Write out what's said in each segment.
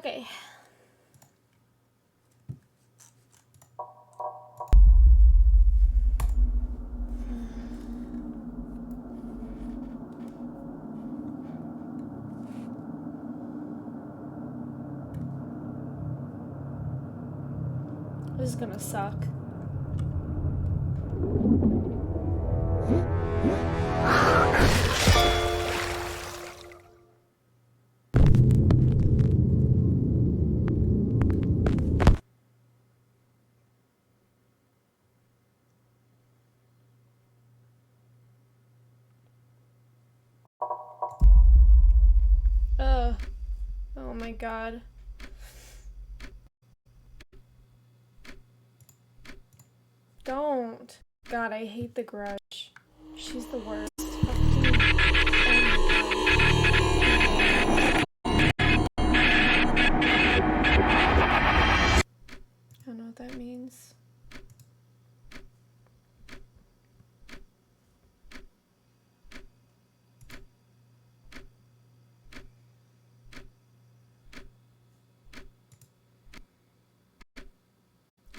Okay. This is gonna suck. Ugh. Oh my god. Don't. God, I hate the Grudge. She's the worst. I don't know what that means.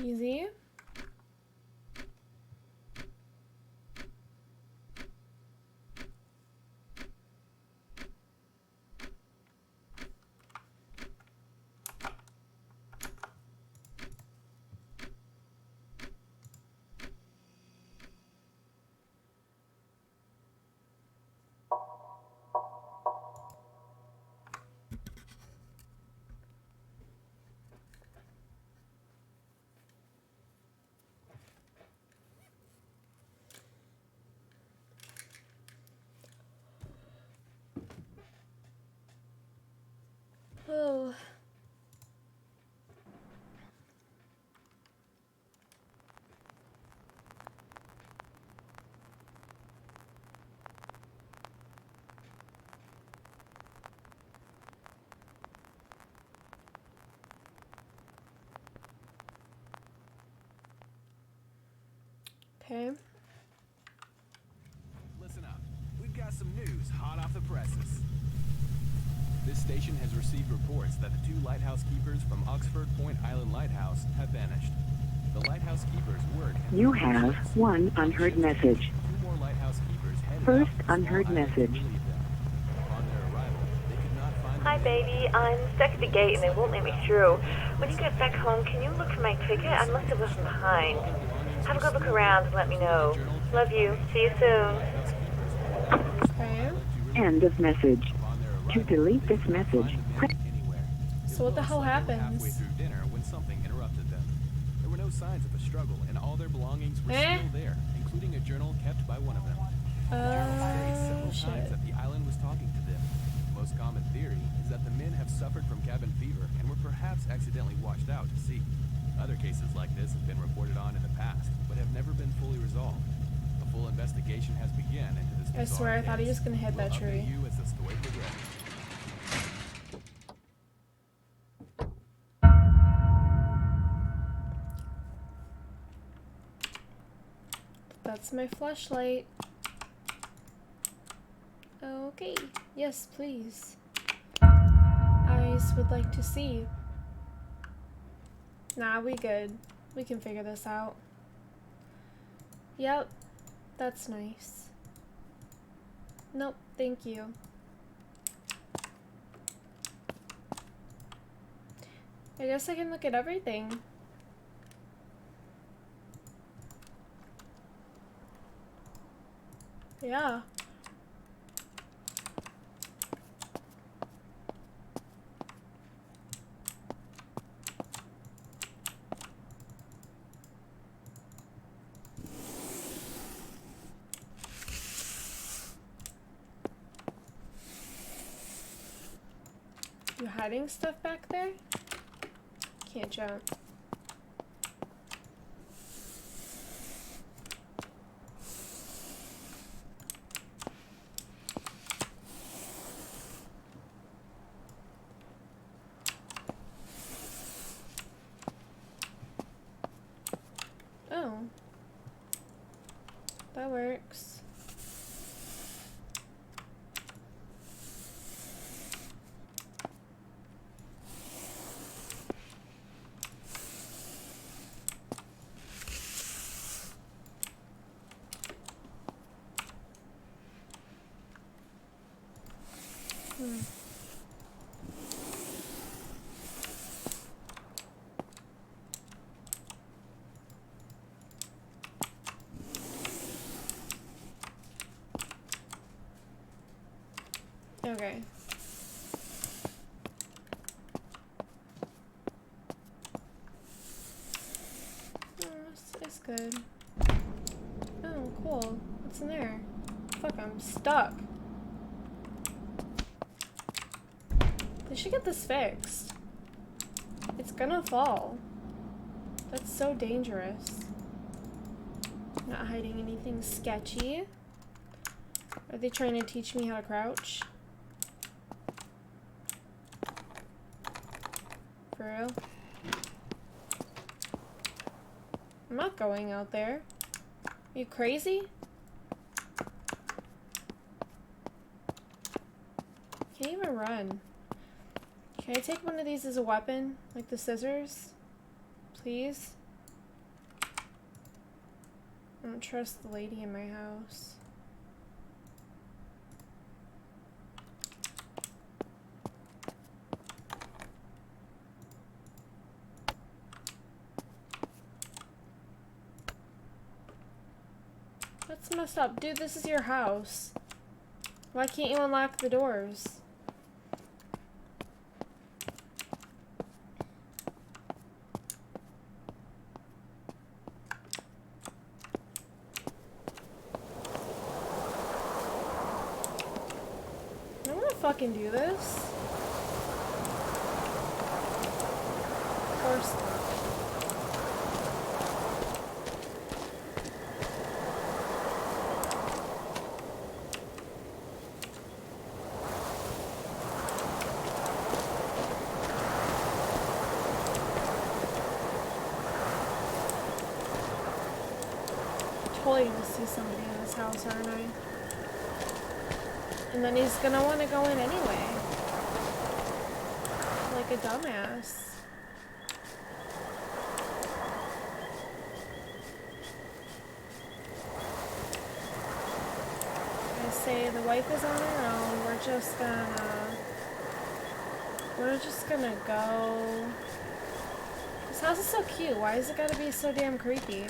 Easy. Oh. Okay. Listen up. We've got some news hot off the presses. This station has received reports that the two lighthouse keepers from Oxford Point Island Lighthouse have vanished. The lighthouse keepers' work... You have one unheard message. Two more lighthouse keepers headed First out to the unheard small island to message. relieve them. Upon their arrival, they could not find... Hi, baby. I'm stuck at the gate and they won't let me through. When you get back home, can you look for my ticket? I must have left it behind. Have a good look around and let me know. Love you. See you soon. Okay. End of message. To delete this message, press... So what the hell Halfway happens? through dinner when something interrupted them. There were no signs of a struggle and all their belongings were still there, including a journal kept by one of them. Several Shit. times that the island was talking to them. The most common theory is that the men have suffered from cabin fever and were perhaps accidentally washed out to sea. Other cases like this have been reported on in the past, but have never been fully resolved. A full investigation has begun into this I bizarre swear I thought he case. was gonna hit that We'll update tree. you as the story progresses. That's my flashlight. Okay. Yes, please. Eyes would like to see. Nah, we good. We can figure this out. Yep. That's nice. Nope, thank you. I guess I can look at everything. Yeah. You hiding stuff back there? Can't jump. Oh. That works. cool. What's in there? Fuck, I'm stuck. They should get this fixed. It's gonna fall. That's so dangerous. Not hiding anything sketchy. Are they trying to teach me how to crouch? For real? I'm not going out there. Are you crazy? Can't even run. Can I take one of these as a weapon? Like the scissors? Please? I don't trust the lady in my house. That's messed up. Dude, this is your house. Why can't you unlock the doors? I wanna fucking do this. Of course not. Totally gonna see somebody in this house, aren't I? And then he's gonna want to go in anyway. Like a dumbass. I say the wife is on her own. We're just gonna go. This house is so cute. Why is it gotta be so damn creepy?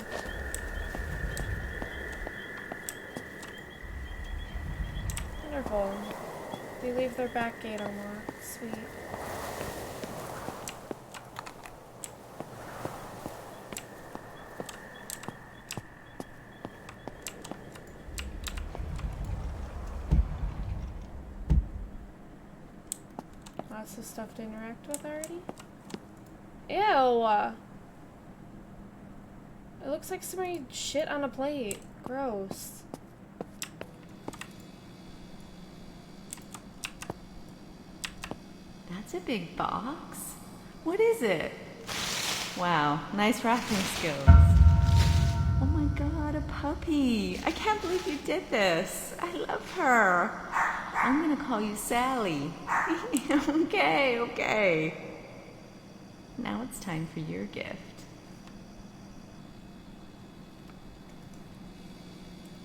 Wonderful. They leave their back gate unlocked. Sweet. Lots of stuff to interact with already. Ew! It looks like somebody shit on a plate. Gross. That's a big box. What is it? Wow, nice wrapping skills. Oh my god, a puppy. I can't believe you did this. I love her. I'm gonna call you Sally. Okay. Now it's time for your gift.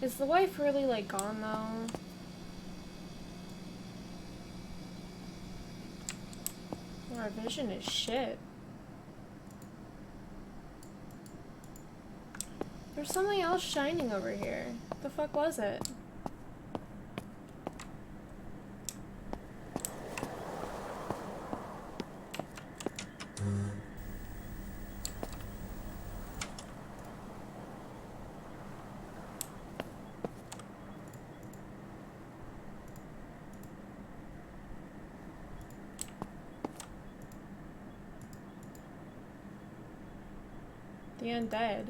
Is the wife really, like, gone, though? Our vision is shit. There's something else shining over here. What the fuck was it? The undead.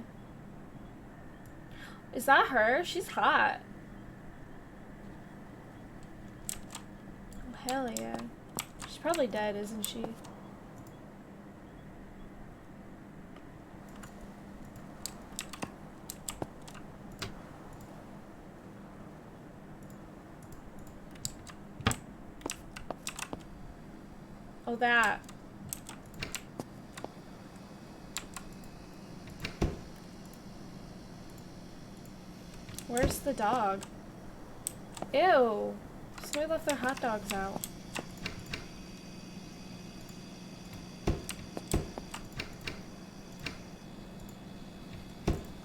Is that her? She's hot. Oh, hell yeah. She's probably dead, isn't she? Oh, that. Where's the dog? Ew. Somebody left their hot dogs out.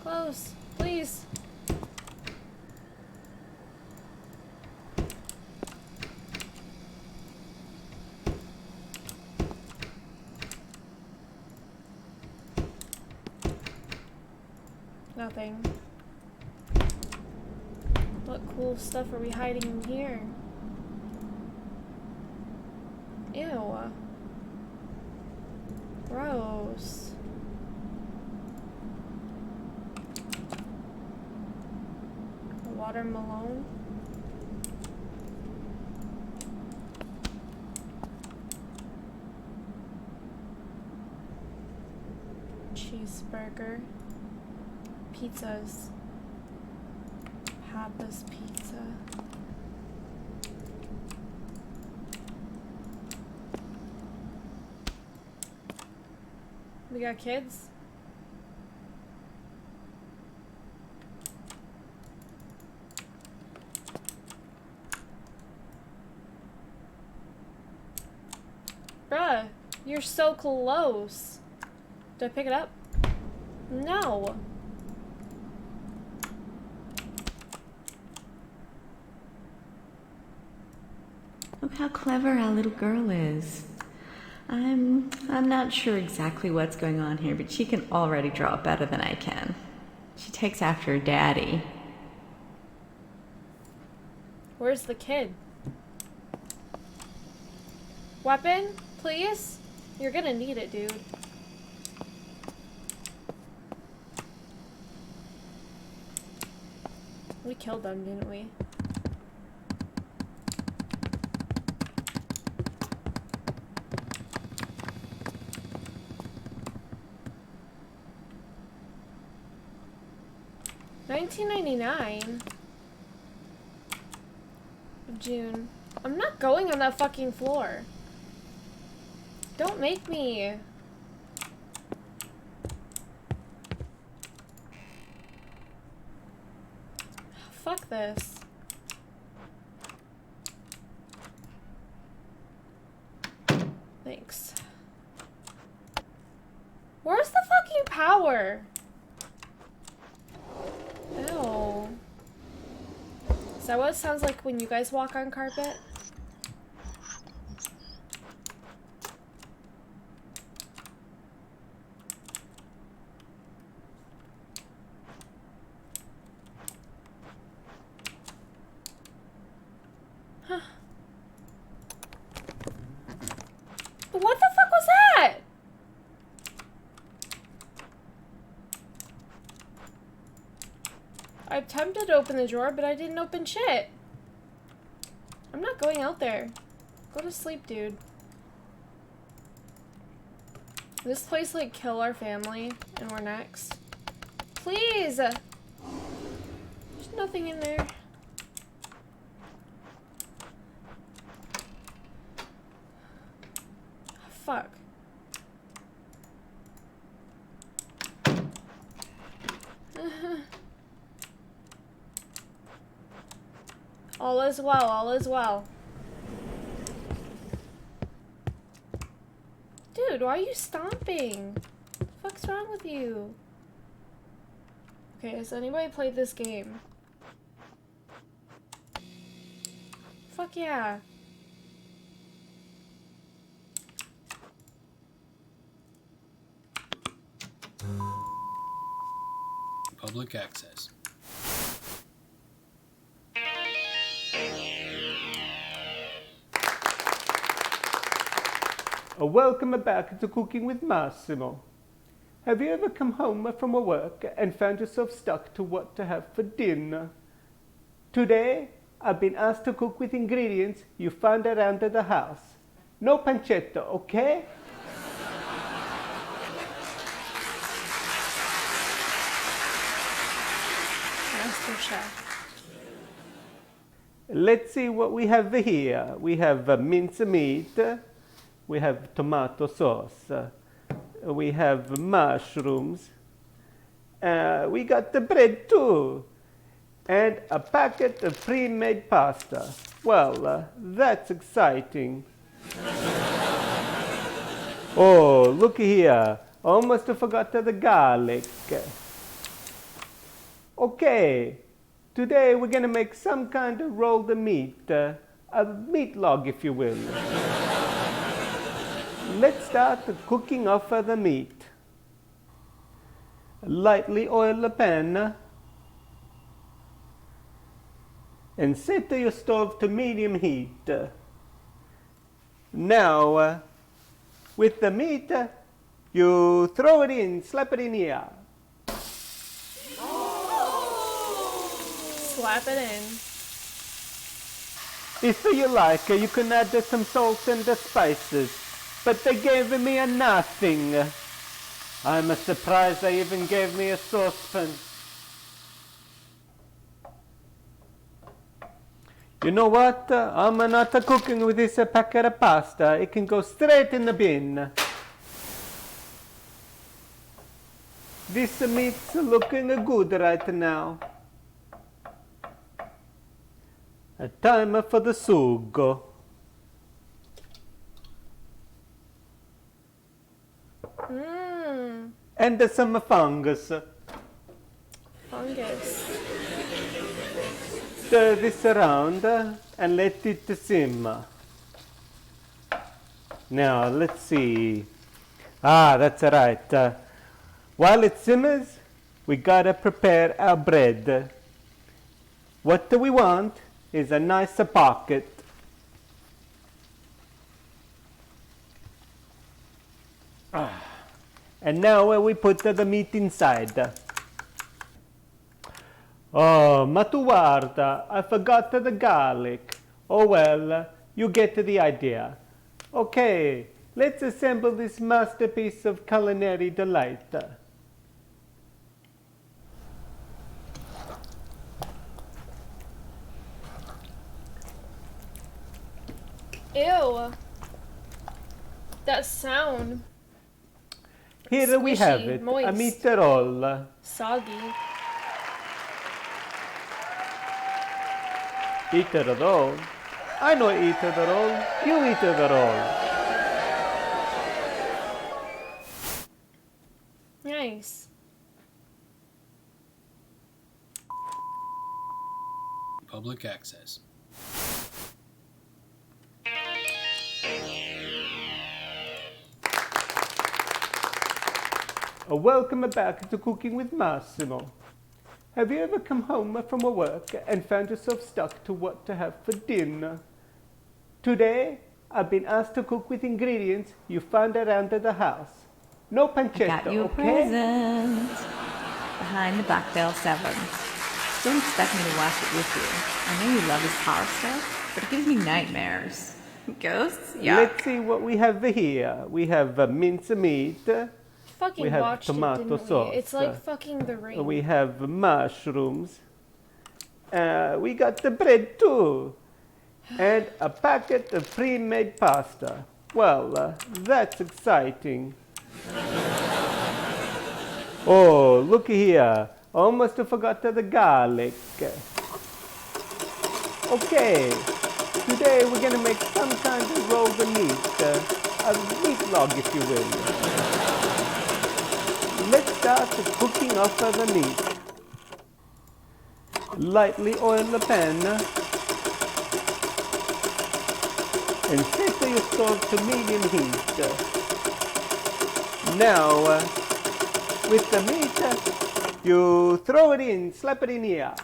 Close, please. Nothing. cool stuff are we hiding in here? Ew. Gross. Watermelon. Cheeseburger. Pizzas. Papa's Pizza. We got kids? Bruh, you're so close. Do I pick it up? No. Look how clever our little girl is. I'm not sure exactly what's going on here, but she can already draw better than I can. She takes after her daddy. Where's the kid? Weapon, please? You're gonna need it, dude. We killed them, didn't we? $19.99 June. I'm not going on that fucking floor. Don't make me. Fuck this. Thanks. Where's the fucking power? Ew. Is that what it sounds like when you guys walk on carpet? Huh. What the fuck was that? I attempted to open the drawer, but I didn't open shit. I'm not going out there. Go to sleep, dude. This place like kill our family and we're next. Please! There's nothing in there. Fuck. All is well, all is well. Dude, why are you stomping? What the fuck's wrong with you? Okay, has anybody played this game? Fuck yeah. Public access. Welcome back to Cooking with Massimo. Have you ever come home from work and found yourself stuck to what to have for dinner? Today, I've been asked to cook with ingredients you found around the house. No pancetta, okay? Master Chef. Let's see what we have here. We have mince meat. We have tomato sauce. We have mushrooms. We got the bread too. And a packet of pre-made pasta. Well, that's exciting. Oh, look here. Almost forgot the garlic. Okay, today we're gonna make some kind of rolled meat. A meat log, if you will. Let's start cooking off the meat. Lightly oil the pan. and set your stove to medium heat. Now, with the meat, you throw it in, slap it in here. Slap it in. If you like, you can add some salt and spices, but they gave me a nothing. I'm surprised they even gave me a saucepan. You know what? I'm not cooking with this packet of pasta. It can go straight in the bin. This meat's looking good right now. A time for the sugo. Mmm. And some fungus. Fungus. Stir this around and let it simmer. Now, let's see. Ah, that's right. While it simmers, we gotta prepare our bread. What do we want is a nice pocket. And now we put the meat inside. Oh, ma tu guarda, I forgot the garlic. Oh well, you get the idea. Okay, let's assemble this masterpiece of culinary delight. Ew. That sound. Here we have Squishy, it, a moist. meat roll. Soggy. Eat the roll. I know eat the roll. You eat the roll. Nice. Public access. Welcome back to Cooking with Massimo. Have you ever come home from work and found yourself stuck to what to have for dinner? Today, I've been asked to cook with ingredients you found around the house. No pancetta, Got you a okay? present. Behind the Blackdale 7. Don't expect me to watch it with you. I know you love this horror stuff, but it gives me nightmares. Ghosts? Yeah. Let's see what we have here. We have mincemeat. Fucking We have watched tomato it, didn't sauce. we? It's like fucking The Ring. We have mushrooms. We got the bread too. And a packet of pre-made pasta. Well, that's exciting. Oh, look here. Almost forgot the garlic. Okay, today we're gonna make some kind of rolled meat. A meat log, if you will. Let's start cooking up the meat. Lightly oil the pan and set your stove to medium heat. Now, with the meat, you throw it in, slap it in here.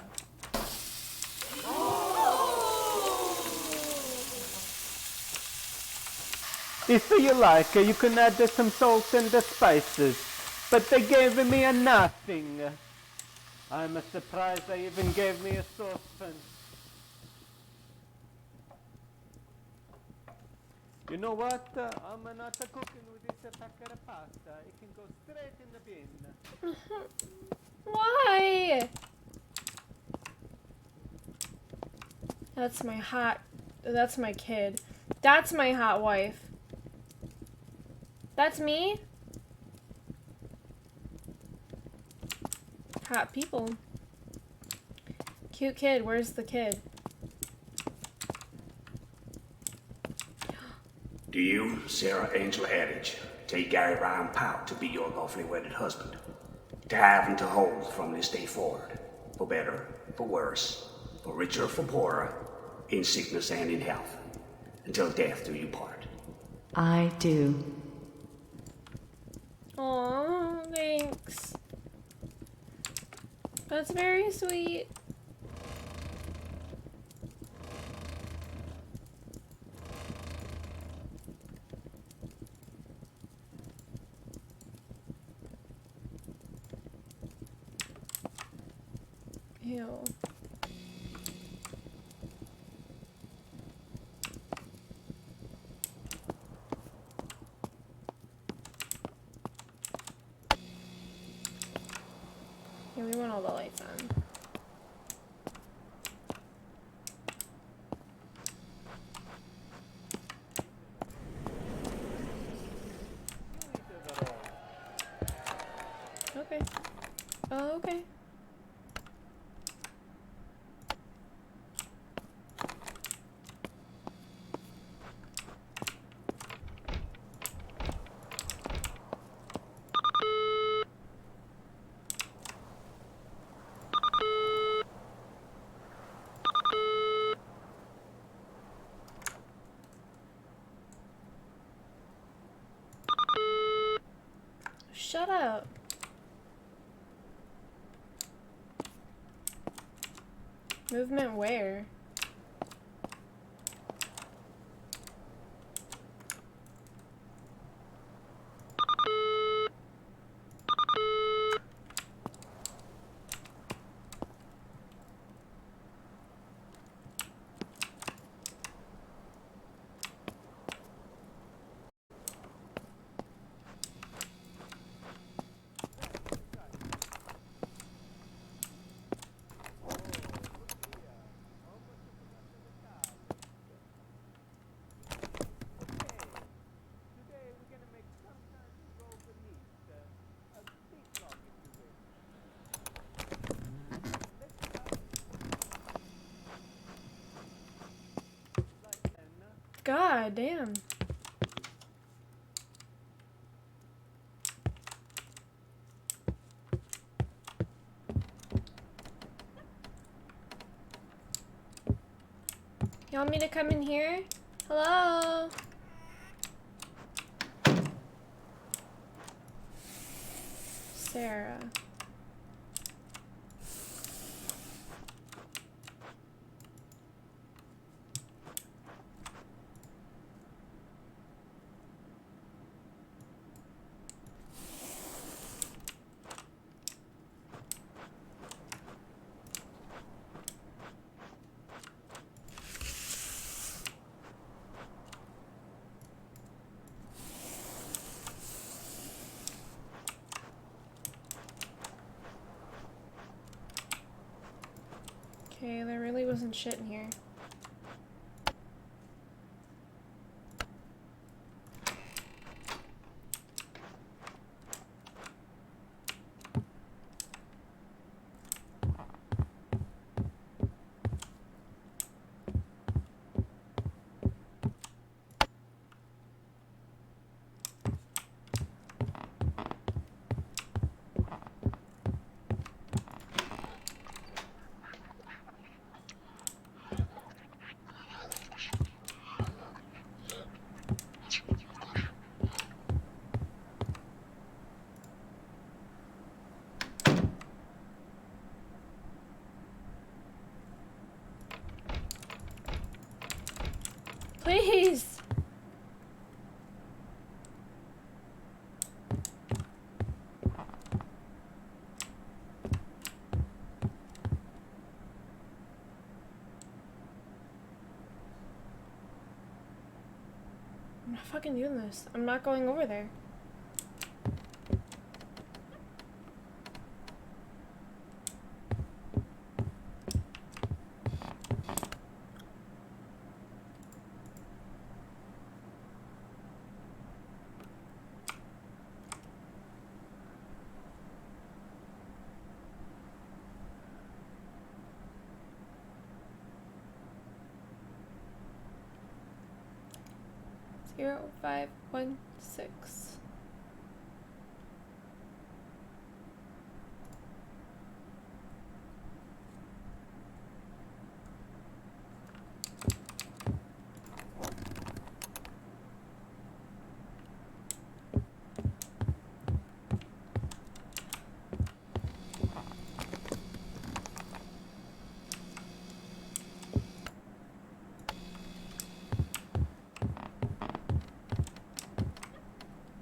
If you like, you can add some salt and spices, but they gave me a nothing. I'm surprised they even gave me a saucepan. You know what? I'm not cooking with this packet of pasta. It can go straight in the bin. Why? That's my kid. That's my hot wife. That's me? Hot people. Cute kid, where's the kid? Do you, Sarah Angel Eddridge, take Gary Ryan Powell to be your lawfully wedded husband? To have and to hold from this day forward, for better, for worse, for richer, for poorer, in sickness and in health, until death do you part. I do. Aw, thanks. That's very sweet. Ew. Yeah, we want all the lights on. Okay. Oh, okay. Shut up. Movement where? God damn. You want me to come in here? Hello? Sarah. Okay, there really wasn't shit in here. Please! I'm not fucking doing this. I'm not going over there. Zero, 5, 1, 6.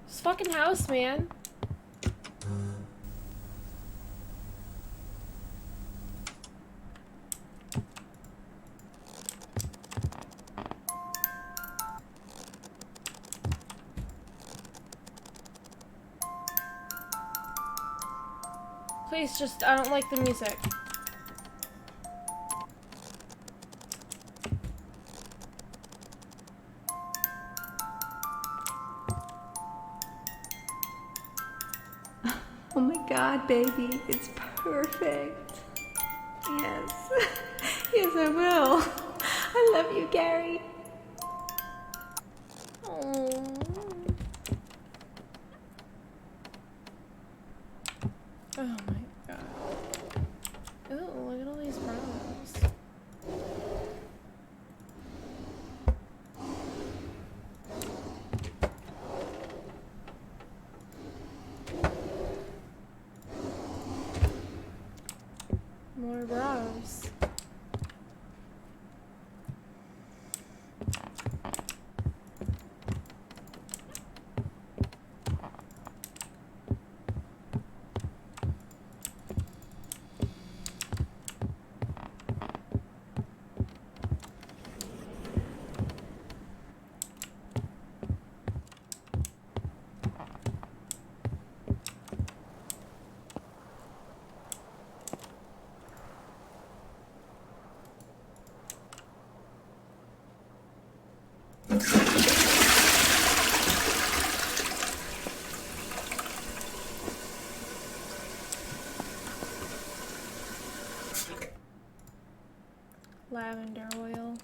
This fucking house, man. Please, just, I don't like the music. Oh my god, baby, it's perfect. Yes. Yes, I will. I love you, Gary. Oh. Oh my god. Ooh, look at all these bras. More bras. Lavender oil.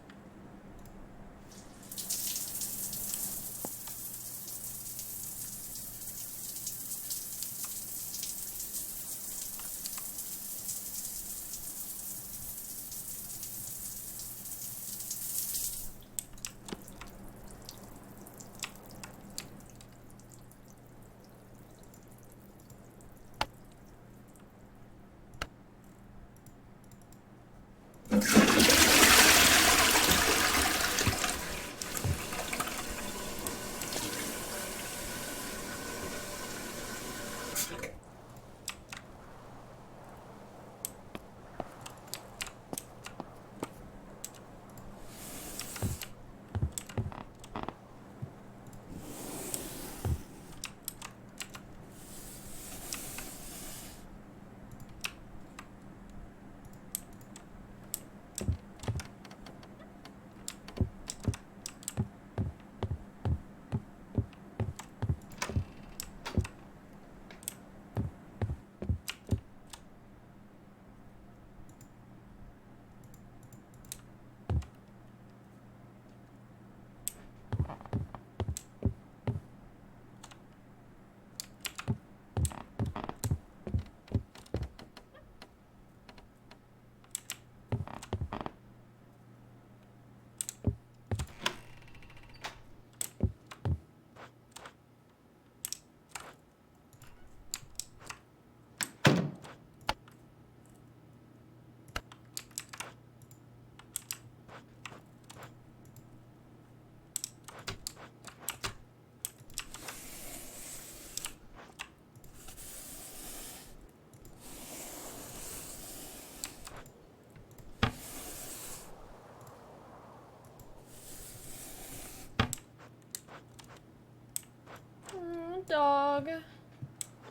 Dog.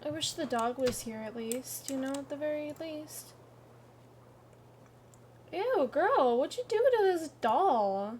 I wish the dog was here at least, you know, at the very least. Ew, girl, what'd you do to this doll?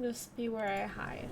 Just be where I hide.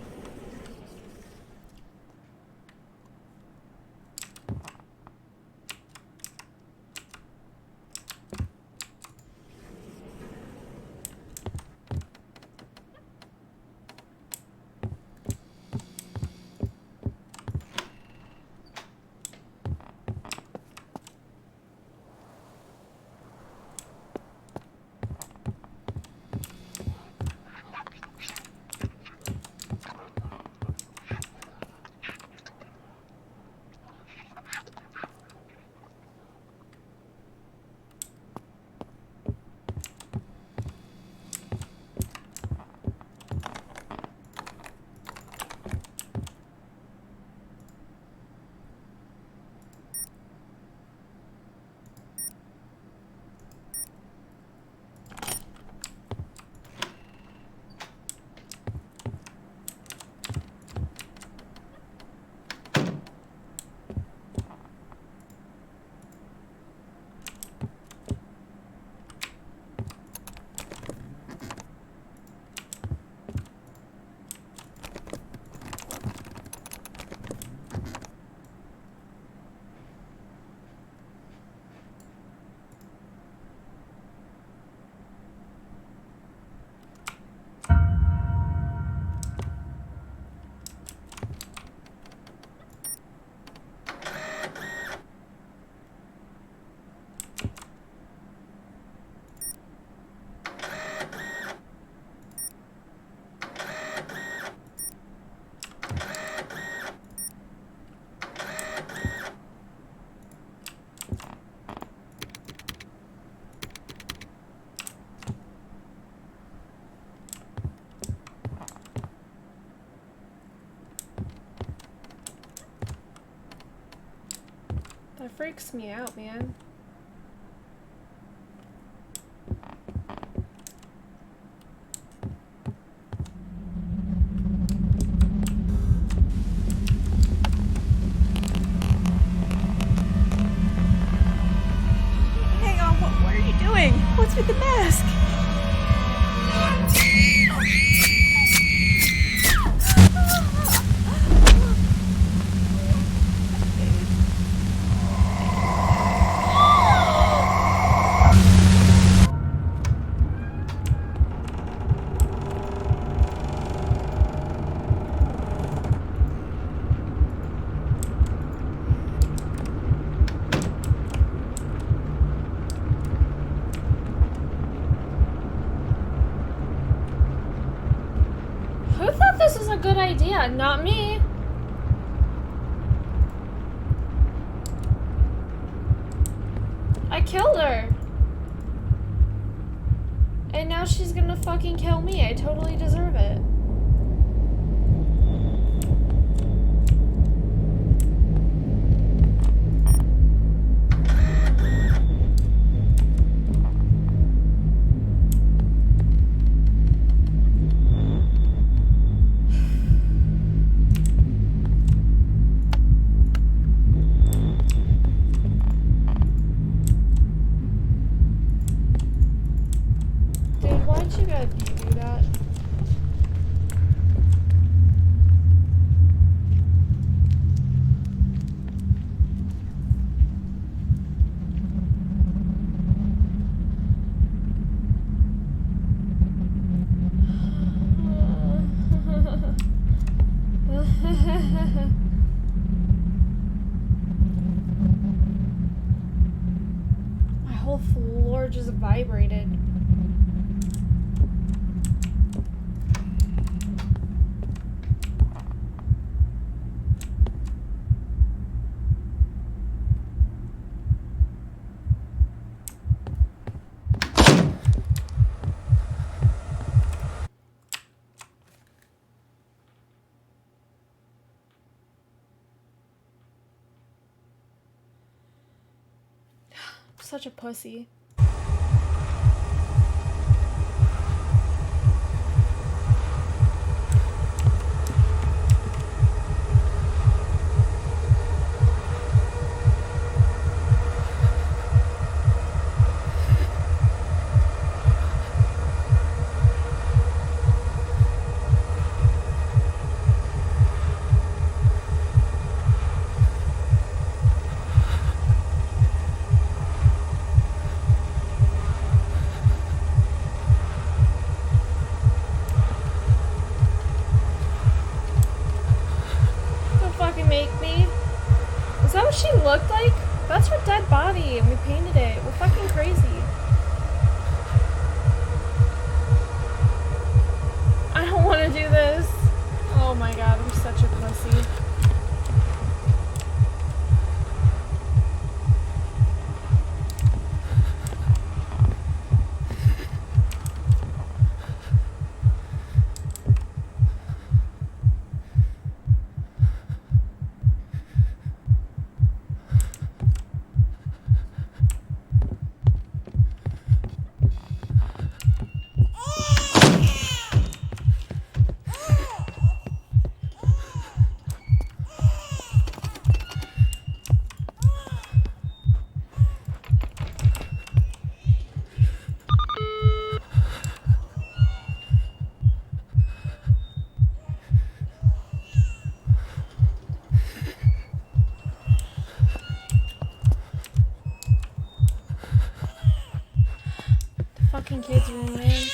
freaks me out, man. Hang on, what are you doing? What's with the mask? Who thought this was a good idea? Not me. I killed her. And now she's gonna fucking kill me. I totally deserve it. Dude, why'd you gotta do that? My whole floor just vibrated. Such a pussy. Don't fucking make me. Is that what she looked like? That's her dead body and we painted it. We're fucking crazy. I don't want to do this. Oh my god, I'm such a pussy. Fucking kids room, man.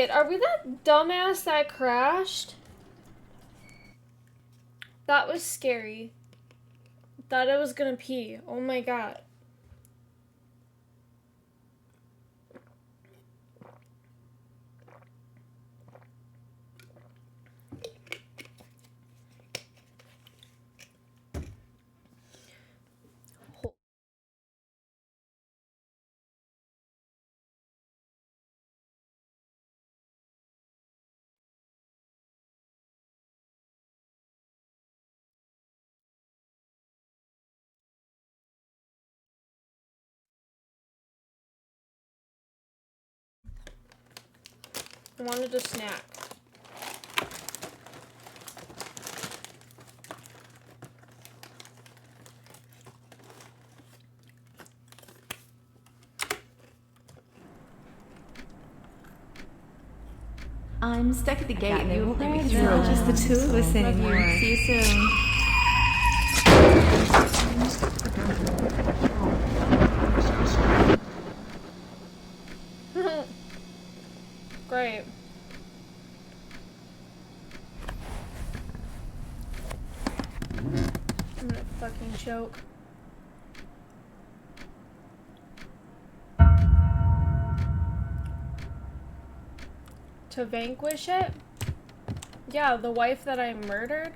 Wait, are we that dumbass that crashed? That was scary. Thought I was gonna pee. Oh my god. I wanted a snack. I'm stuck at the gate and they won't let me through. Just the two of us anymore. See you soon. Great. I'm gonna fucking choke. To vanquish it? Yeah, the wife that I murdered?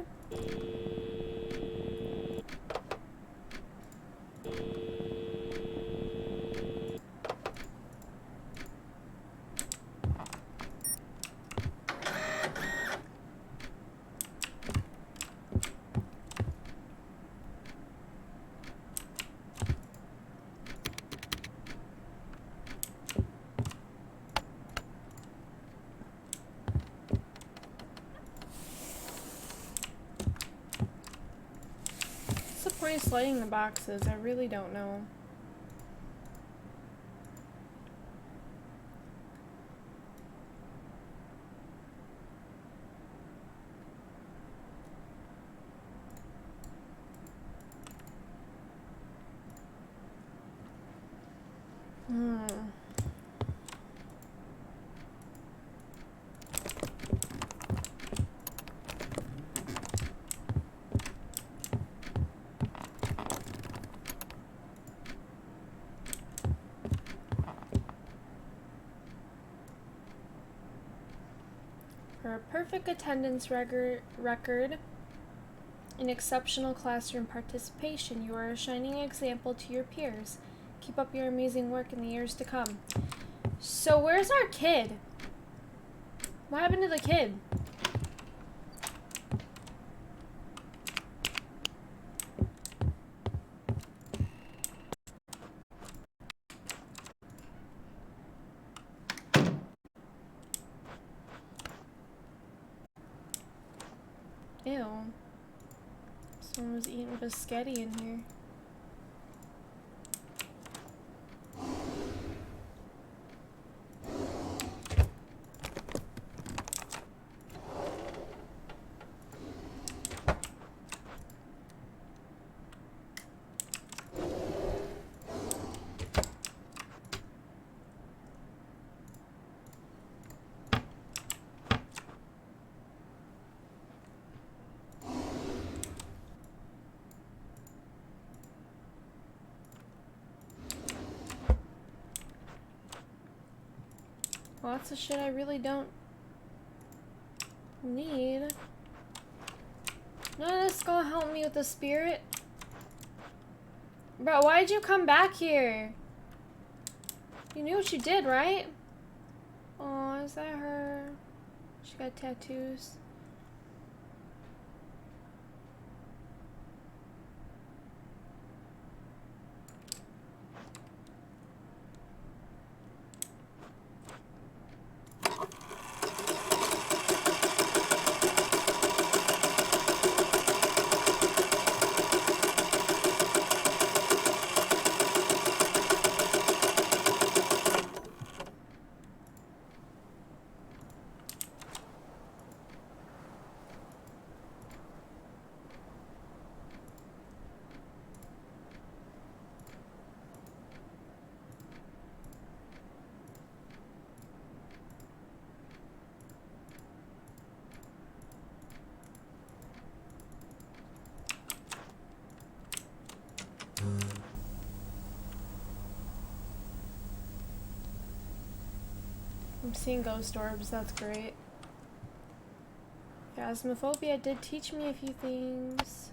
What's the point of sliding the boxes? I really don't know. For a perfect attendance record, and exceptional classroom participation, you are a shining example to your peers. Keep up your amazing work in the years to come. So where's our kid? What happened to the kid? Ew. Someone was eating biscotti in here. Lots of shit I really don't need. None of this is gonna help me with the spirit. Bro, why'd you come back here? You knew what you did, right? Oh, is that her? She got tattoos. I'm seeing ghost orbs, that's great. Phasmophobia did teach me a few things.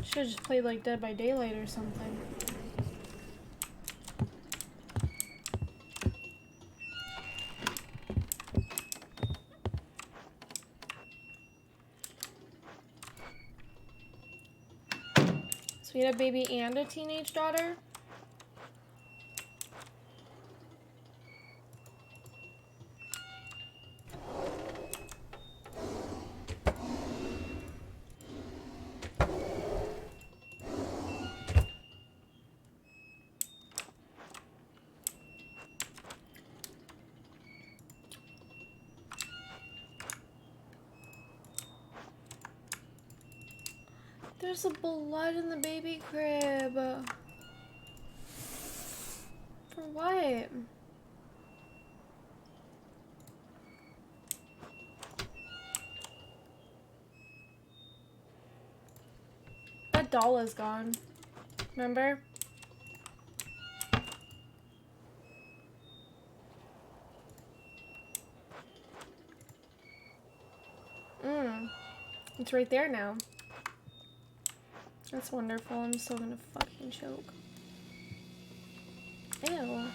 Should've just played like Dead by Daylight or something. So we had a baby and a teenage daughter? There's a blood in the baby crib. For what? That doll is gone. Remember? It's right there now. That's wonderful. I'm still gonna fucking choke. Ew.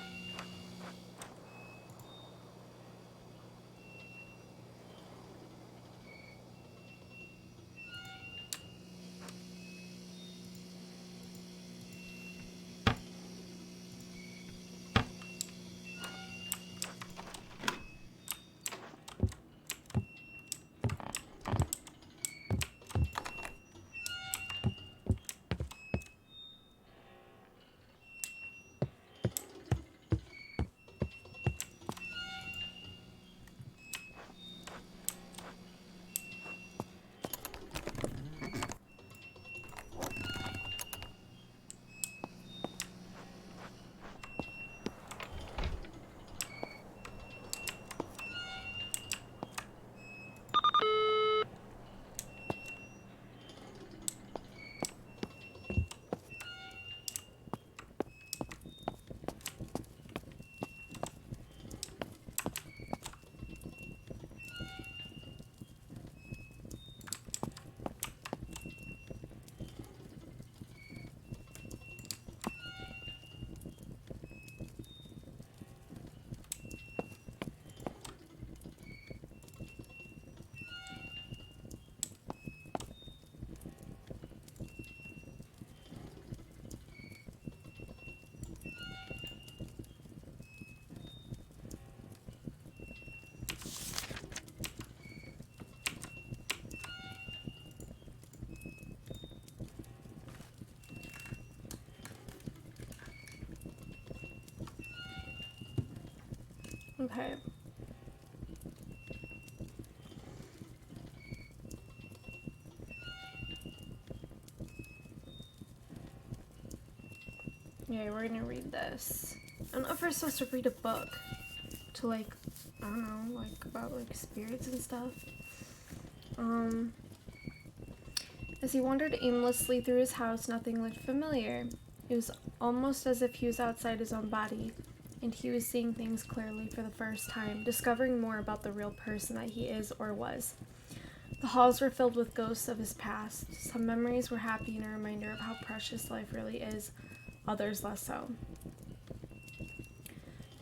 Okay. Yeah, we're gonna read this. I don't know if we're supposed to read a book to like, I don't know, like about like spirits and stuff. As he wandered aimlessly through his house, nothing looked familiar. It was almost as if he was outside his own body, and he was seeing things clearly for the first time, discovering more about the real person that he is or was. The halls were filled with ghosts of his past. Some memories were happy and a reminder of how precious life really is, others less so.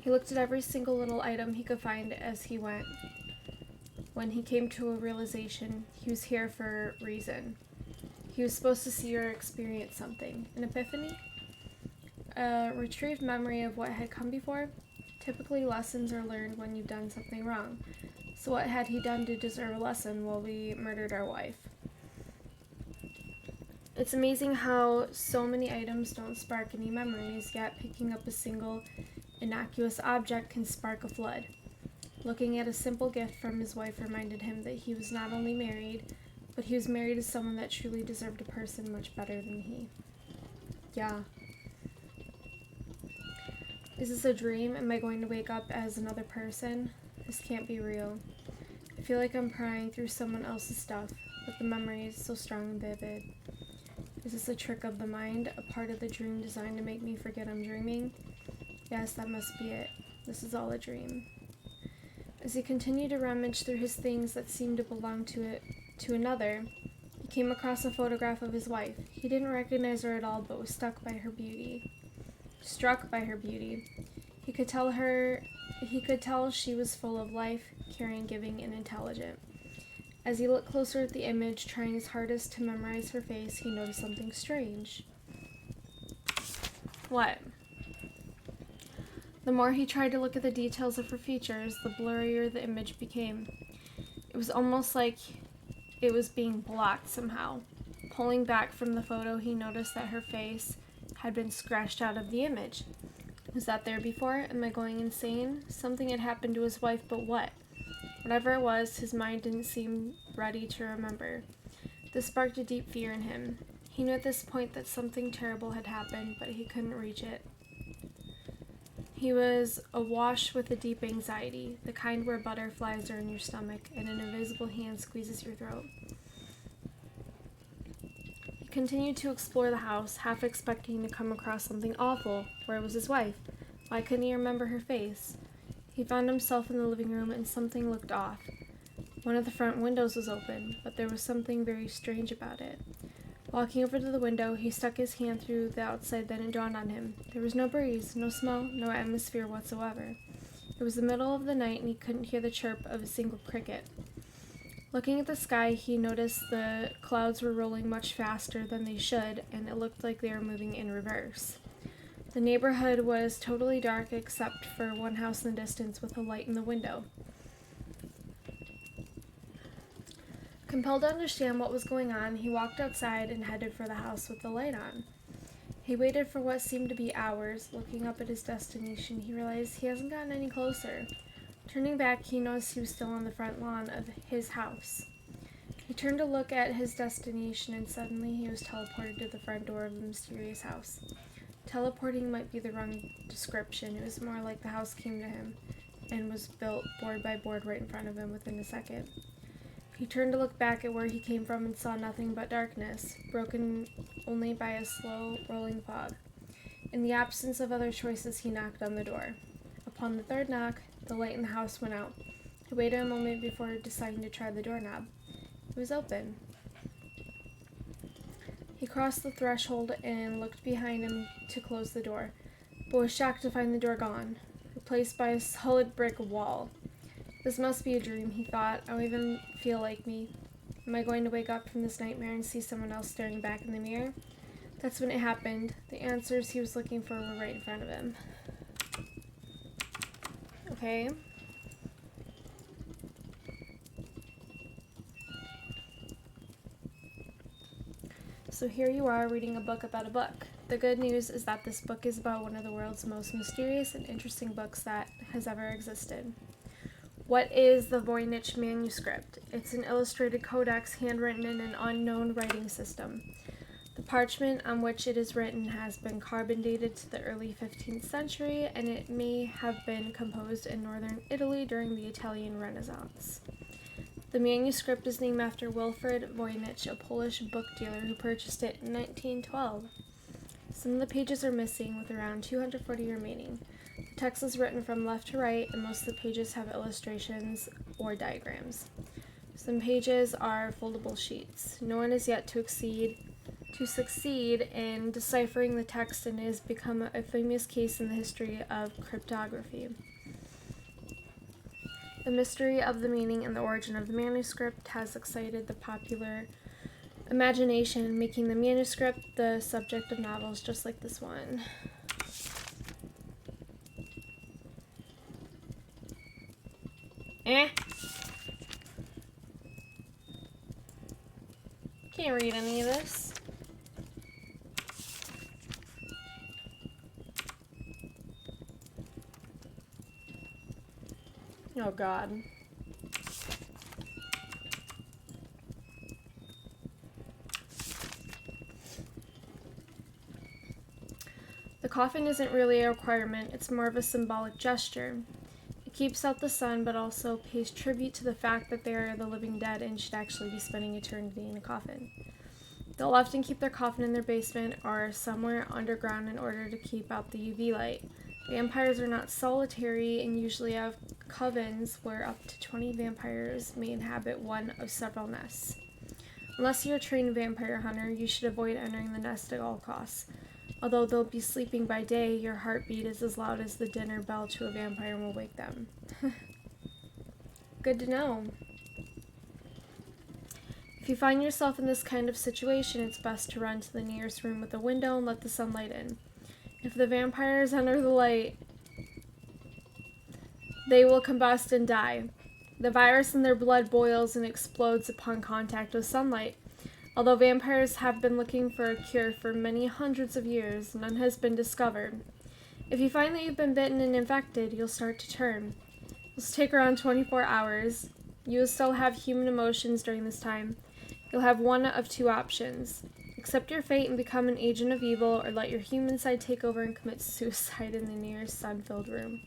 He looked at every single little item he could find as he went. When he came to a realization, he was here for a reason. He was supposed to see or experience something. An epiphany? A retrieved memory of what had come before? Typically, lessons are learned when you've done something wrong. So what had he done to deserve a lesson while we murdered our wife? It's amazing how so many items don't spark any memories, yet picking up a single innocuous object can spark a flood. Looking at a simple gift from his wife reminded him that he was not only married, but he was married to someone that truly deserved a person much better than he. Yeah. Is this a dream? Am I going to wake up as another person? This can't be real. I feel like I'm prying through someone else's stuff, but the memory is so strong and vivid. Is this a trick of the mind, a part of the dream designed to make me forget I'm dreaming? Yes, that must be it. This is all a dream. As he continued to rummage through his things that seemed to belong to another, he came across a photograph of his wife. He didn't recognize her at all, but was struck by her beauty. He could tell she was full of life, caring, giving, and intelligent. As he looked closer at the image, trying his hardest to memorize her face, he noticed something strange. What? The more he tried to look at the details of her features, the blurrier the image became. It was almost like it was being blocked somehow. Pulling back from the photo, he noticed that her face had been scratched out of the image. Was that there before? Am I going insane? Something had happened to his wife, but what? Whatever it was, his mind didn't seem ready to remember. This sparked a deep fear in him. He knew at this point that something terrible had happened, but he couldn't reach it. He was awash with a deep anxiety, the kind where butterflies are in your stomach and an invisible hand squeezes your throat. He continued to explore the house, half expecting to come across something awful. Where was his wife? Why couldn't he remember her face? He found himself in the living room and something looked off. One of the front windows was open, but there was something very strange about it. Walking over to the window, he stuck his hand through the outside, then it dawned on him. There was no breeze, no smell, no atmosphere whatsoever. It was the middle of the night and he couldn't hear the chirp of a single cricket. Looking at the sky, he noticed the clouds were rolling much faster than they should, and it looked like they were moving in reverse. The neighborhood was totally dark except for one house in the distance with a light in the window. Compelled to understand what was going on, he walked outside and headed for the house with the light on. He waited for what seemed to be hours. Looking up at his destination, he realized he hasn't gotten any closer. Turning back, he noticed he was still on the front lawn of his house. He turned to look at his destination, and suddenly he was teleported to the front door of the mysterious house. Teleporting might be the wrong description. It was more like the house came to him and was built board by board right in front of him within a second. He turned to look back at where he came from and saw nothing but darkness, broken only by a slow rolling fog. In the absence of other choices, he knocked on the door. Upon the third knock, the light in the house went out. He waited a moment before deciding to try the doorknob. It was open. He crossed the threshold and looked behind him to close the door, but was shocked to find the door gone, replaced by a solid brick wall. This must be a dream, he thought. I don't even feel like me. Am I going to wake up from this nightmare and see someone else staring back in the mirror? That's when it happened. The answers he was looking for were right in front of him. Okay. So here you are reading a book about a book. The good news is that this book is about one of the world's most mysterious and interesting books that has ever existed. What is the Voynich manuscript? It's an illustrated codex handwritten in an unknown writing system. The parchment on which it is written has been carbon dated to the early 15th century, and it may have been composed in northern Italy during the Italian Renaissance. The manuscript is named after Wilfrid Voynich, a Polish book dealer who purchased it in 1912. Some of the pages are missing, with around 240 remaining. The text is written from left to right, and most of the pages have illustrations or diagrams. Some pages are foldable sheets. No one is yet to succeed in deciphering the text, and it has become a famous case in the history of cryptography. The mystery of the meaning and the origin of the manuscript has excited the popular imagination, making the manuscript the subject of novels just like this one. Can't read any of this. Oh God. The coffin isn't really a requirement, it's more of a symbolic gesture. It keeps out the sun, but also pays tribute to the fact that they are the living dead and should actually be spending eternity in a coffin. They'll often keep their coffin in their basement or somewhere underground in order to keep out the UV light. Vampires are not solitary and usually have covens where up to 20 vampires may inhabit one of several nests. Unless you're a trained vampire hunter, you should avoid entering the nest at all costs. Although they'll be sleeping by day, your heartbeat is as loud as the dinner bell to a vampire and will wake them. Good to know. If you find yourself in this kind of situation, it's best to run to the nearest room with a window and let the sunlight in. If the vampires enter the light, they will combust and die. The virus in their blood boils and explodes upon contact with sunlight. Although vampires have been looking for a cure for many hundreds of years, none has been discovered. If you find that you've been bitten and infected, you'll start to turn. It'll take around 24 hours. You will still have human emotions during this time. You'll have one of two options. Accept your fate and become an agent of evil, or let your human side take over and commit suicide in the nearest sun-filled room.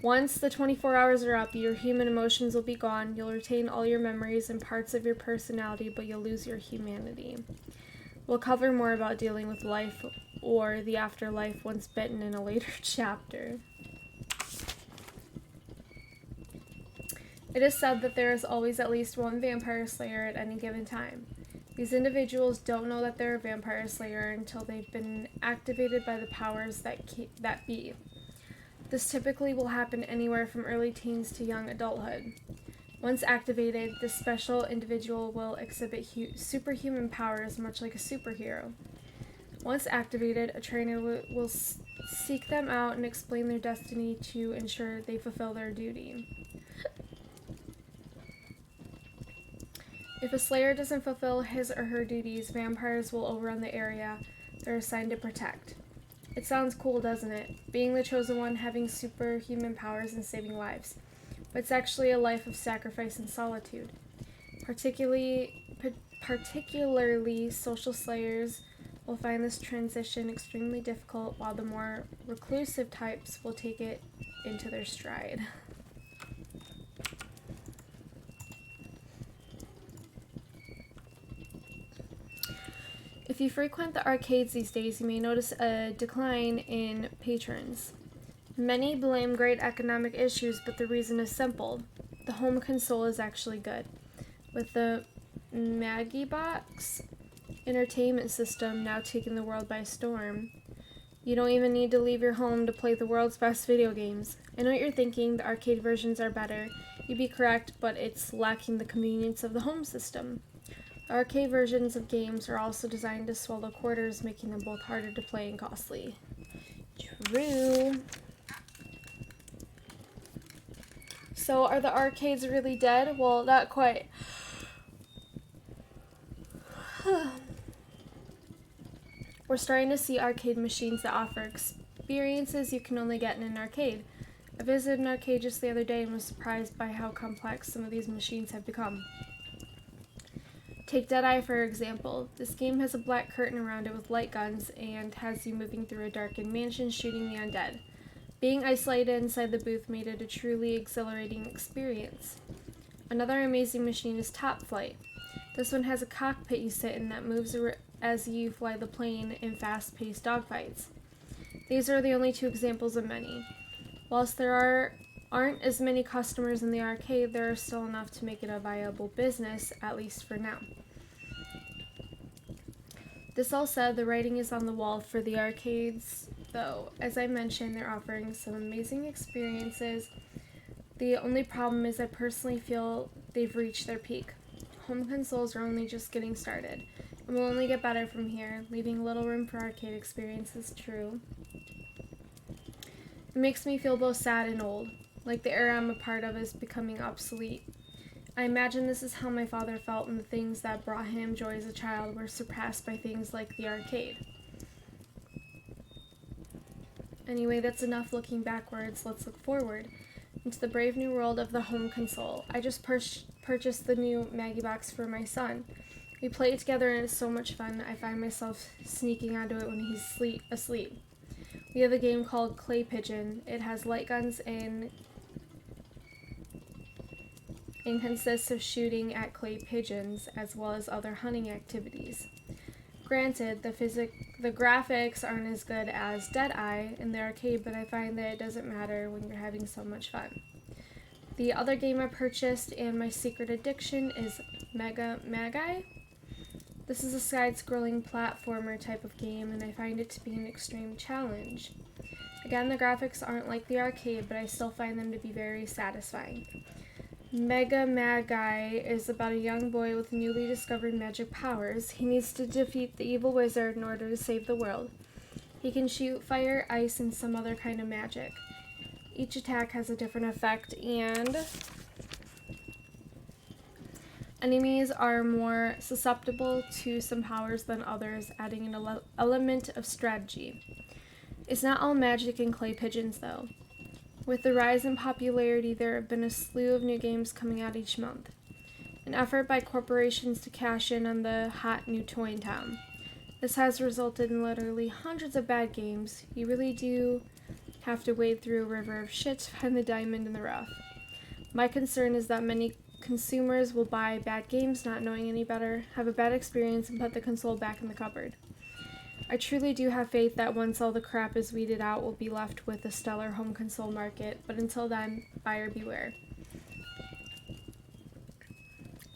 Once the 24 hours are up, your human emotions will be gone. You'll retain all your memories and parts of your personality, but you'll lose your humanity. We'll cover more about dealing with life or the afterlife once bitten in a later chapter. It is said that there is always at least one vampire slayer at any given time. These individuals don't know that they're a vampire slayer until they've been activated by the powers that be. This typically will happen anywhere from early teens to young adulthood. Once activated, this special individual will exhibit superhuman powers, much like a superhero. Once activated, a trainer will seek them out and explain their destiny to ensure they fulfill their duty. If a slayer doesn't fulfill his or her duties, vampires will overrun the area they're assigned to protect. It sounds cool, doesn't it? Being the chosen one, having superhuman powers, and saving lives. But it's actually a life of sacrifice and solitude. Particularly social slayers will find this transition extremely difficult, while the more reclusive types will take it into their stride. If you frequent the arcades these days, you may notice a decline in patrons. Many blame great economic issues, but the reason is simple. The home console is actually good. With the Magibox entertainment system now taking the world by storm, you don't even need to leave your home to play the world's best video games. I know what you're thinking, the arcade versions are better. You'd be correct, but it's lacking the convenience of the home system. Arcade versions of games are also designed to swallow quarters, making them both harder to play and costly. True. So, are the arcades really dead? Well, not quite. We're starting to see arcade machines that offer experiences you can only get in an arcade. I visited an arcade just the other day and was surprised by how complex some of these machines have become. Take Deadeye for example. This game has a black curtain around it with light guns and has you moving through a darkened mansion shooting the undead. Being isolated inside the booth made it a truly exhilarating experience. Another amazing machine is Top Flight. This one has a cockpit you sit in that moves as you fly the plane in fast-paced dogfights. These are the only two examples of many. Whilst there are aren't as many customers in the arcade, there are still enough to make it a viable business, at least for now. This all said, the writing is on the wall for the arcades, though. As I mentioned, they're offering some amazing experiences. The only problem is I personally feel they've reached their peak. Home consoles are only just getting started, and will only get better from here, leaving little room for arcade experiences. True. It makes me feel both sad and old, like the era I'm a part of is becoming obsolete. I imagine this is how my father felt when the things that brought him joy as a child were surpassed by things like the arcade. Anyway, that's enough looking backwards. Let's look forward into the brave new world of the home console. I just purchased the new Maggie box for my son. We play it together and it's so much fun. I find myself sneaking onto it when he's asleep. We have a game called Clay Pigeon. It has light guns and consists of shooting at clay pigeons as well as other hunting activities. Granted, the graphics aren't as good as Deadeye in the arcade, but I find that it doesn't matter when you're having so much fun. The other game I purchased and my secret addiction is Magi. This is a side-scrolling platformer type of game, and I find it to be an extreme challenge. Again, the graphics aren't like the arcade, but I still find them to be very satisfying. Magi is about a young boy with newly discovered magic powers. He needs to defeat the evil wizard in order to save the world. He can shoot fire, ice, and some other kind of magic. Each attack has a different effect, and enemies are more susceptible to some powers than others, adding an element of strategy. It's not all magic and clay pigeons, though. With the rise in popularity, there have been a slew of new games coming out each month. An effort by corporations to cash in on the hot new toy in town. This has resulted in literally hundreds of bad games. You really do have to wade through a river of shit to find the diamond in the rough. My concern is that many consumers will buy bad games not knowing any better, have a bad experience, and put the console back in the cupboard. I truly do have faith that once all the crap is weeded out, we'll be left with a stellar home console market, but until then, buyer beware.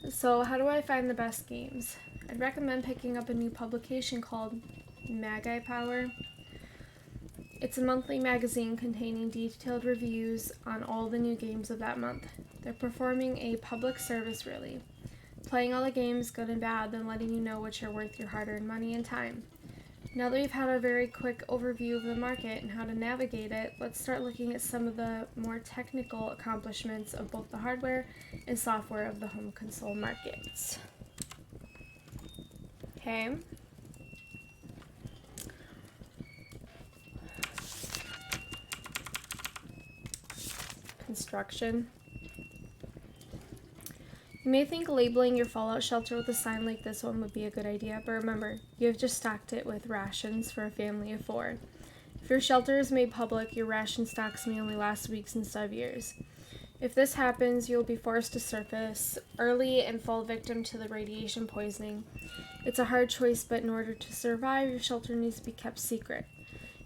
So, how do I find the best games? I'd recommend picking up a new publication called Magi Power. It's a monthly magazine containing detailed reviews on all the new games of that month. They're performing a public service, really. Playing all the games, good and bad, then letting you know which are worth your hard-earned money and time. Now that we've had a very quick overview of the market and how to navigate it, let's start looking at some of the more technical accomplishments of both the hardware and software of the home console markets. Okay. Construction. You may think labeling your fallout shelter with a sign like this one would be a good idea, but remember, you have just stocked it with rations for a family of 4. If your shelter is made public, your ration stocks may only last weeks instead of years. If this happens, you'll be forced to surface early and fall victim to the radiation poisoning. It's a hard choice, but in order to survive, your shelter needs to be kept secret.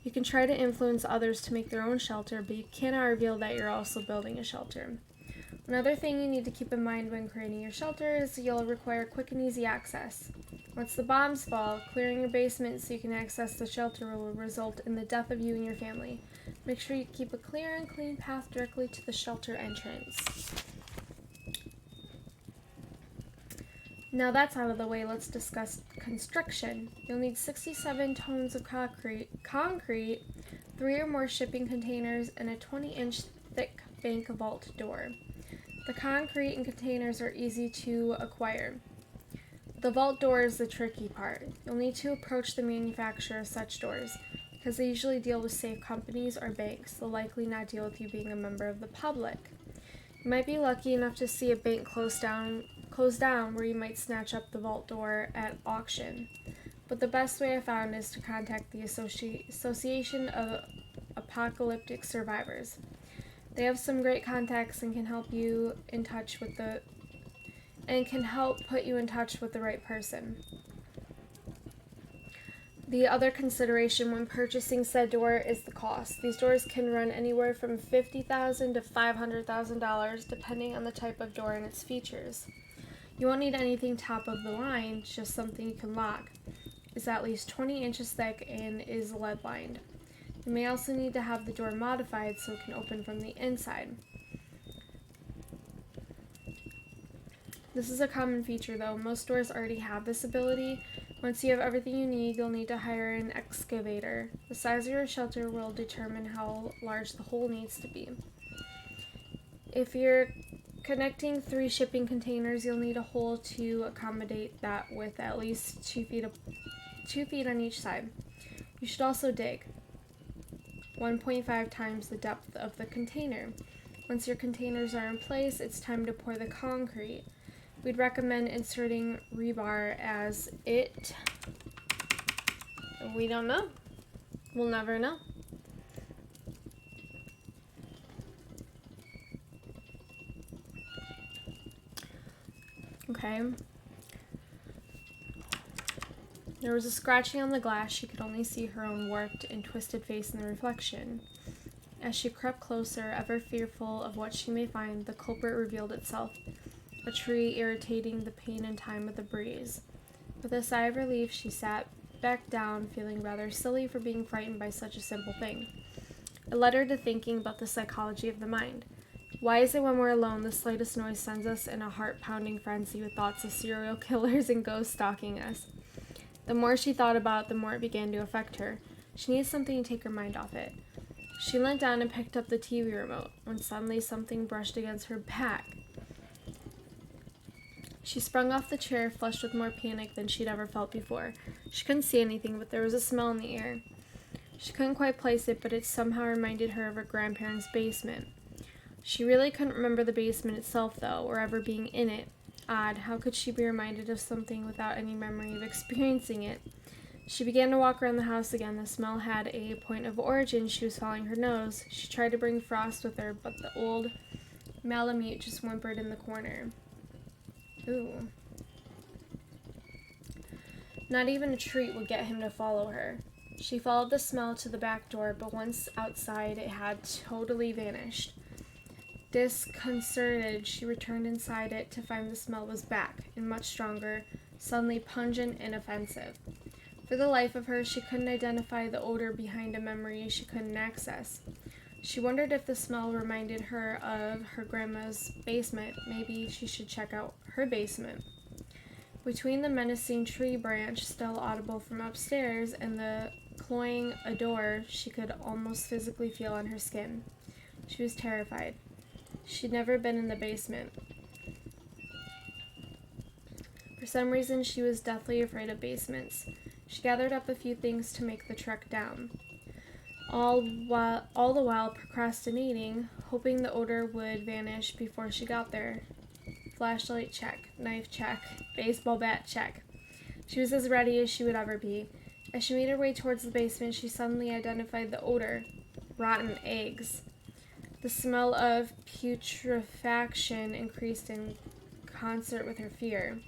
You can try to influence others to make their own shelter, but you cannot reveal that you're also building a shelter. Another thing you need to keep in mind when creating your shelter is you'll require quick and easy access. Once the bombs fall, clearing your basement so you can access the shelter will result in the death of you and your family. Make sure you keep a clear and clean path directly to the shelter entrance. Now that's out of the way, let's discuss construction. You'll need 67 tons of concrete, 3 or more shipping containers, and a 20-inch thick bank vault door. The concrete and containers are easy to acquire. The vault door is the tricky part. You'll need to approach the manufacturer of such doors, because they usually deal with safe companies or banks. They'll likely not deal with you being a member of the public. You might be lucky enough to see a bank close down where you might snatch up the vault door at auction. But the best way I found is to contact the Association of Apocalyptic Survivors. They have some great contacts and can help put you in touch with the right person. The other consideration when purchasing said door is the cost. These doors can run anywhere from $50,000 to $500,000 depending on the type of door and its features. You won't need anything top of the line, just something you can lock. It's at least 20 inches thick and is lead lined. You may also need to have the door modified so it can open from the inside. This is a common feature though. Most doors already have this ability. Once you have everything you need, you'll need to hire an excavator. The size of your shelter will determine how large the hole needs to be. If you're connecting 3 shipping containers, you'll need a hole to accommodate that with at least 2 feet on each side. You should also dig 1.5 times the depth of the container. Once your containers are in place, it's time to pour the concrete. We'd recommend inserting rebar as we don't know. We'll never know. Okay. There was a scratching on the glass. She could only see her own warped and twisted face in the reflection. As she crept closer, ever fearful of what she may find, the culprit revealed itself. A tree irritating the pain and time of the breeze. With a sigh of relief, she sat back down, feeling rather silly for being frightened by such a simple thing. It led her to thinking about the psychology of the mind. Why is it when we're alone, the slightest noise sends us in a heart-pounding frenzy with thoughts of serial killers and ghosts stalking us? The more she thought about it, the more it began to affect her. She needed something to take her mind off it. She leant down and picked up the TV remote, when suddenly something brushed against her back. She sprung off the chair, flushed with more panic than she'd ever felt before. She couldn't see anything, but there was a smell in the air. She couldn't quite place it, but it somehow reminded her of her grandparents' basement. She really couldn't remember the basement itself, though, or ever being in it. Odd, how could she be reminded of something without any memory of experiencing it? She began to walk around the house again. The smell had a point of origin. She was following her nose. She tried to bring Frost with her, but the old Malamute just whimpered in the corner. Ooh. Not even a treat would get him to follow her. She followed the smell to the back door, but once outside, it had totally vanished. Disconcerted, she returned inside it to find the smell was back, and much stronger, suddenly pungent and offensive. For the life of her, she couldn't identify the odor behind a memory she couldn't access. She wondered if the smell reminded her of her grandma's basement. Maybe she should check out her basement. Between the menacing tree branch, still audible from upstairs, and the cloying a door she could almost physically feel on her skin. She was terrified. She'd never been in the basement. For some reason, she was deathly afraid of basements. She gathered up a few things to make the trek down. All the while procrastinating, hoping the odor would vanish before she got there. Flashlight check, knife check, baseball bat check. She was as ready as she would ever be. As she made her way towards the basement, she suddenly identified the odor. Rotten eggs. The smell of putrefaction increased in concert with her fear.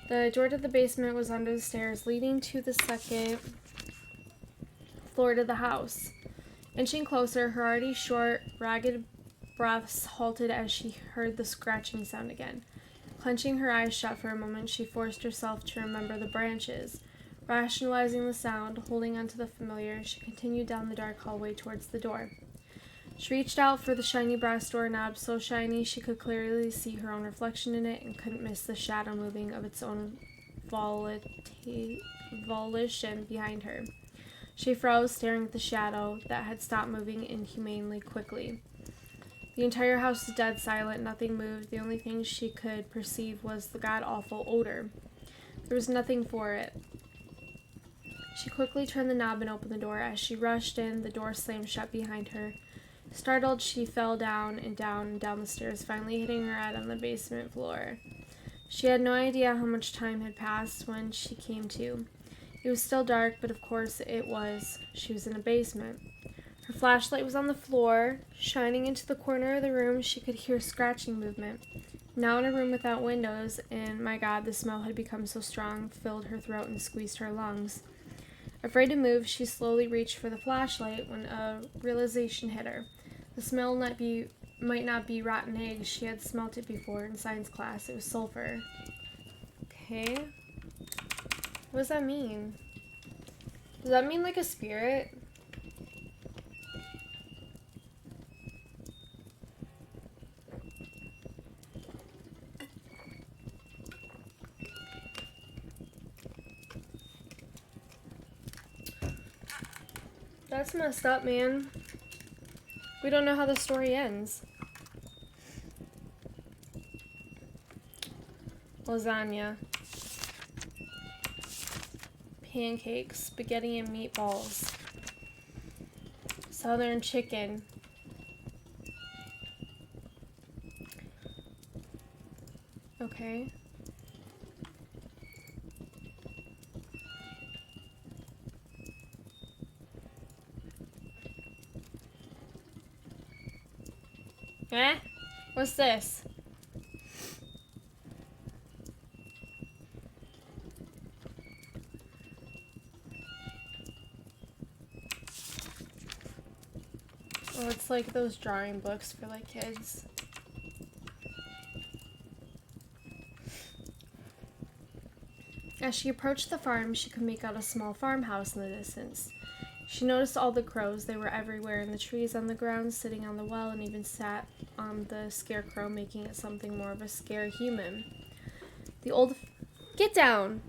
The door to the basement was under the stairs, leading to the second floor to the house. Inching closer, her already short, ragged breaths halted as she heard the scratching sound again. Clenching her eyes shut for a moment, she forced herself to remember the branches. Rationalizing the sound, holding on to the familiar, she continued down the dark hallway towards the door. She reached out for the shiny brass doorknob, so shiny she could clearly see her own reflection in it and couldn't miss the shadow moving of its own volition behind her. She froze, staring at the shadow that had stopped moving inhumanely quickly. The entire house was dead silent. Nothing moved. The only thing she could perceive was the god-awful odor. There was nothing for it. She quickly turned the knob and opened the door. As she rushed in, the door slammed shut behind her. Startled, she fell down and down and down the stairs, finally hitting her head on the basement floor. She had no idea how much time had passed when she came to. It was still dark, but of course it was. She was in a basement. Her flashlight was on the floor. Shining into the corner of the room, she could hear scratching movement. Now in a room without windows, and my God, the smell had become so strong, filled her throat and squeezed her lungs. Afraid to move, she slowly reached for the flashlight when a realization hit her. The smell might not be rotten eggs. She had smelt it before in science class. It was sulfur. Okay. What does that mean? Does that mean like a spirit? That's messed up, man. We don't know how the story ends. Lasagna. Pancakes, spaghetti and meatballs. Southern chicken. Okay. Eh? What's this? Oh, it's like those drawing books for like kids. As she approached the farm, she could make out a small farmhouse in the distance. She noticed all the crows. They were everywhere in the trees, on the ground, sitting on the well, and even sat on the scarecrow, making it something more of a scare human. Get down!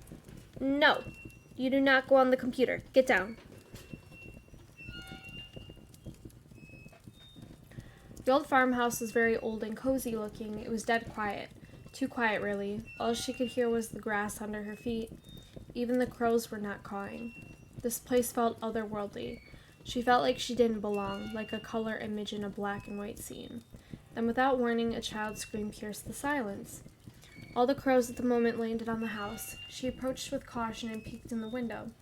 No! You do not go on the computer. Get down. The old farmhouse was very old and cozy looking. It was dead quiet. Too quiet, really. All she could hear was the grass under her feet. Even the crows were not cawing. This place felt otherworldly. She felt like she didn't belong, like a color image in a black and white scene. Then, without warning, a child's scream pierced the silence. All the crows at the moment landed on the house. She approached with caution and peeked in the window.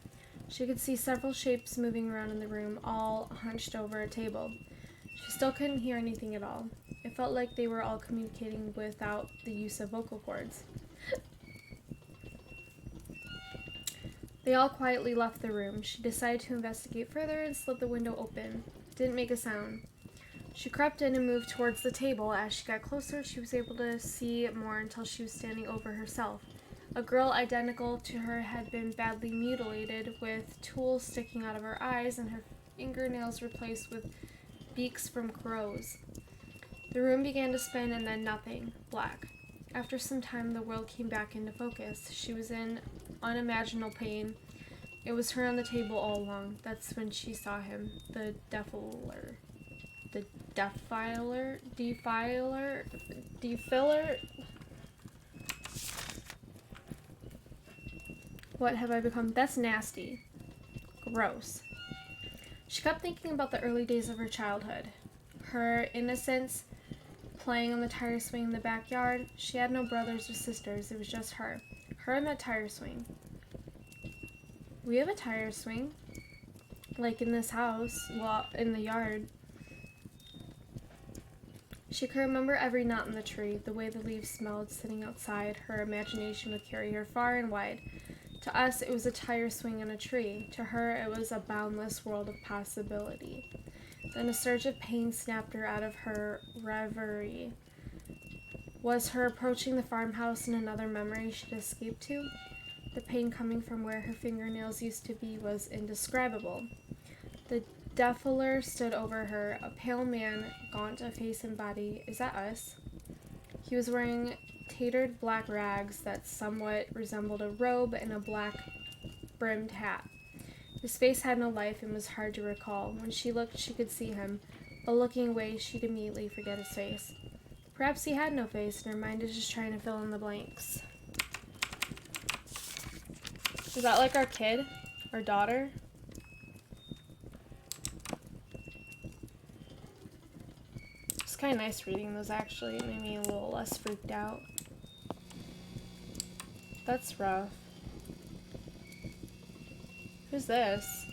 She could see several shapes moving around in the room, all hunched over a table. She still couldn't hear anything at all. It felt like they were all communicating without the use of vocal cords. They all quietly left the room. She decided to investigate further and slid the window open. It didn't make a sound. She crept in and moved towards the table. As she got closer, she was able to see more until she was standing over herself. A girl identical to her had been badly mutilated, with tools sticking out of her eyes and her fingernails replaced with beaks from crows. The room began to spin and then nothing. Black. After some time, the world came back into focus. She was in unimaginable pain. It was her on the table all along. That's when she saw him. The defiler. What have I become? That's nasty. Gross. She kept thinking about the early days of her childhood. Her innocence, playing on the tire swing in the backyard. She had no brothers or sisters. It was just her. Her and that tire swing. We have a tire swing. Like in this house. Well, in the yard. She could remember every knot in the tree, the way the leaves smelled sitting outside. Her imagination would carry her far and wide. To us, it was a tire swing in a tree. To her, it was a boundless world of possibility. Then a surge of pain snapped her out of her reverie. Was her approaching the farmhouse in another memory she'd escaped to? The pain coming from where her fingernails used to be was indescribable. The defiler stood over her, a pale man, gaunt of face and body. Is that us? He was wearing tattered black rags that somewhat resembled a robe and a black-brimmed hat. His face had no life and was hard to recall. When she looked, she could see him, but looking away, she'd immediately forget his face. Perhaps he had no face, and her mind is just trying to fill in the blanks. Is that like our kid? Our daughter? It's kind of nice reading those, actually. It made me a little less freaked out. That's rough. Who's this?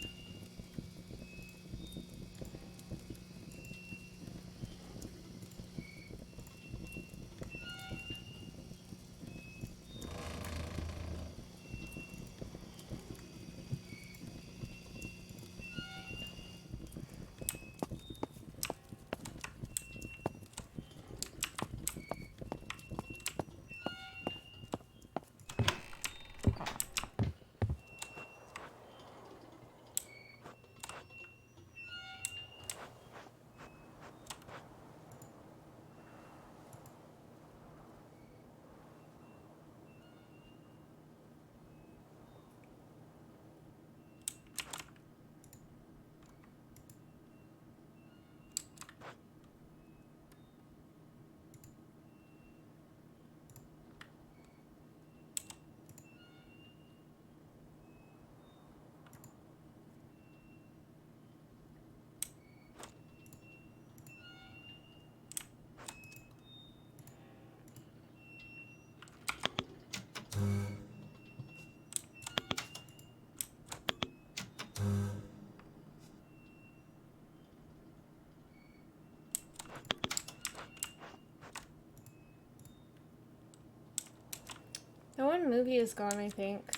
The one movie is gone, I think.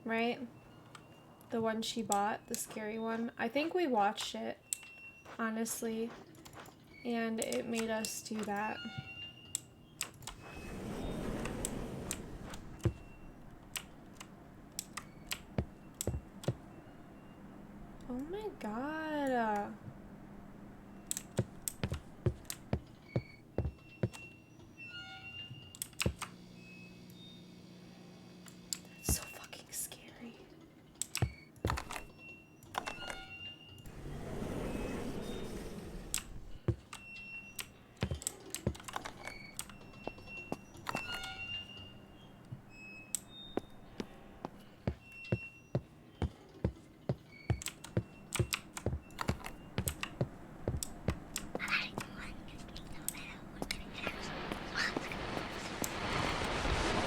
Right? The one she bought, the scary one. I think we watched it, honestly. And it made us do that. Oh my god. That's so fucking scary.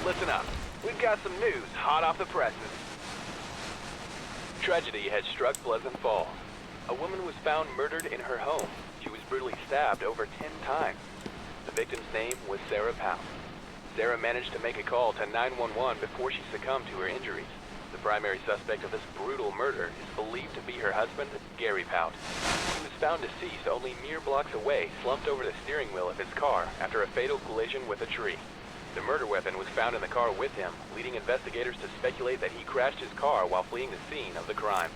Listen up. We've got some news hot off the presses. Tragedy has struck Pleasant Falls. A woman was found murdered in her home. She was brutally stabbed over 10 times. The victim's name was Sarah Powell. Sarah managed to make a call to 911 before she succumbed to her injuries. The primary suspect of this brutal murder is believed to be her husband, Gary Powell. He was found deceased only mere blocks away, slumped over the steering wheel of his car after a fatal collision with a tree. The murder weapon was found in the car with him, leading investigators to speculate that he crashed his car while fleeing the scene of the crime.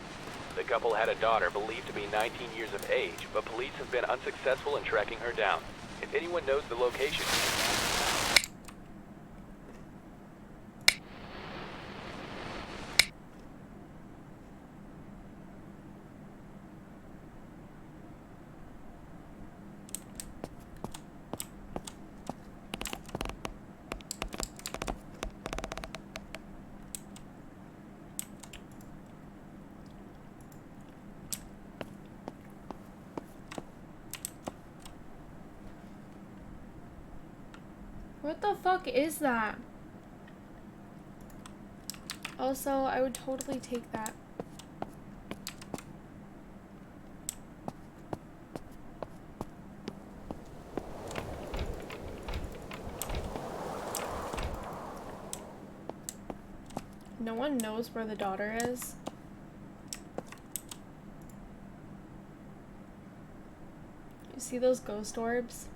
The couple had a daughter believed to be 19 years of age, but police have been unsuccessful in tracking her down. If anyone knows the location... What the fuck is that? Also, I would totally take that. No one knows where the daughter is. You see those ghost orbs?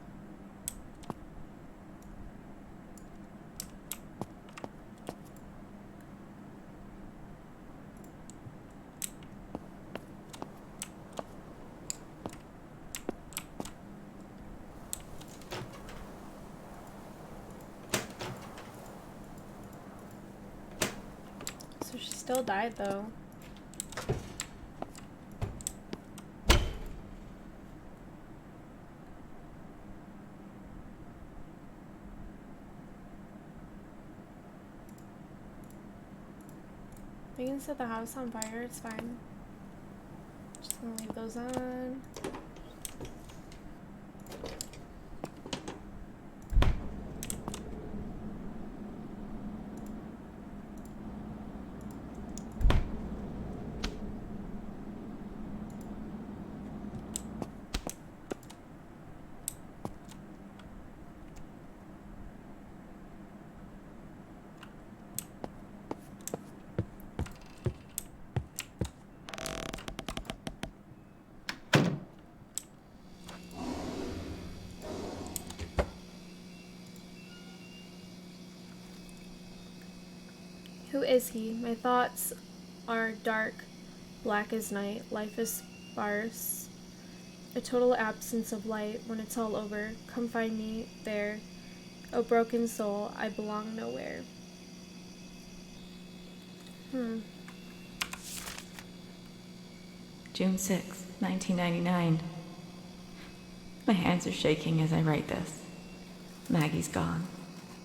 So she still died though. We can set the house on fire, it's fine. Just gonna leave those on. Who is he? My thoughts are dark, black as night. Life is sparse. A total absence of light. When it's all over, come find me there. O broken soul, I belong nowhere. June 6, 1999. My hands are shaking as I write this. Maggie's gone.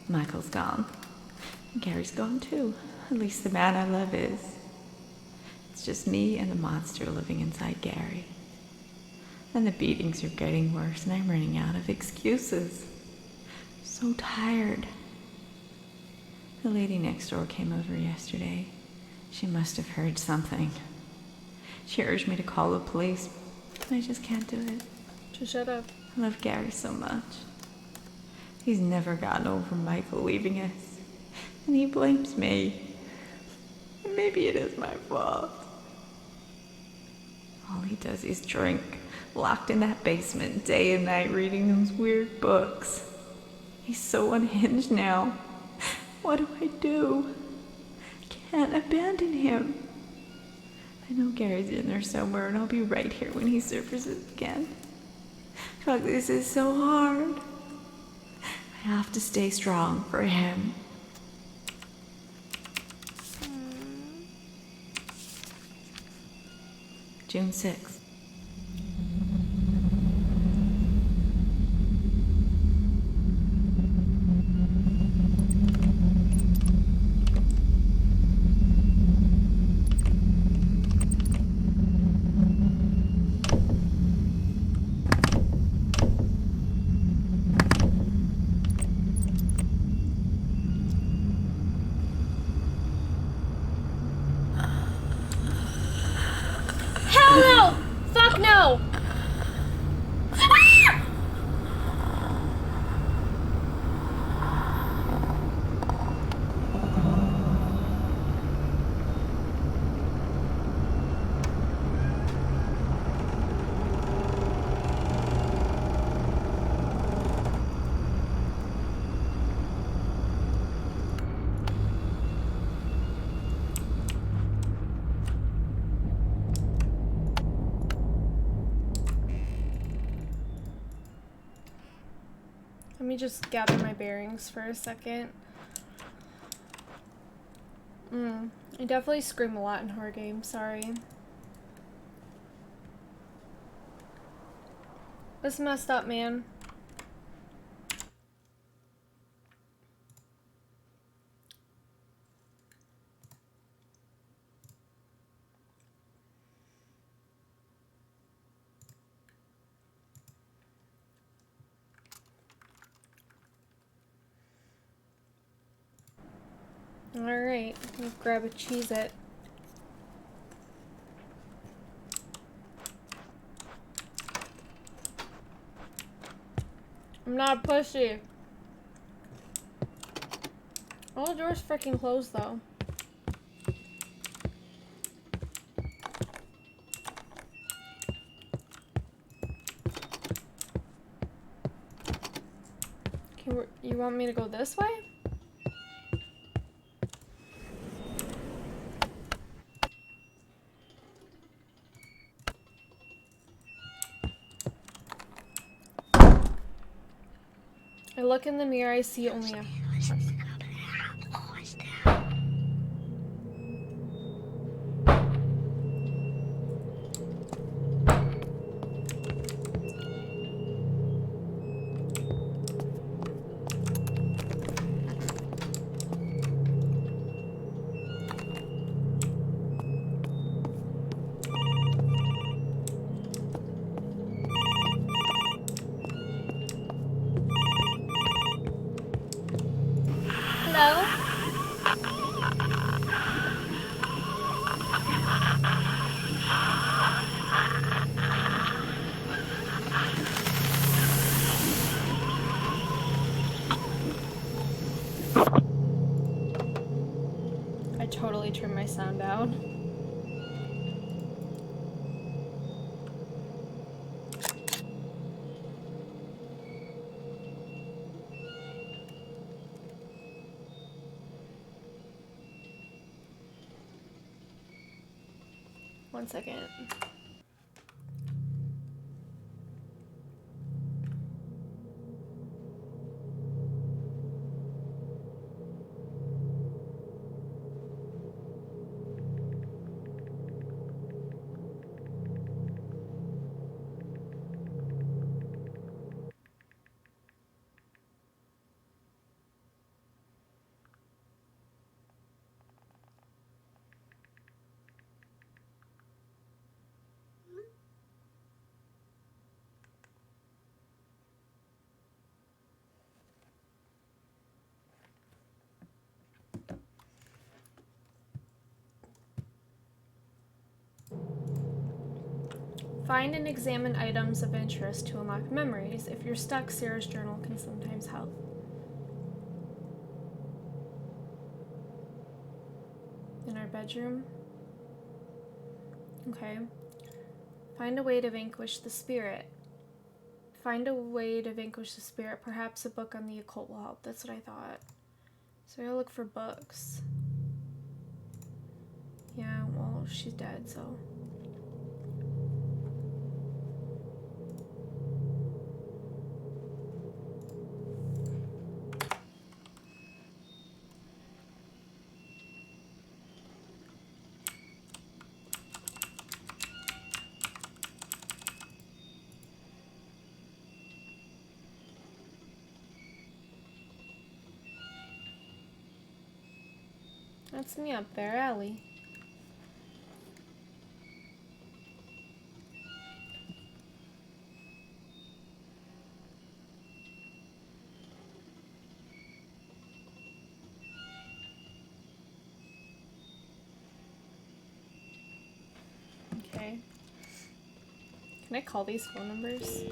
Michael's gone. Gary's gone too. At least the man I love is. It's just me and the monster living inside Gary. And the beatings are getting worse and I'm running out of excuses. So tired. The lady next door came over yesterday. She must have heard something. She urged me to call the police. I just can't do it. Just shut up. I love Gary so much. He's never gotten over Michael leaving us. And he blames me. Maybe it is my fault. All he does is drink, locked in that basement day and night reading those weird books. He's so unhinged now. What do I do? I can't abandon him. I know Gary's in there somewhere and I'll be right here when he surfaces again. Fuck, this is so hard. I have to stay strong for him. June 6th. Hell no! Fuck no! Let me just gather my bearings for a second. I definitely scream a lot in horror games, sorry. That's messed up, man. Alright, let's grab a Cheez-It. I'm not a pussy. All the doors freaking closed though. You want me to go this way? I look in the mirror, I see only a horse. Hello? I totally turned my sound down. One second. Find and examine items of interest to unlock memories. If you're stuck, Sarah's journal can sometimes help. In our bedroom. Okay. Find a way to vanquish the spirit. Find a way to vanquish the spirit. Perhaps a book on the occult will help. That's what I thought. So I gotta look for books. Yeah, well, she's dead, so. That's me up there, Ellie. Okay. Can I call these phone numbers?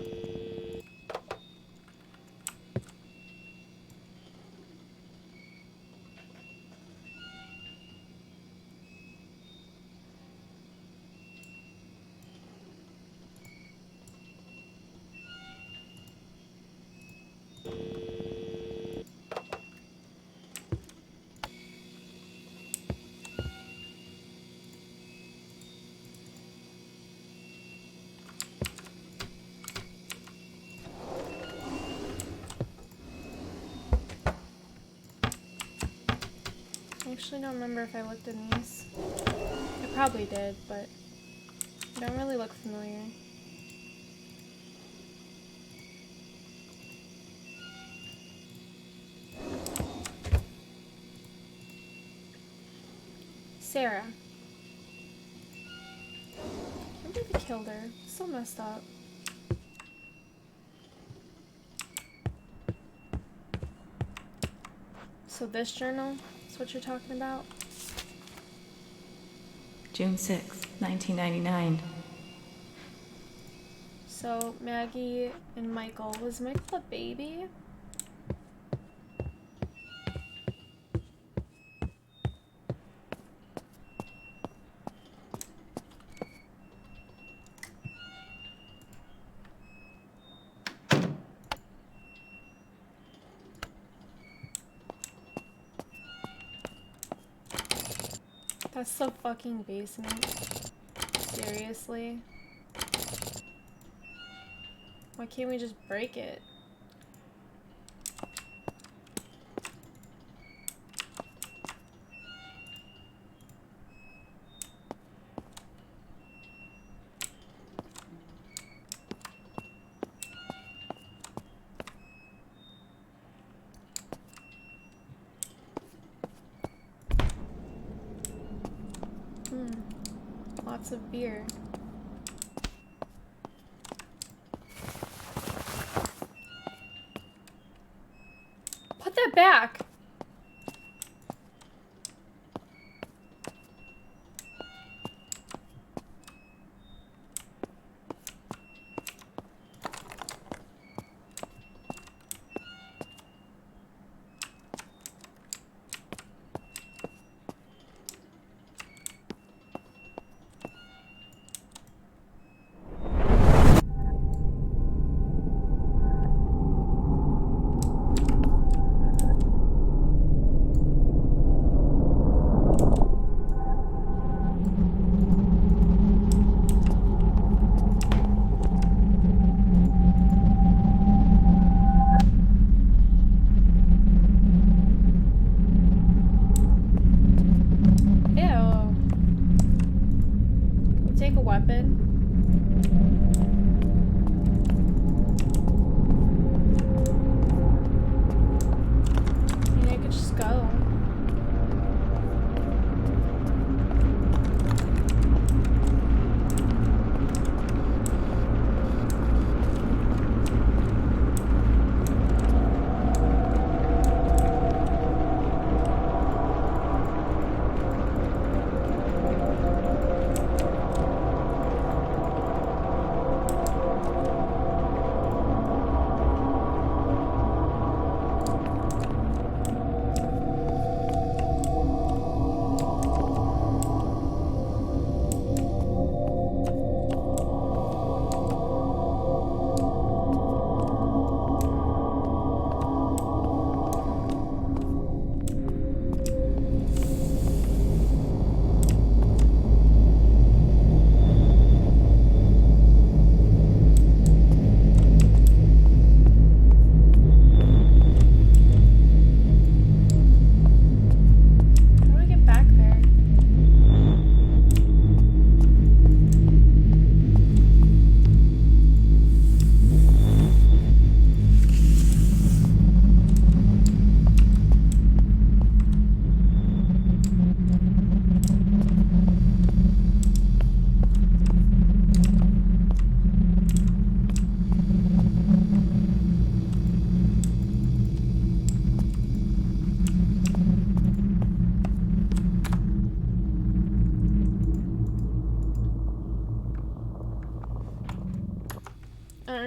I actually don't remember if I looked in these. I probably did, but they don't really look familiar. Sarah. I can't believe I killed her. So messed up. So this journal is what you're talking about? June 6th, 1999. So Maggie and Michael. Was Michael a baby? That's the fucking basement. Seriously? Why can't we just break it? Lots of beer. Put that back!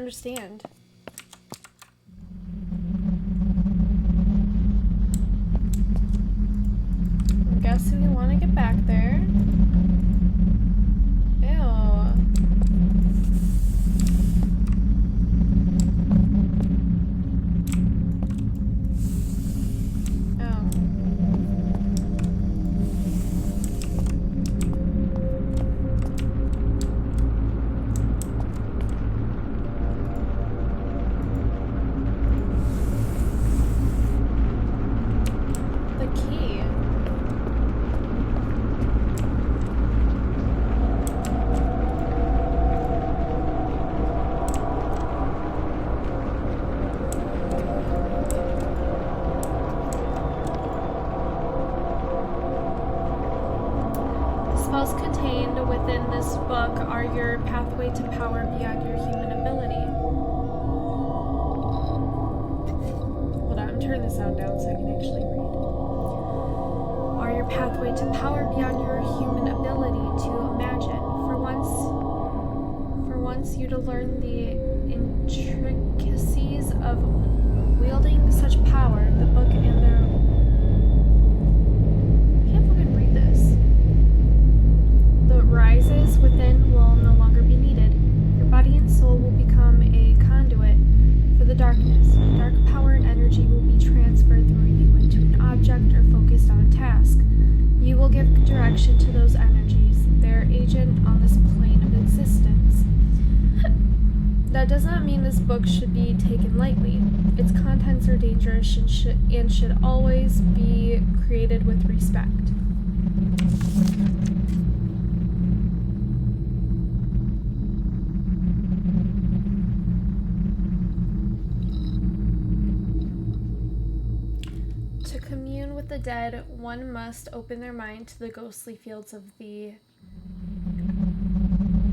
understand. I guess we want to get back there. Ew. Spells contained within this book are your pathway to power beyond your human ability. Hold on, I'm turning the sound down so I can actually read. Are your pathway to power beyond your human ability to imagine. For once you to learn the intricacies of wielding such power, the book and the... I can't fucking read this. The rises within will no longer be needed. Your body and soul will become a conduit for the darkness. Dark power and energy will be transferred through you into an object or focused on a task. You will give direction to those energies, their agent on this plane of existence. That does not mean this book should be taken lightly. Its contents are dangerous and should always be created with respect. To commune with the dead, one must open their mind to the ghostly fields of the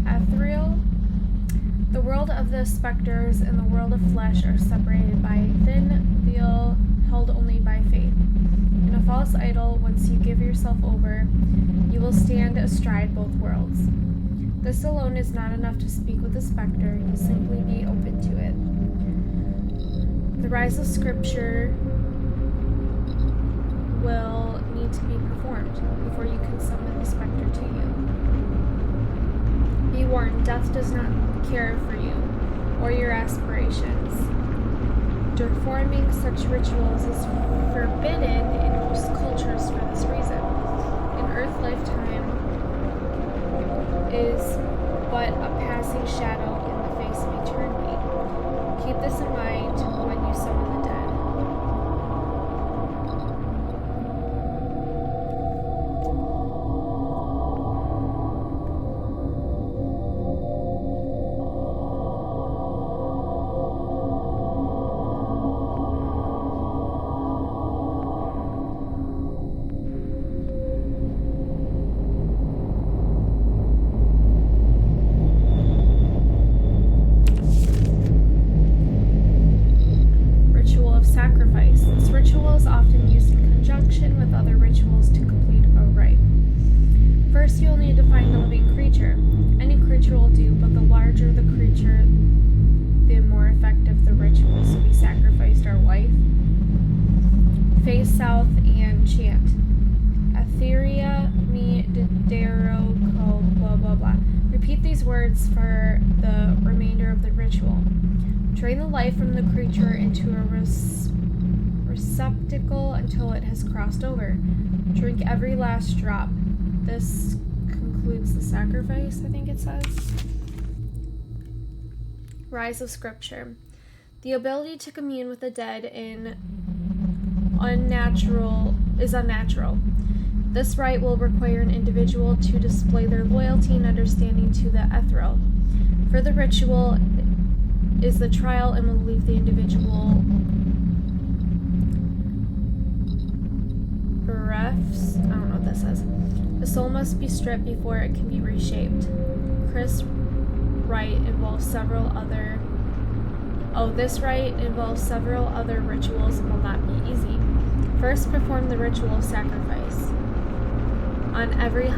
ethereal. The world of the specters and the world of flesh are separated by a thin veil held only by faith. In a false idol, once you give yourself over, you will stand astride both worlds. This alone is not enough to speak with the specter, you simply be open to it. The rise of scripture will need to be performed before you can summon the specter to you. Be warned, death does not care for you or your aspirations. Performing such rituals is forbidden in most cultures for this reason. An earth lifetime is but a passing shadow in the face of eternity. Keep this in mind when you summon the dead. Sacrifice. This ritual is often used in conjunction with other rituals to complete a rite. First, you'll need to find a living creature. Any creature will do, but the larger the creature, the more effective the ritual. So we sacrificed our wife. Face south and chant. Etheria me didero ko blah blah blah. Repeat these words for the remainder of the ritual. Drain the life from the creature into a receptacle until it has crossed over. Drink every last drop. This concludes the sacrifice, I think it says. Rise of Scripture. The ability to commune with the dead is unnatural. This rite will require an individual to display their loyalty and understanding to the ethereal. For the ritual is the trial and will leave the individual berefs. I don't know what this says. The soul must be stripped before it can be reshaped. This rite involves several other rituals and will not be easy. First, perform the ritual of sacrifice on every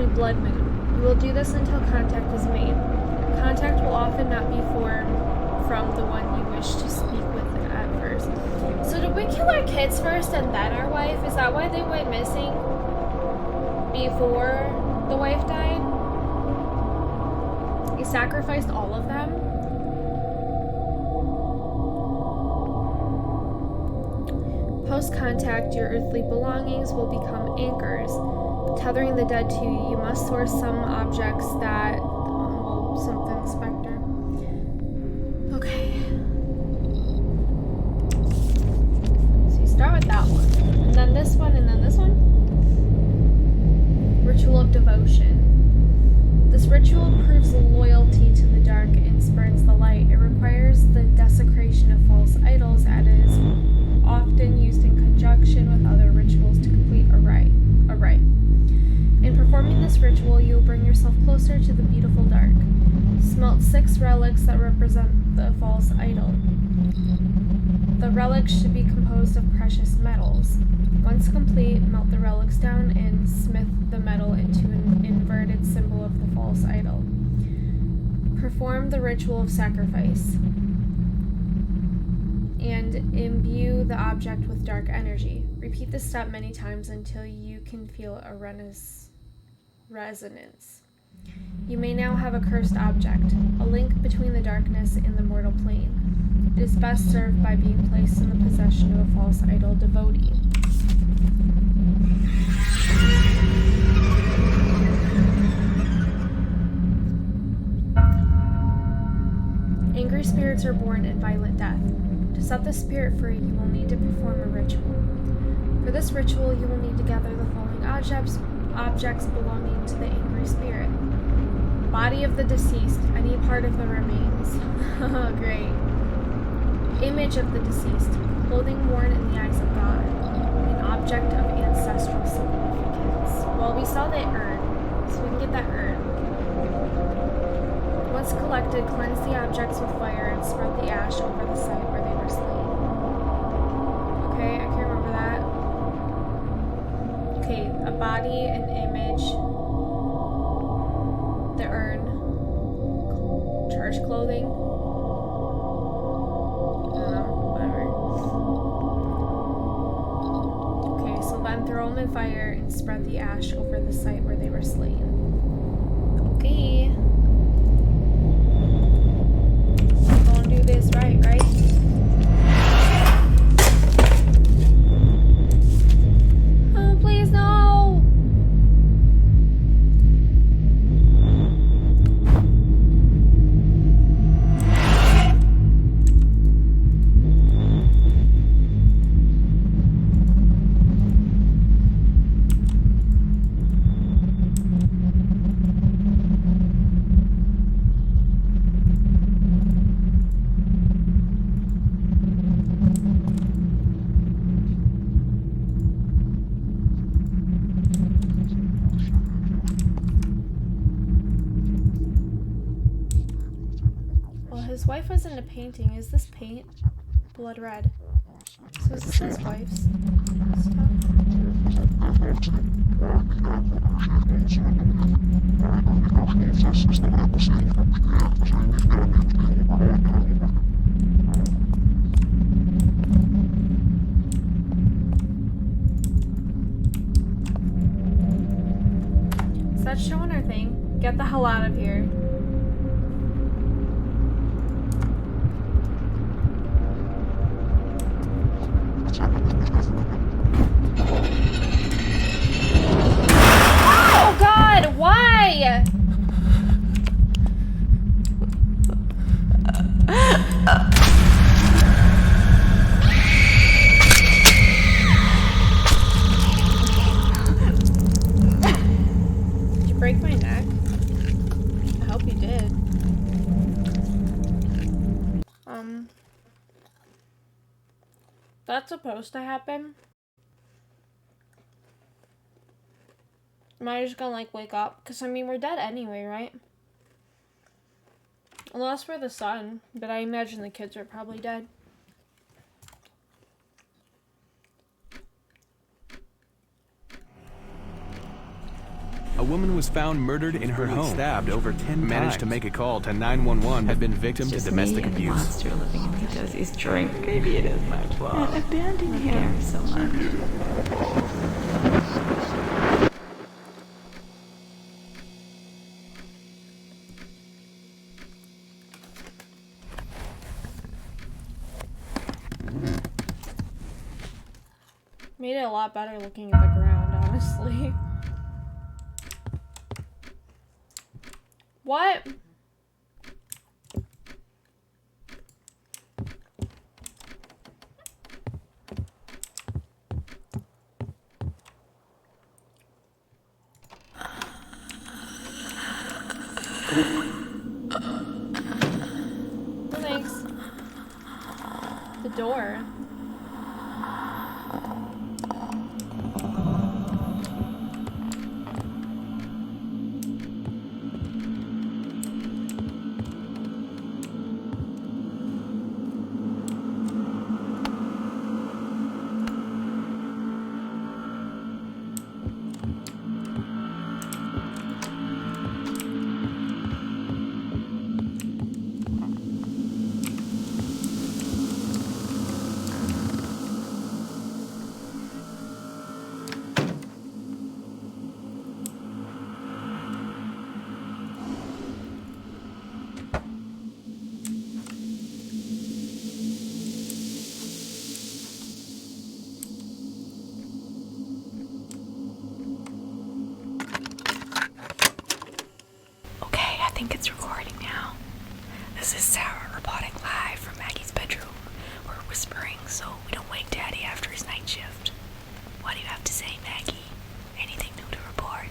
blood moon. You will do this until contact is made. Contact will often not be formed from the one you wish to speak with at first. So did we kill our kids first and then our wife? Is that why they went missing before the wife died? He sacrificed all of them? Post-contact, your earthly belongings will become anchors, tethering the dead to you. You must source some objects that... well, something specter. Okay. So you start with that one. And then this one, and then this one. Ritual of devotion. This ritual proves loyalty to the dark and spurns the light. It requires the desecration of false idols, and it is often used in conjunction with other rituals to complete a rite. In performing this ritual, you will bring yourself closer to the beautiful dark. Smelt 6 relics that represent the false idol. The relics should be composed of precious metals. Once complete, melt the relics down and smith the metal into an inverted symbol of the false idol. Perform the ritual of sacrifice and imbue the object with dark energy. Repeat this step many times until you can feel a resonance. You may now have a cursed object, a link between the darkness and the mortal plane. It is best served by being placed in the possession of a false idol devotee. Angry spirits are born in violent death. To set the spirit free, you will need to perform a ritual. For this ritual, you will need to gather the following objects belonging to the angry spirit. Body of the deceased, any part of the remains. Great. Image of the deceased, clothing worn in the eyes of God, an object of ancestral significance. Well, we saw the urn, so we can get that urn. Once collected, cleanse the objects with fire and spread the ash over the site where they were slain. Okay, I can't remember that. Okay, a body, an image, the urn, church clothing. I don't know, whatever. Okay, so then throw them in fire and spread the ash over the site where they were slain. Okay. Gonna do this right? Oh, please no! His wife was in a painting. Is this paint? Blood red. So is this his wife's stuff? Is that showing our thing? Get the hell out of here. Oh God, why? Did you break my neck? I hope you did. That's supposed to happen. Am I just gonna like wake up? Because I mean, we're dead anyway, right? Unless we're the son, but I imagine the kids are probably dead. A woman was found murdered in her home. Stabbed over 10 times. Managed to make a call to 911. Had been victim to Just domestic me and the abuse. monster living in me does his drink. Maybe it is my fault. I abandoned him so much. Made it a lot better looking at the ground, honestly. What? Oh, thanks. The door. Okay, I think it's recording now. This is Sarah reporting live from Maggie's bedroom. We're whispering so we don't wake Daddy after his night shift. What do you have to say, Maggie? Anything new to report?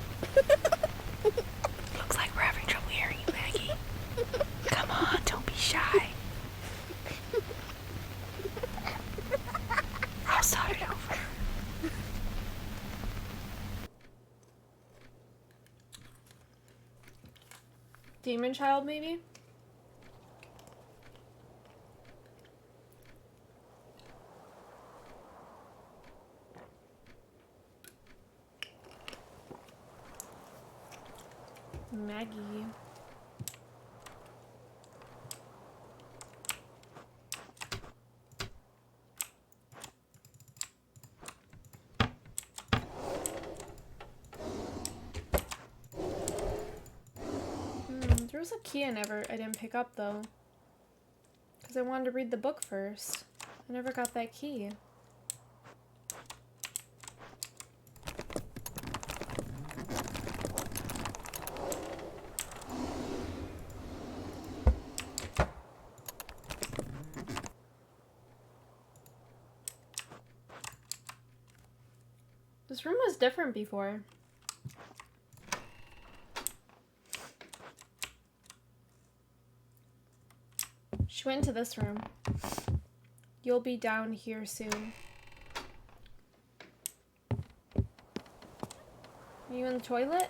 Looks like we're having trouble hearing you, Maggie. Come on, don't be shy. I'll start it over. Demon child, maybe? Maggie. There was a key I didn't pick up though. Because I wanted to read the book first. I never got that key. This room was different before. She went into this room. You'll be down here soon. Are you in the toilet?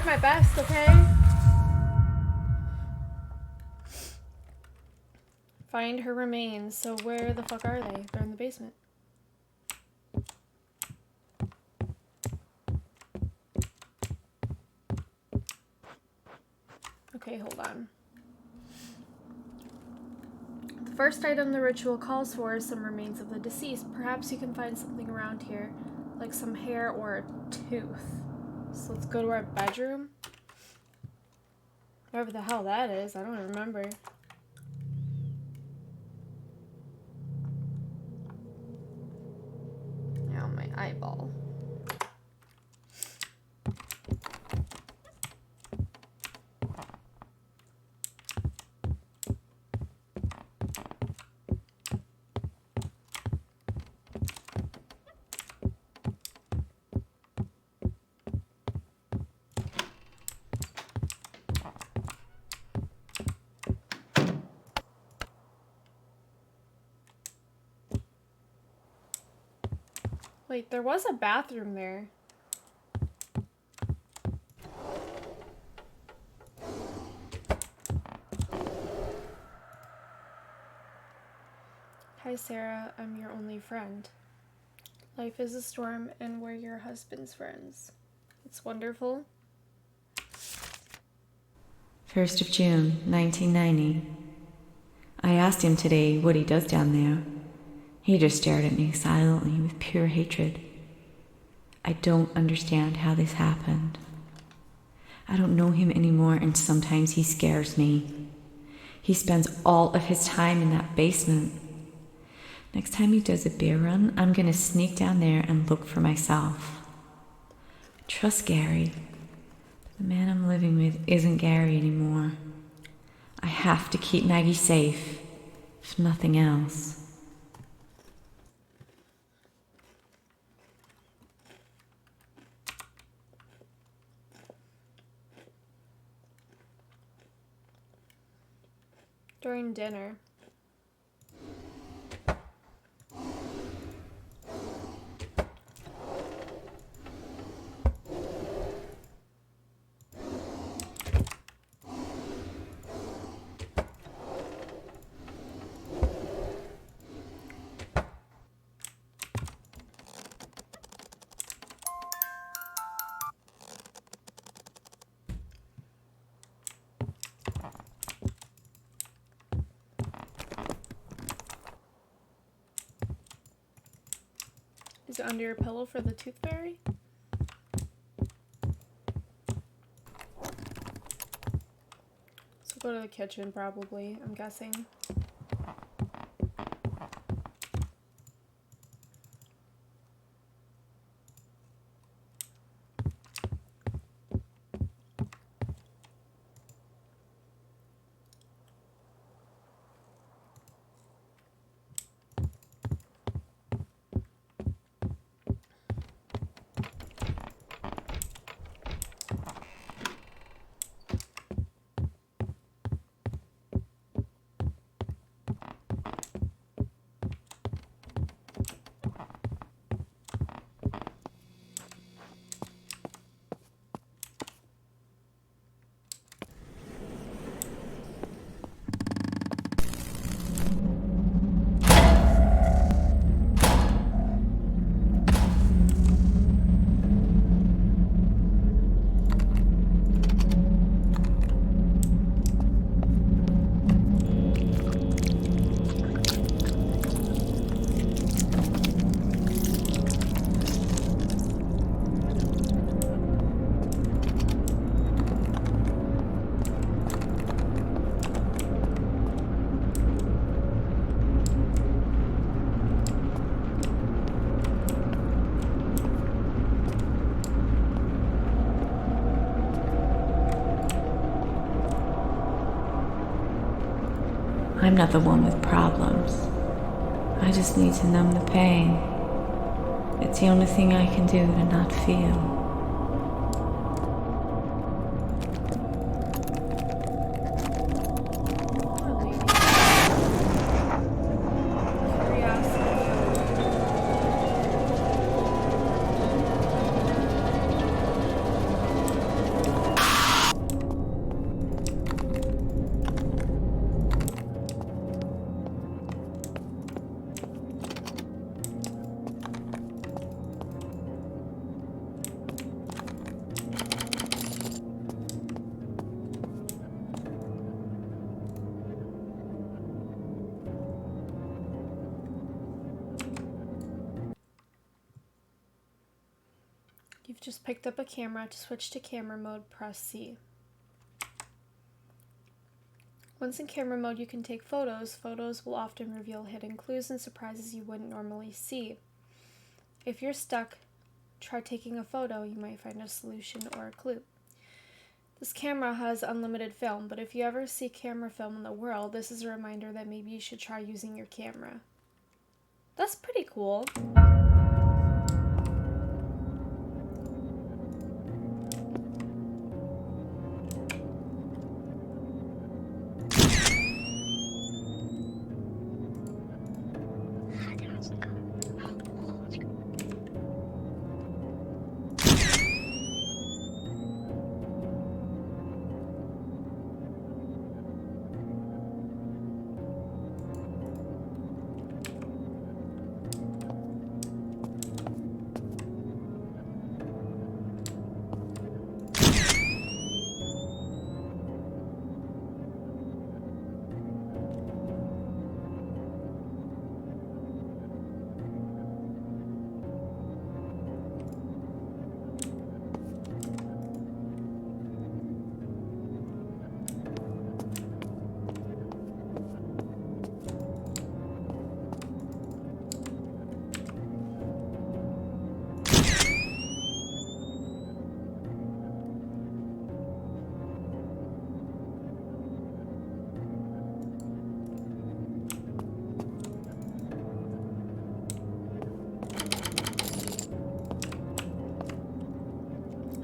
tried my best, okay? Find her remains. So where the fuck are they? They're in the basement. Okay, hold on. The first item the ritual calls for is some remains of the deceased. Perhaps you can find something around here, like some hair or a tooth. So let's go to our bedroom. Whatever the hell that is, I don't remember. Ow, my eyeball. Wait, there was a bathroom there. Hi, Sarah. I'm your only friend. Life is a storm, and we're your husband's friends. It's wonderful. 1st of June, 1990. I asked him today what he does down there. He just stared at me silently with pure hatred. I don't understand how this happened. I don't know him anymore, and sometimes he scares me. He spends all of his time in that basement. Next time he does a beer run, I'm gonna sneak down there and look for myself. I trust Gary, but the man I'm living with isn't Gary anymore. I have to keep Maggie safe, if nothing else. During dinner. Is it under your pillow for the tooth fairy? So go to the kitchen probably, I'm guessing. I'm not the one with problems. I just need to numb the pain. It's the only thing I can do to not feel. just picked up a camera. To switch to camera mode, press C. Once in camera mode, you can take photos. Photos will often reveal hidden clues and surprises you wouldn't normally see. If you're stuck, try taking a photo. You might find a solution or a clue. This camera has unlimited film, but if you ever see camera film in the world, this is a reminder that maybe you should try using your camera. That's pretty cool.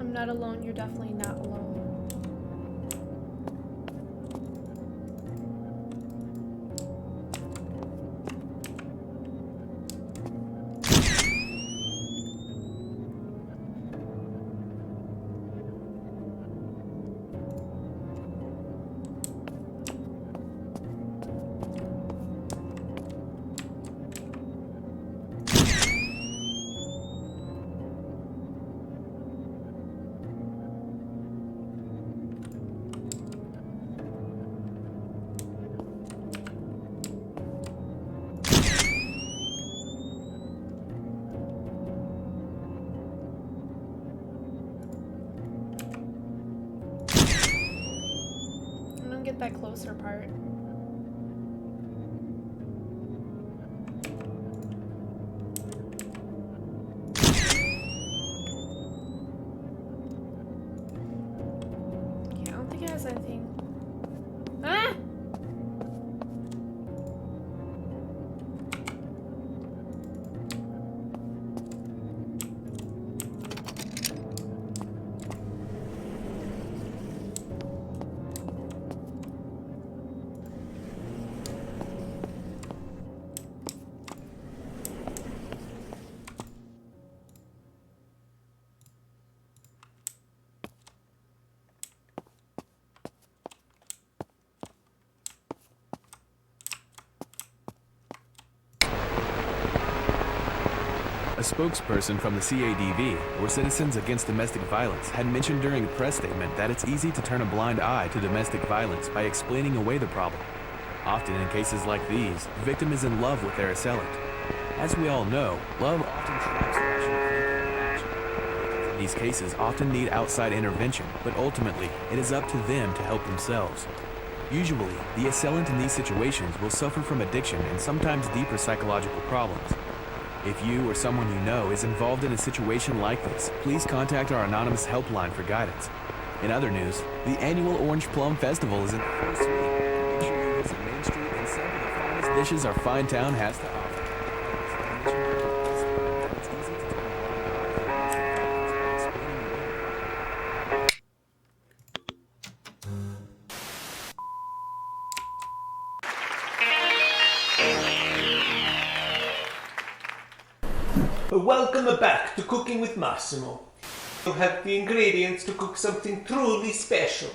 I'm not alone. You're definitely not alone. Get that closer part. Okay, I don't think it has anything. Ah! A spokesperson from the CADV, or Citizens Against Domestic Violence, had mentioned during a press statement that it's easy to turn a blind eye to domestic violence by explaining away the problem. Often in cases like these, the victim is in love with their assailant. As we all know, love often drives rational thinking and action. These cases often need outside intervention, but ultimately, it is up to them to help themselves. Usually, the assailant in these situations will suffer from addiction and sometimes deeper psychological problems. If you or someone you know is involved in a situation like this, please contact our anonymous helpline for guidance. In other news, the annual Orange Plum Festival is in full swing. Make sure you visit Main Street and sample the finest dishes our fine town has to offer. It's easy to turn a blind eye to domestic violence by explaining away the Welcome back to Cooking with Massimo. You have the ingredients to cook something truly special.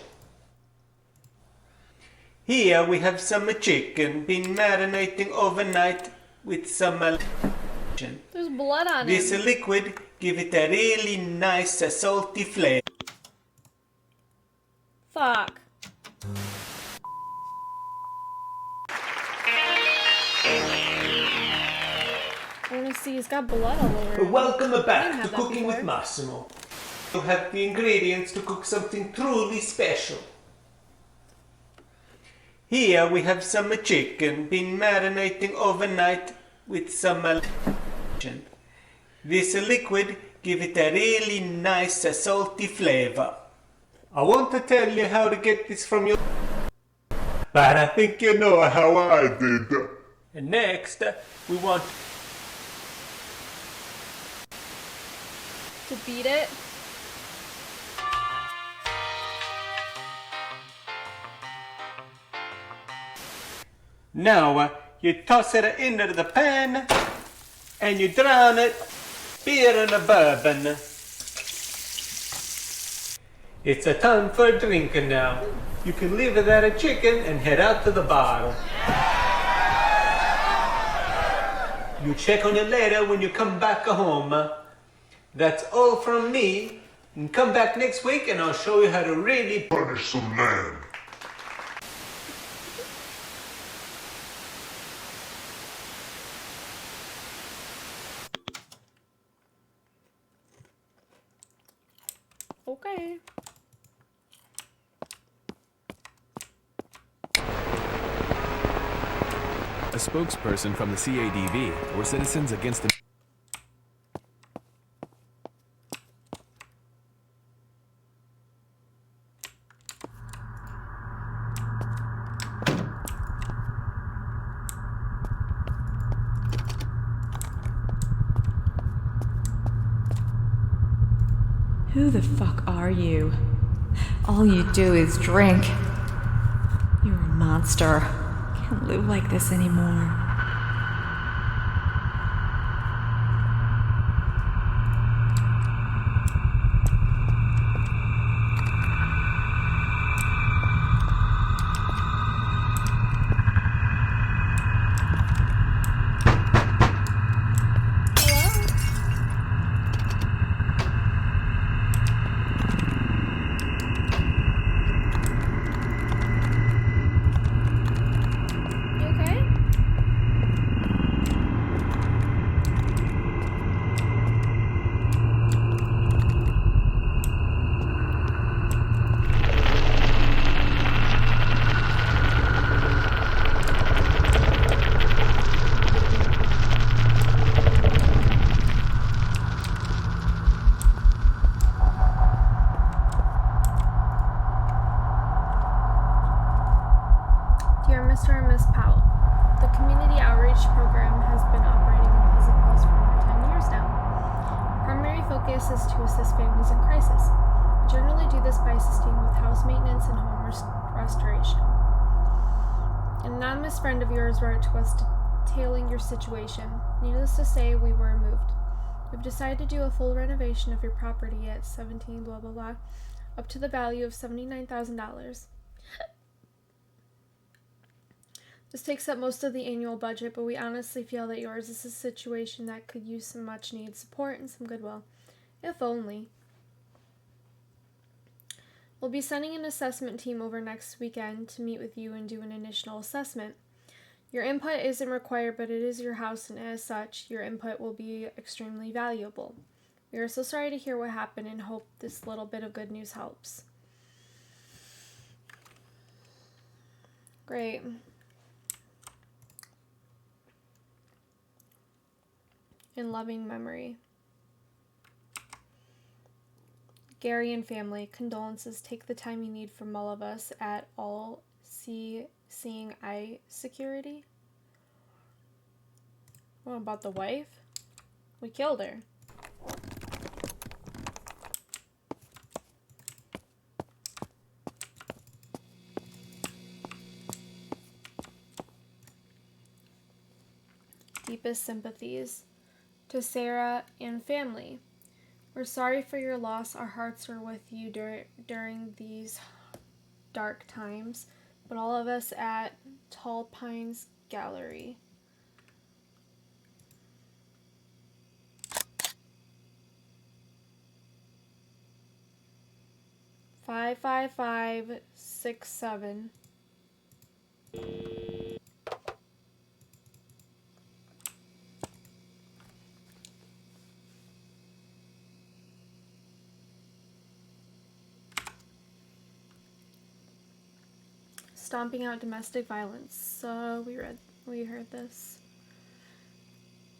Here we have some chicken been marinating overnight with some Infliction. There's blood on This it. liquid give it a really nice salty flavor. Fuck. I wanna see, he's got blood all over him. Welcome I didn't back to have that Cooking with before. Massimo. You have the ingredients to cook something truly special. Here we have some chicken been marinating overnight with some lotion. This liquid give it a really nice salty flavor. I want to tell you how to get this from your, but I think you know how I did. And next, we want To beat it. now you toss it into the pan and you drown it beer and a bourbon. It's a time for a drink now. You can leave it at a chicken and head out to the bar. You check on it later when you come back home. That's all from me. And come back next week and I'll show you how to really punish some land. Okay. A spokesperson from the CADV, or Citizens Against the... Who the fuck are you? All you do is drink. You're a monster. Can't live like this anymore. You okay? Dear Mr. and Miss Powell, the Community Outreach Program has been operating in Pleasant Falls for over 10 years now. Primary focus is to assist families in crisis. We generally do this by assisting with house maintenance and home restoration. An anonymous friend of yours wrote to us detailing your situation. Needless to say, we were moved. We've decided to do a full renovation of your property at 17 blah blah blah, up to the value of $79,000. This takes up most of the annual budget, but we honestly feel that yours is a situation that could use some much needed support and some goodwill. If only. We'll be sending an assessment team over next weekend to meet with you and do an initial assessment. Your input isn't required, but it is your house, and as such, your input will be extremely valuable. We are so sorry to hear what happened and hope this little bit of good news helps. Great. In loving memory. Gary and family, condolences. Take the time you need from all of us at All Seeing Eye Security. What about the wife? We killed her. Deepest sympathies to Sarah and family. We're sorry for your loss. Our hearts are with you during these dark times, but all of us at Tall Pines Gallery. Five 55567. stomping out domestic violence. We heard this.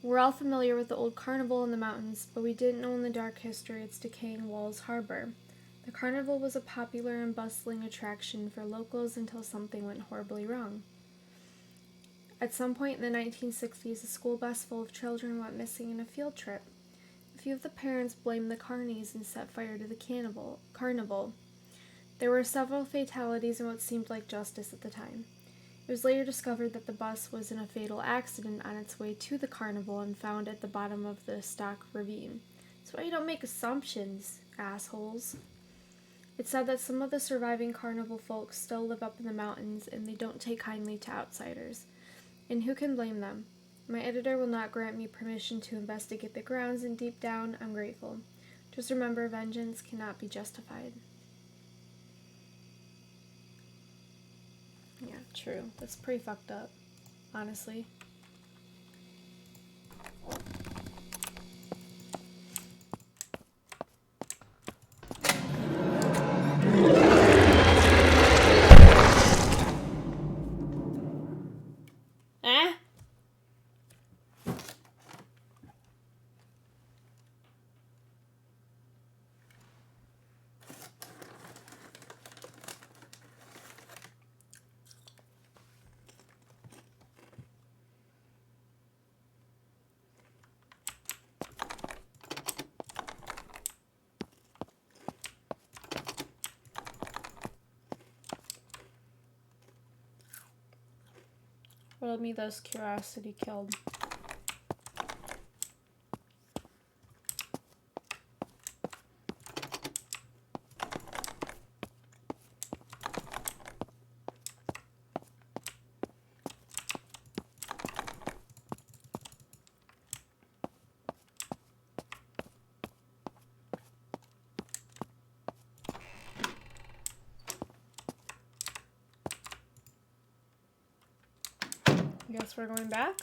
We're all familiar with the old carnival in the mountains, but we didn't know in the dark history its decaying walls harbor. The carnival was a popular and bustling attraction for locals until something went horribly wrong. At some point in the 1960s, a school bus full of children went missing in a field trip. A few of the parents blamed the carnies and set fire to the carnival. There were several fatalities in what seemed like justice at the time. It was later discovered that the bus was in a fatal accident on its way to the carnival and found at the bottom of the Stock Ravine. That's why you don't make assumptions, assholes. It's said that some of the surviving carnival folks still live up in the mountains and they don't take kindly to outsiders. And who can blame them? My editor will not grant me permission to investigate the grounds, and deep down, I'm grateful. Just remember, vengeance cannot be justified. Yeah, true. That's pretty fucked up, honestly. What'll me those curiosity killed? Guess we're going back.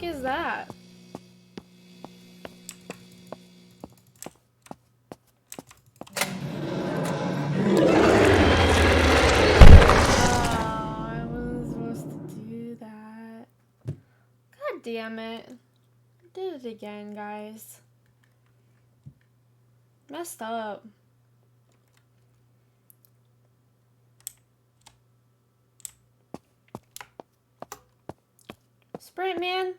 Is that? Oh, I wasn't supposed to do that. God damn it. I did it again, guys. Messed up. Sprint, man.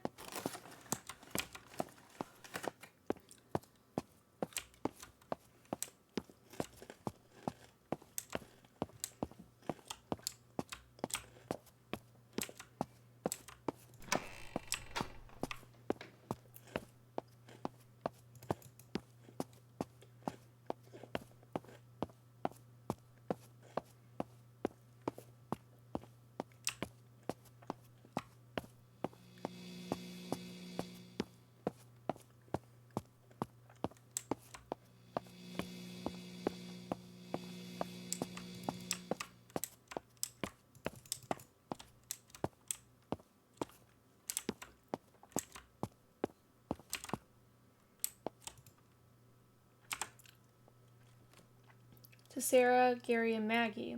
To Sarah, Gary, and Maggie,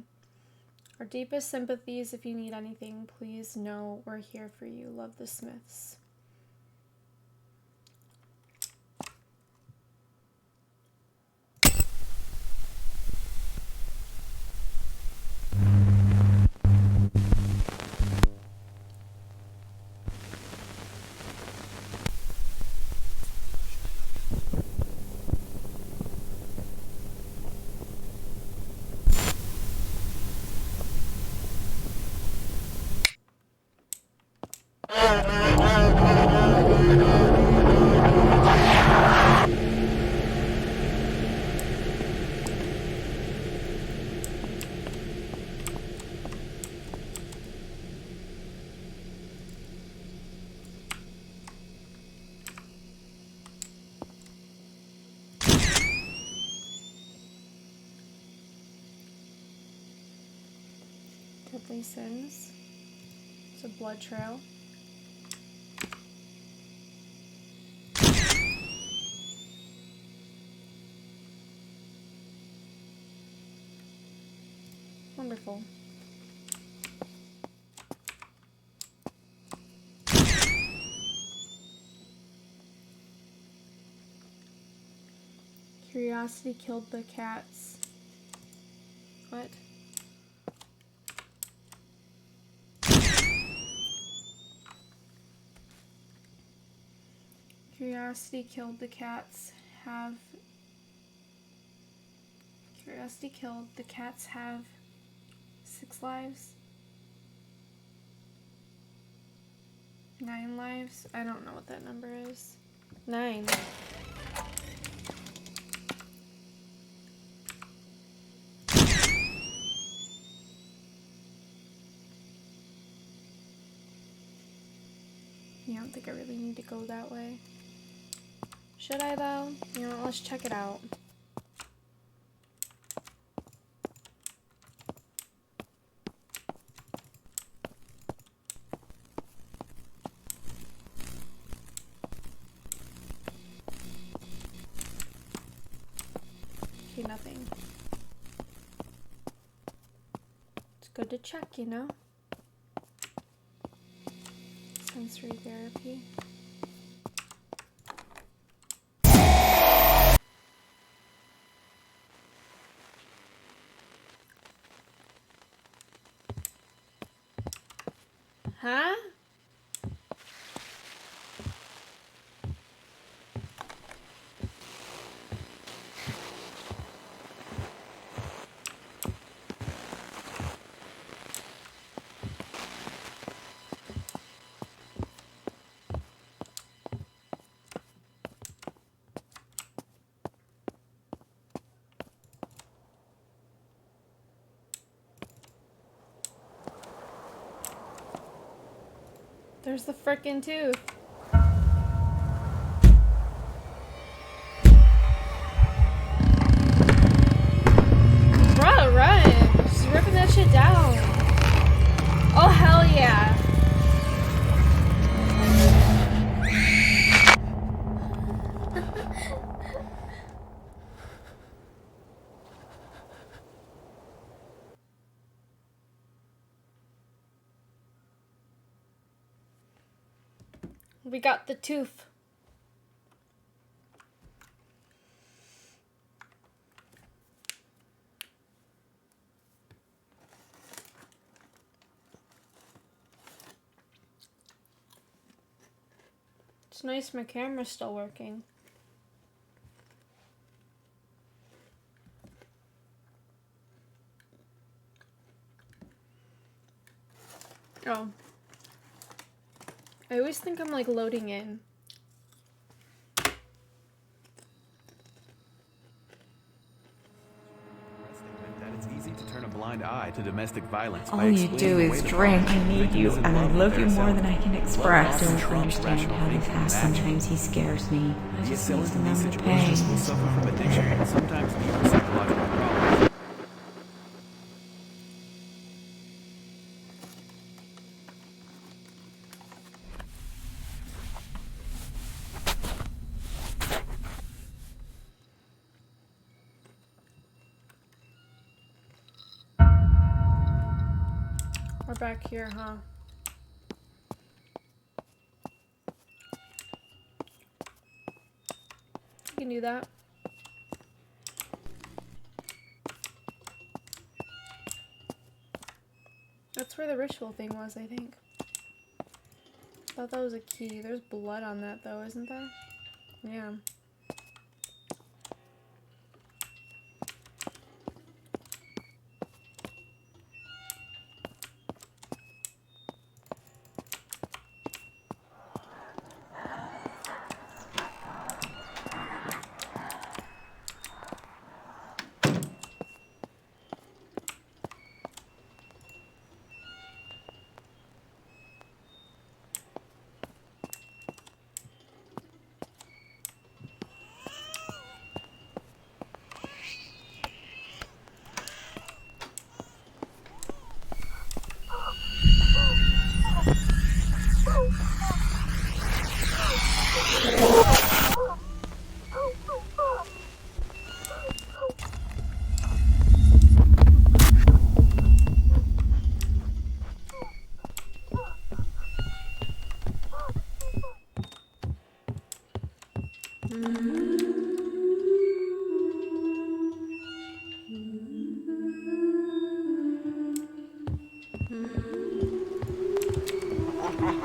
our deepest sympathies. If you need anything, please know we're here for you. Love, the Smiths. Deadly sins. It's a blood trail. Wonderful. Curiosity killed the cats. What? Curiosity killed the cats. Curiosity killed the cats have 6 lives? 9 lives? I don't know what that number is. 9. I don't think I really need to go that way. Should I though? You know, let's check it out. Okay, nothing. It's good to check, you know? Sensory therapy. Huh? There's the frickin' tooth. Bruh, run! Just ripping that shit down. Oh, hell yeah. We got the tooth. It's nice my camera's still working. Oh. I always think I'm like loading in. That it's easy to turn a blind eye to domestic violence. All you do is drink. I need you, and I love you more than I can express. I don't understand how this happens. Sometimes he scares me. I just need to numb the pain. Will suffer from addiction and sometimes deeper psychological problems. We're back here, huh? You can do that. That's where the ritual thing was, I think. Thought that was a key. There's blood on that though, isn't there? Yeah. I'm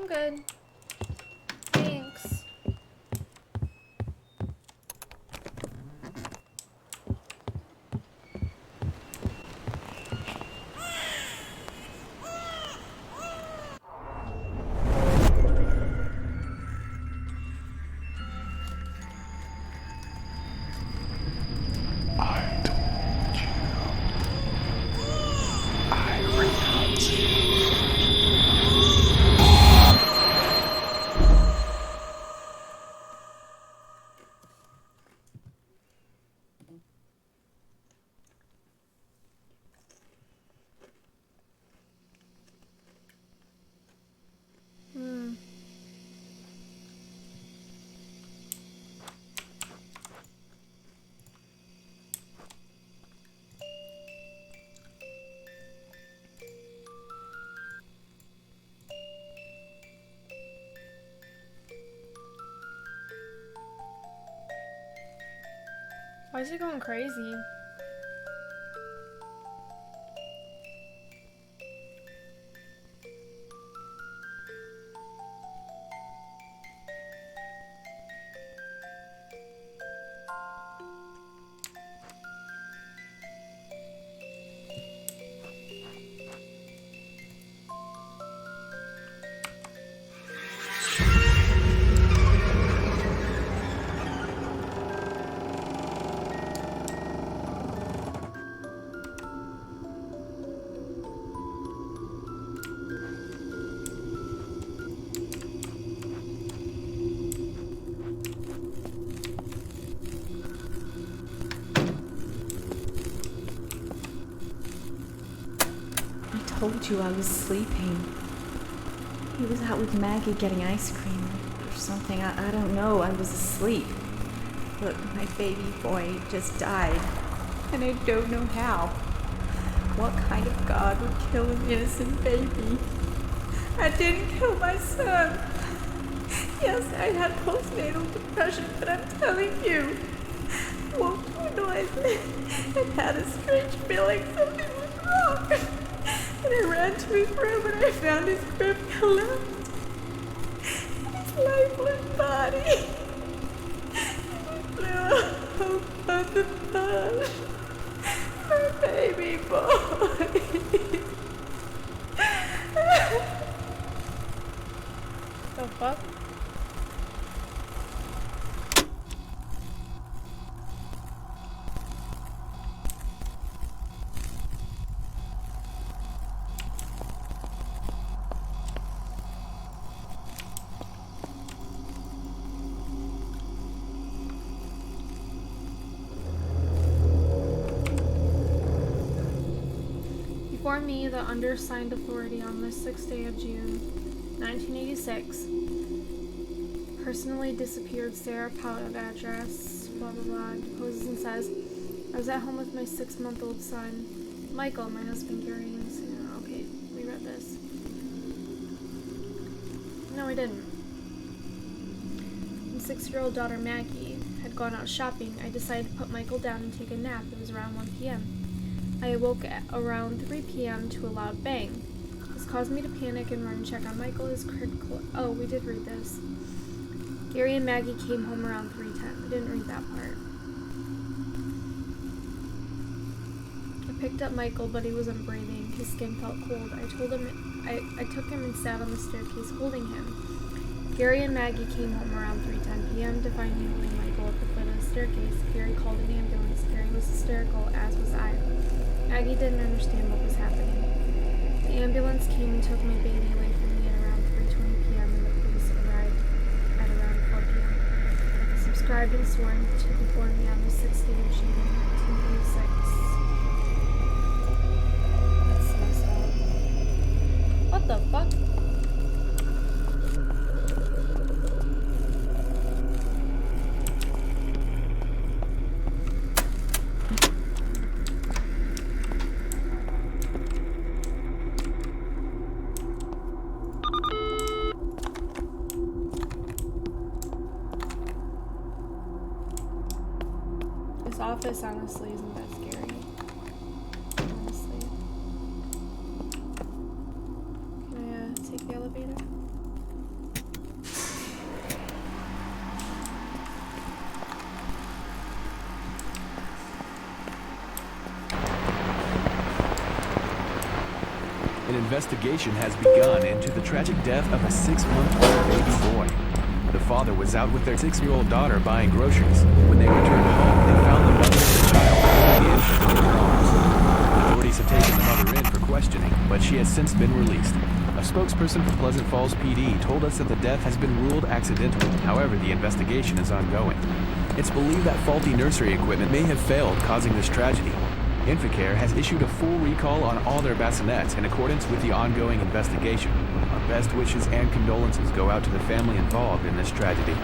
good. Thanks. I told you. I renounce you. Hmm. Why is he going crazy? I told you I was sleeping. He was out with Maggie getting ice cream or something. I don't know. I was asleep. Look, my baby boy just died. And I don't know how. What kind of God would kill an innocent baby? I didn't kill my son. Yes, I had postnatal depression, but I'm telling you, woke to a noise and had a strange feeling something was wrong. And I ran to his room and I found his crib collapsed. His lifeless body. He blew a hole on the bed. My baby boy. The fuck? Before me, the undersigned authority on this 6th day of June, 1986, personally disappeared Sarah Pout of address, blah blah blah, deposes and says, I was at home with my 6-month-old son, Michael, my husband Gary, and Sarah. Okay, we read this. No, we didn't. My 6-year-old daughter Maggie had gone out shopping. I decided to put Michael down and take a nap. It was around 1 p.m. I awoke at around 3 p.m. to a loud bang. This caused me to panic and run and check on Michael. His critical. Oh, we did read this. Gary and Maggie came home around 3:10. We didn't read that part. I picked up Michael, but he wasn't breathing. His skin felt cold. I took him and sat on the staircase holding him. Gary and Maggie came home around 3:10 p.m. to find me holding Michael at the foot of the staircase. Gary called an ambulance. Gary was hysterical, as was I. Maggie didn't understand what was happening. The ambulance came and took my baby away from me at around 3:20 p.m. and the police arrived at around 4 p.m. Subscribed and sworn to before me on the 6th day of June, 1986. That's messed up. What the fuck? This office honestly isn't that scary. Honestly. Can I take the elevator? An investigation has begun into the tragic death of a 6-month-old baby boy. The father was out with their 6-year-old daughter buying groceries. When they returned home, they found the mother of the child holding in her broken arms. Authorities have taken the mother in for questioning, but she has since been released. A spokesperson for Pleasant Falls PD told us that the death has been ruled accidental. However, the investigation is ongoing. It's believed that faulty nursery equipment may have failed, causing this tragedy. Inflicare has issued a full recall on all their bassinets in accordance with the ongoing investigation. Our best wishes and condolences go out to the family involved in this tragedy.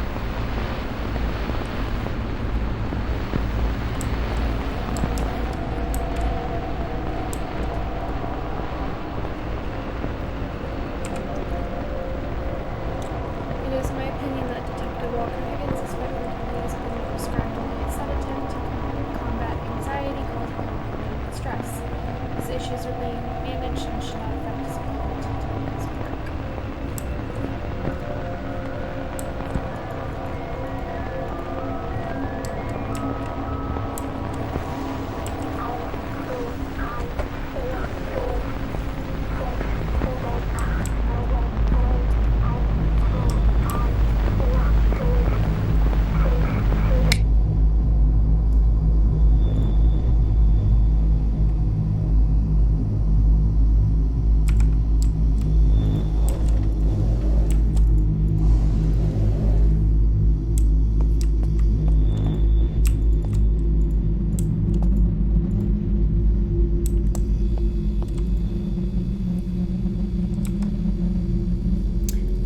It is my opinion that Detective Walker Higgins is federally has been prescribed only a sedative to combat anxiety caused by overwhelming stress. His issues are being managed and should not affect his ability to do his work.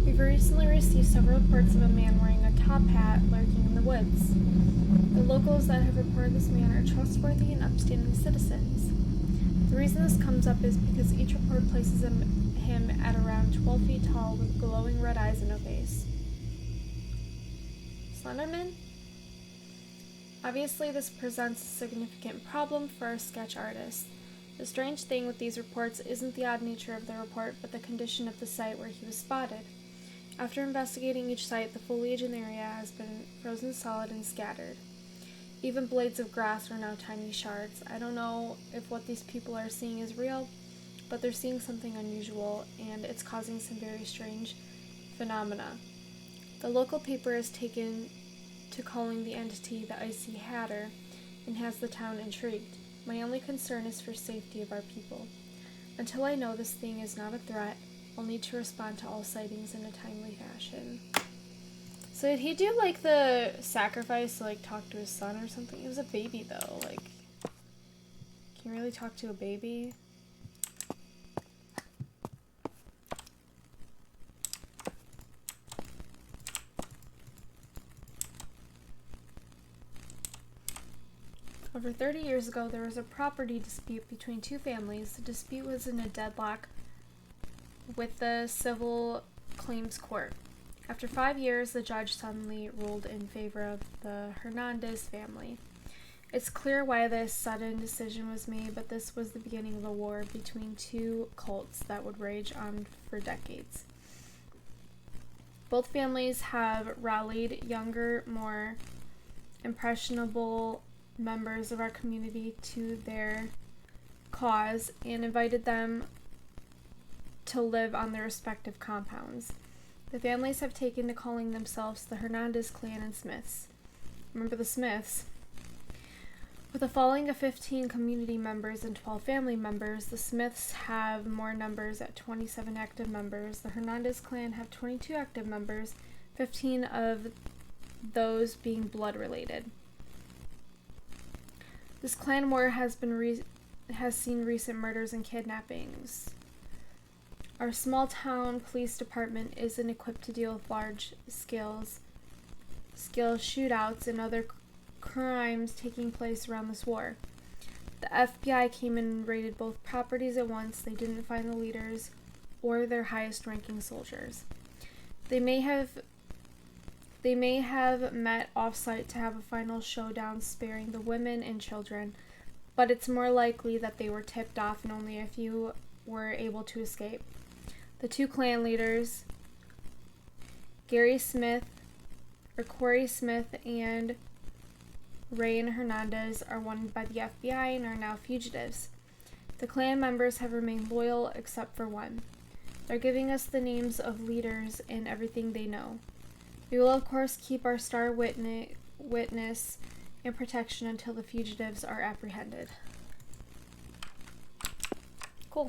We've recently received several reports of a man wearing a top hat lurking in the woods. The locals that have reported this man are trustworthy and upstanding citizens. The reason this comes up is because each report places him at around 12 feet tall with glowing red eyes and no face. Slenderman? Obviously, this presents a significant problem for our sketch artist. The strange thing with these reports isn't the odd nature of the report, but the condition of the site where he was spotted. After investigating each site, the foliage in the area has been frozen solid and scattered. Even blades of grass are now tiny shards. I don't know if what these people are seeing is real, but they're seeing something unusual, and it's causing some very strange phenomena. The local paper has taken to calling the entity the Icy Hatter and has the town intrigued. My only concern is for safety of our people. Until I know this thing is not a threat, I'll need to respond to all sightings in a timely fashion. So did he do like the sacrifice to like talk to his son or something? He was a baby though, like can you really talk to a baby? Over 30 years ago, there was a property dispute between two families. The dispute was in a deadlock with the civil claims court. After 5 years, the judge suddenly ruled in favor of the Hernandez family. It's clear why this sudden decision was made, but this was the beginning of a war between two cults that would rage on for decades. Both families have rallied younger, more impressionable members of our community to their cause and invited them to live on their respective compounds. The families have taken to calling themselves the Hernandez clan and Smiths. Remember the Smiths? With a following of 15 community members and 12 family members, the Smiths have more numbers at 27 active members. The Hernandez clan have 22 active members, 15 of those being blood related. This clan war has seen recent murders and kidnappings. Our small town police department isn't equipped to deal with large scale shootouts and other crimes taking place around this war. The FBI came in and raided both properties at once. They didn't find the leaders or their highest ranking soldiers. They may have They may have met off-site to have a final showdown sparing the women and children, but it's more likely that they were tipped off and only a few were able to escape. The two clan leaders, Corey Smith and Ray Hernandez, are wanted by the FBI and are now fugitives. The clan members have remained loyal except for one. They're giving us the names of leaders and everything they know. We will, of course, keep our star witness in protection until the fugitives are apprehended. Cool.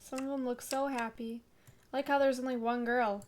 Some of them look so happy. I like how there's only one girl.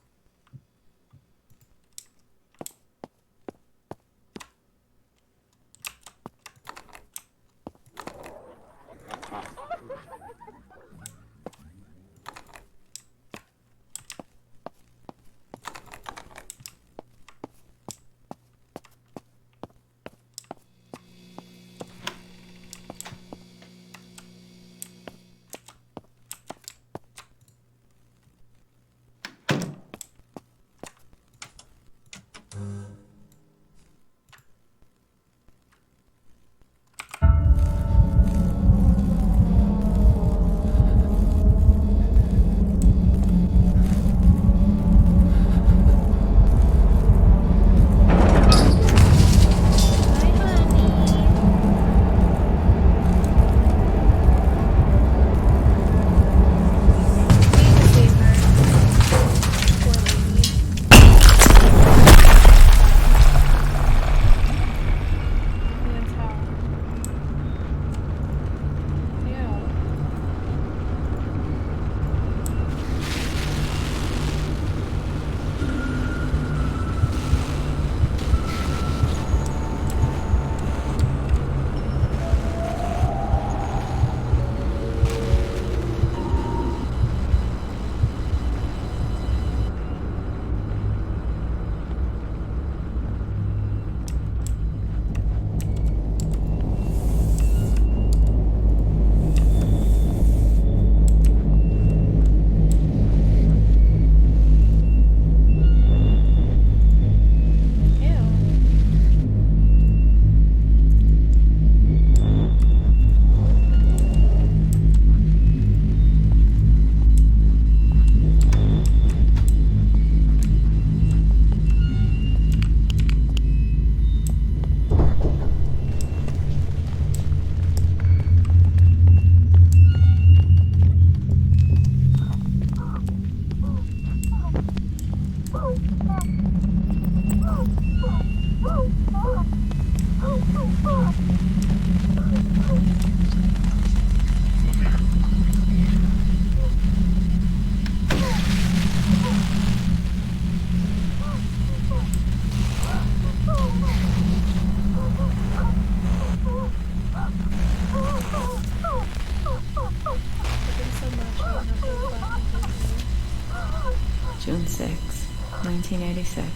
1986.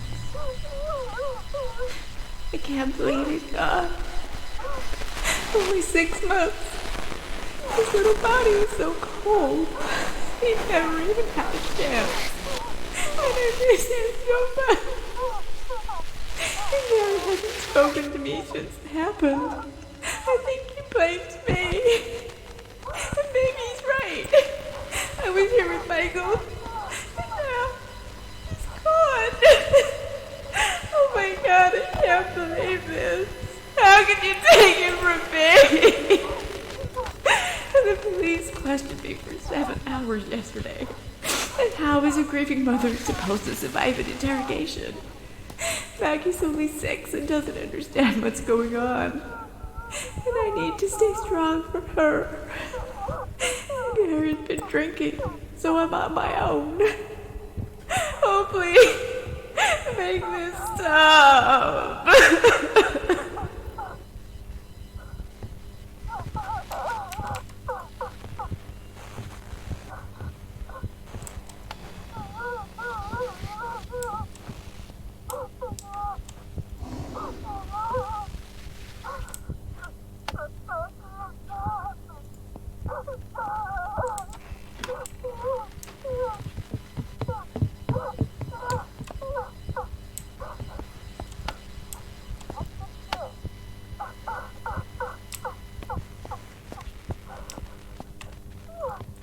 I can't believe he's gone. Only 6 months. His little body was so cold. He never even had a chance. And I miss him so much. And Gary hasn't spoken to me since it happened. I think he blames me. And maybe he's right. I was here with Michael. And now he's gone. Oh my God, I can't believe this. How could you take him from me? And the police questioned me for 7 hours yesterday. And how is a grieving mother supposed to survive an interrogation? Maggie's only 6 and doesn't understand what's going on. And I need to stay strong for her. Gary's been drinking, so I'm on my own. Oh, please, make this stop.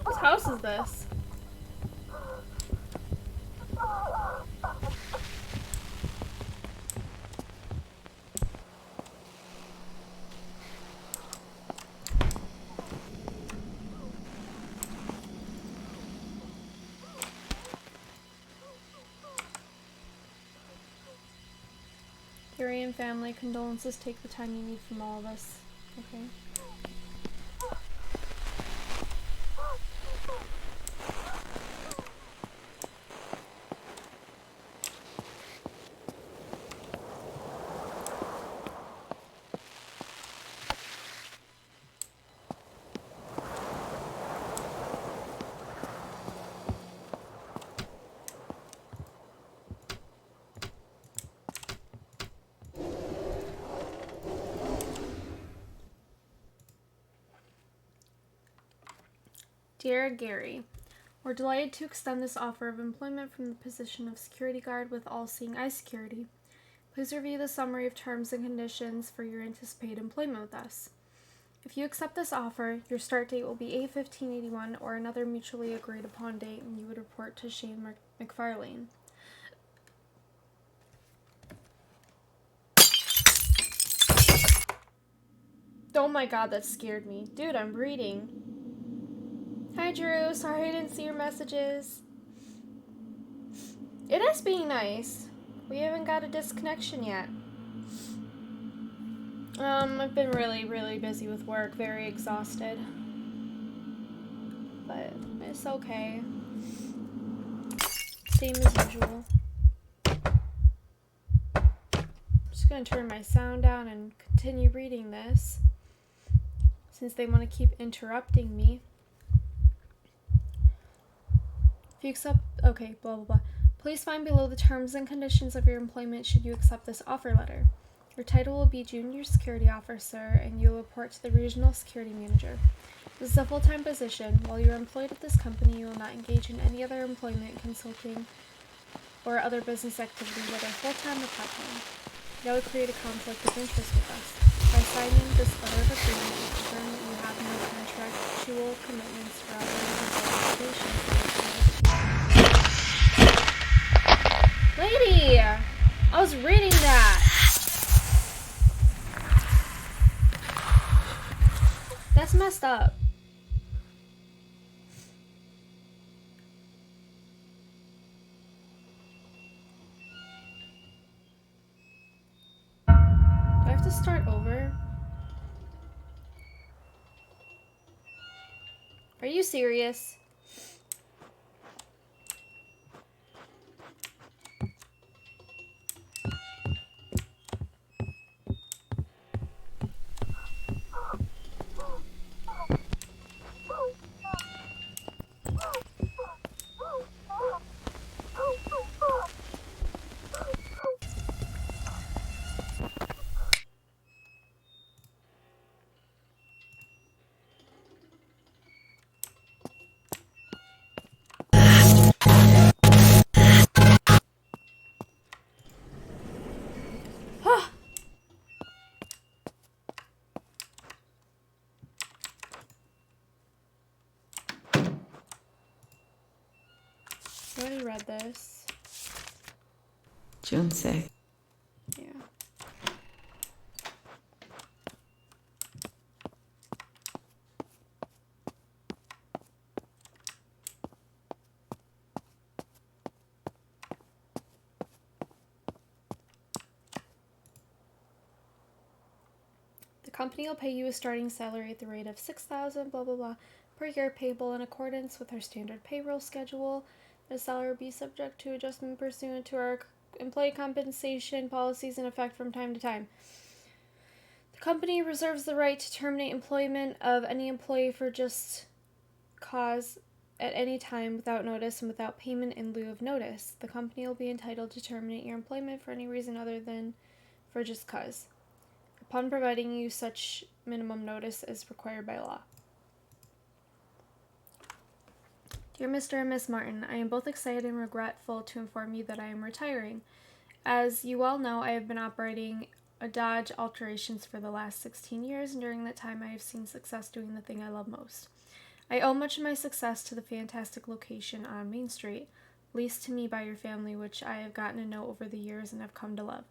Whose house is this? Gary and family condolences. Take the time you need from all of us. Okay. Dear Gary, we're delighted to extend this offer of employment from the position of security guard with All-Seeing Eye Security. Please review the summary of terms and conditions for your anticipated employment with us. If you accept this offer, your start date will be 8/15/81 or another mutually agreed upon date, and you would report to Shane McFarlane. Oh my God, that scared me. Dude, I'm reading. Hi Drew, sorry I didn't see your messages. It is being nice. We haven't got a disconnection yet. I've been really busy with work, very exhausted. But it's okay. Same as usual. I'm just gonna turn my sound down and continue reading this, since they want to keep interrupting me. If you accept, okay, blah blah blah. Please find below the terms and conditions of your employment should you accept this offer letter. Your title will be Junior Security Officer, and you'll report to the Regional Security Manager. This is a full-time position. While you are employed at this company, you will not engage in any other employment, consulting, or other business activity, whether full-time or part-time. That would create a conflict of interest with us. By signing this letter of agreement, you confirm that you have no contractual commitments or obligations. Lady! I was reading that! That's messed up. Do I have to start over? Are you serious? already read this. June 6th. Yeah. The company will pay you a starting salary at the rate of $6,000 blah blah blah per year, payable in accordance with our standard payroll schedule. The salary will be subject to adjustment pursuant to our employee compensation policies in effect from time to time. The company reserves the right to terminate employment of any employee for just cause at any time without notice and without payment in lieu of notice. The company will be entitled to terminate your employment for any reason other than for just cause, upon providing you such minimum notice as required by law. Dear Mr. and Miss Martin, I am both excited and regretful to inform you that I am retiring. As you all know, I have been operating a Dodge Alterations for the last 16 years, and during that time I have seen success doing the thing I love most. I owe much of my success to the fantastic location on Main Street, leased to me by your family, which I have gotten to know over the years and have come to love.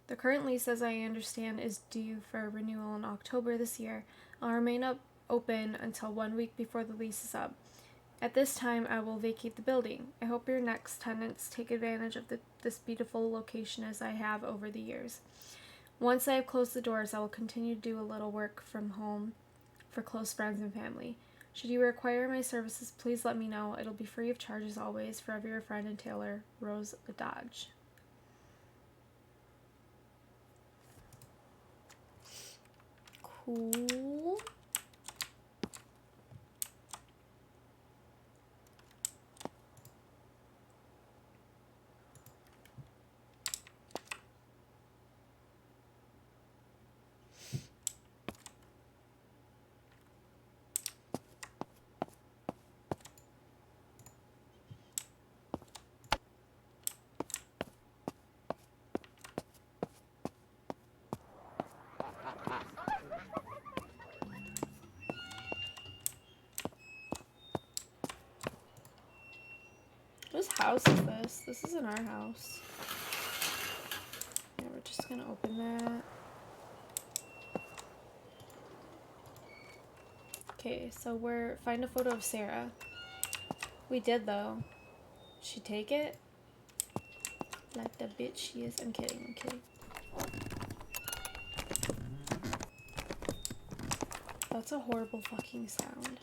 The current lease, as I understand, is due for renewal in October this year. I'll remain open until 1 week before the lease is up. At this time, I will vacate the building. I hope your next tenants take advantage of this beautiful location as I have over the years. Once I have closed the doors, I will continue to do a little work from home for close friends and family. Should you require my services, please let me know. It'll be free of charge as always. Forever your friend and Taylor, Rose Dodge. Cool. Whose house is this? This isn't our house. Yeah, we're just gonna open that. Okay, so find a photo of Sarah. We did though. She take it? Like the bitch she is. I'm kidding, I'm kidding. That's a horrible fucking sound.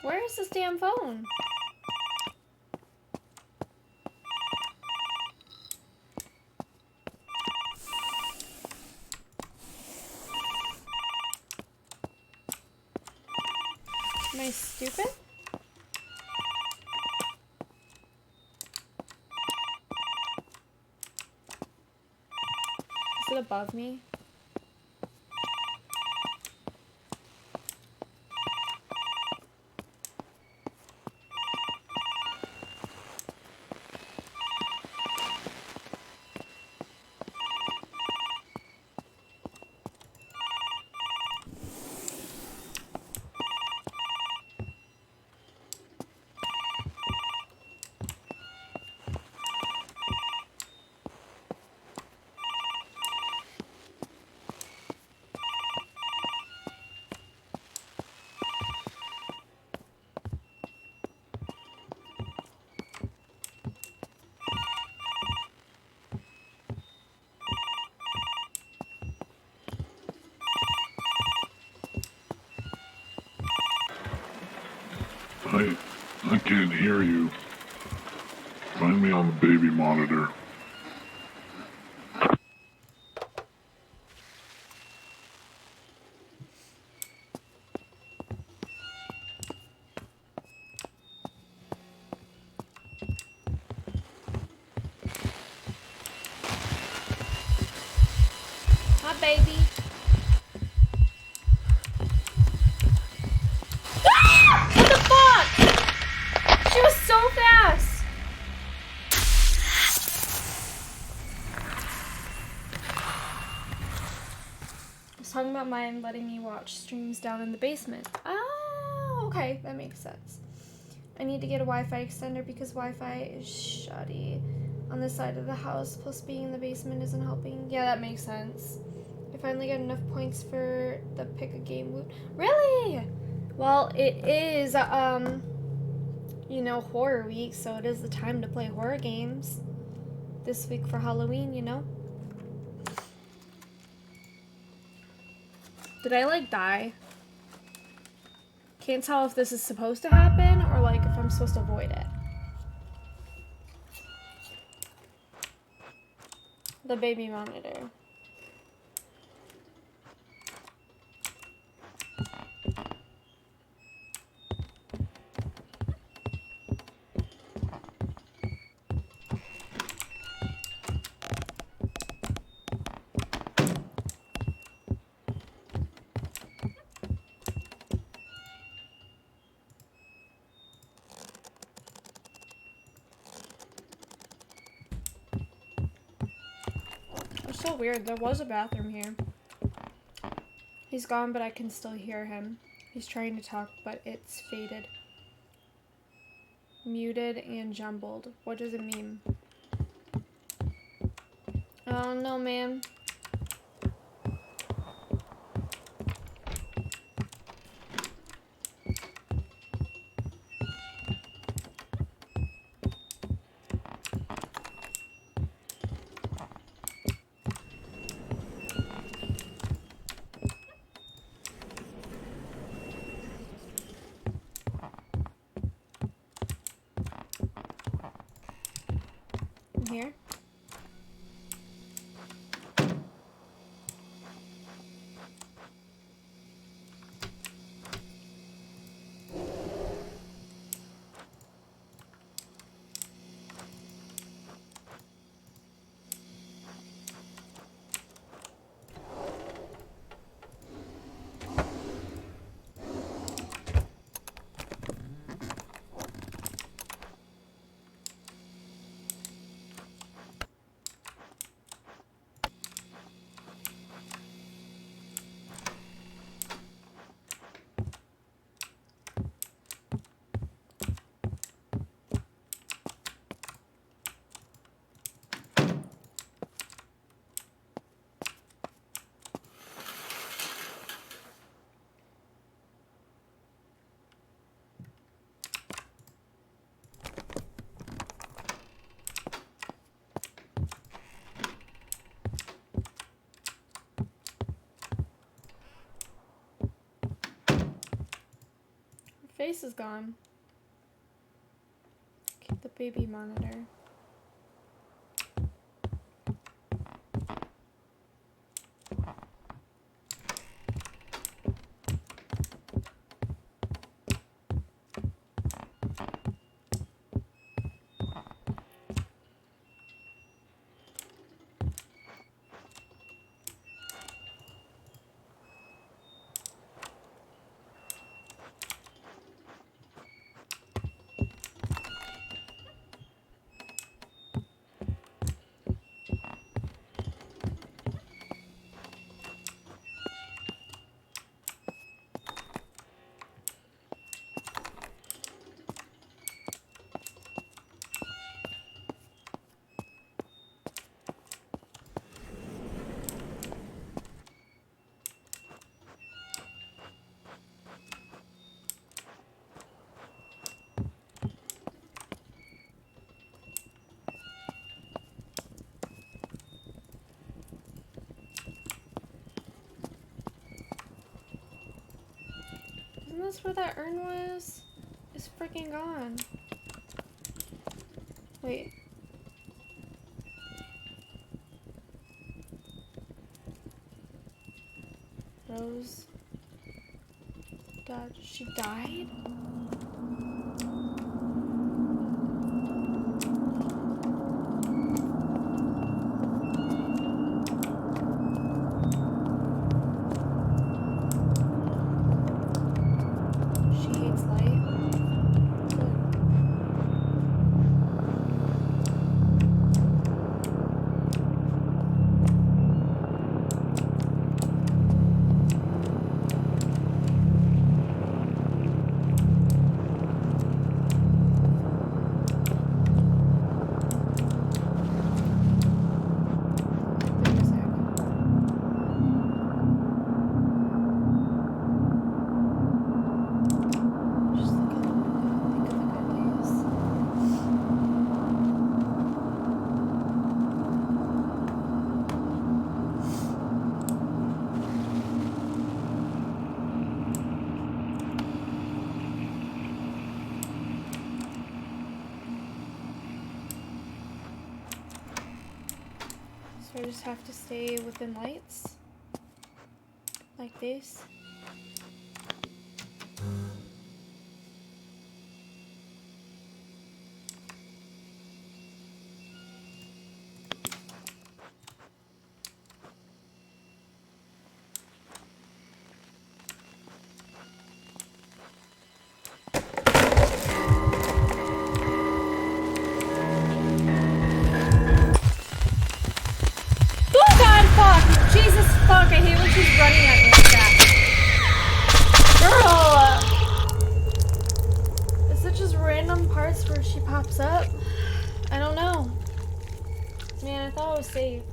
Where is this damn phone? Am I stupid? Is it above me? I can't hear you. Find me on the baby monitor. Hi, baby. What the fuck? She was so fast. I was talking about mine letting me watch streams down in the basement. Oh, okay, that makes sense. I need to get a Wi-Fi extender because Wi-Fi is shoddy on the side of the house, plus being in the basement isn't helping. Yeah, that makes sense. I finally got enough points for the pick a game loot. Really? Well, it is, you know, horror week, so it is the time to play horror games this week for Halloween, you know? Did I, like, die? Can't tell if this is supposed to happen or, like, if I'm supposed to avoid it. The baby monitor. It's so weird. There was a bathroom here. He's gone, but I can still hear him. He's trying to talk, but it's faded. Muted and jumbled. What does it mean? I don't know, man. Here. Face is gone. Keep the baby monitor. Isn't this where that urn was? is freaking gone. Wait. Rose. God, she died? She hates light. Good. The music. Just think of the good days. So I just have to stay within lights? Like this? Oh god, fuck! Jesus fuck, I hate when she's running at me like that. Girl! Is it just random parts where she pops up? I don't know. Man, I thought I was safe.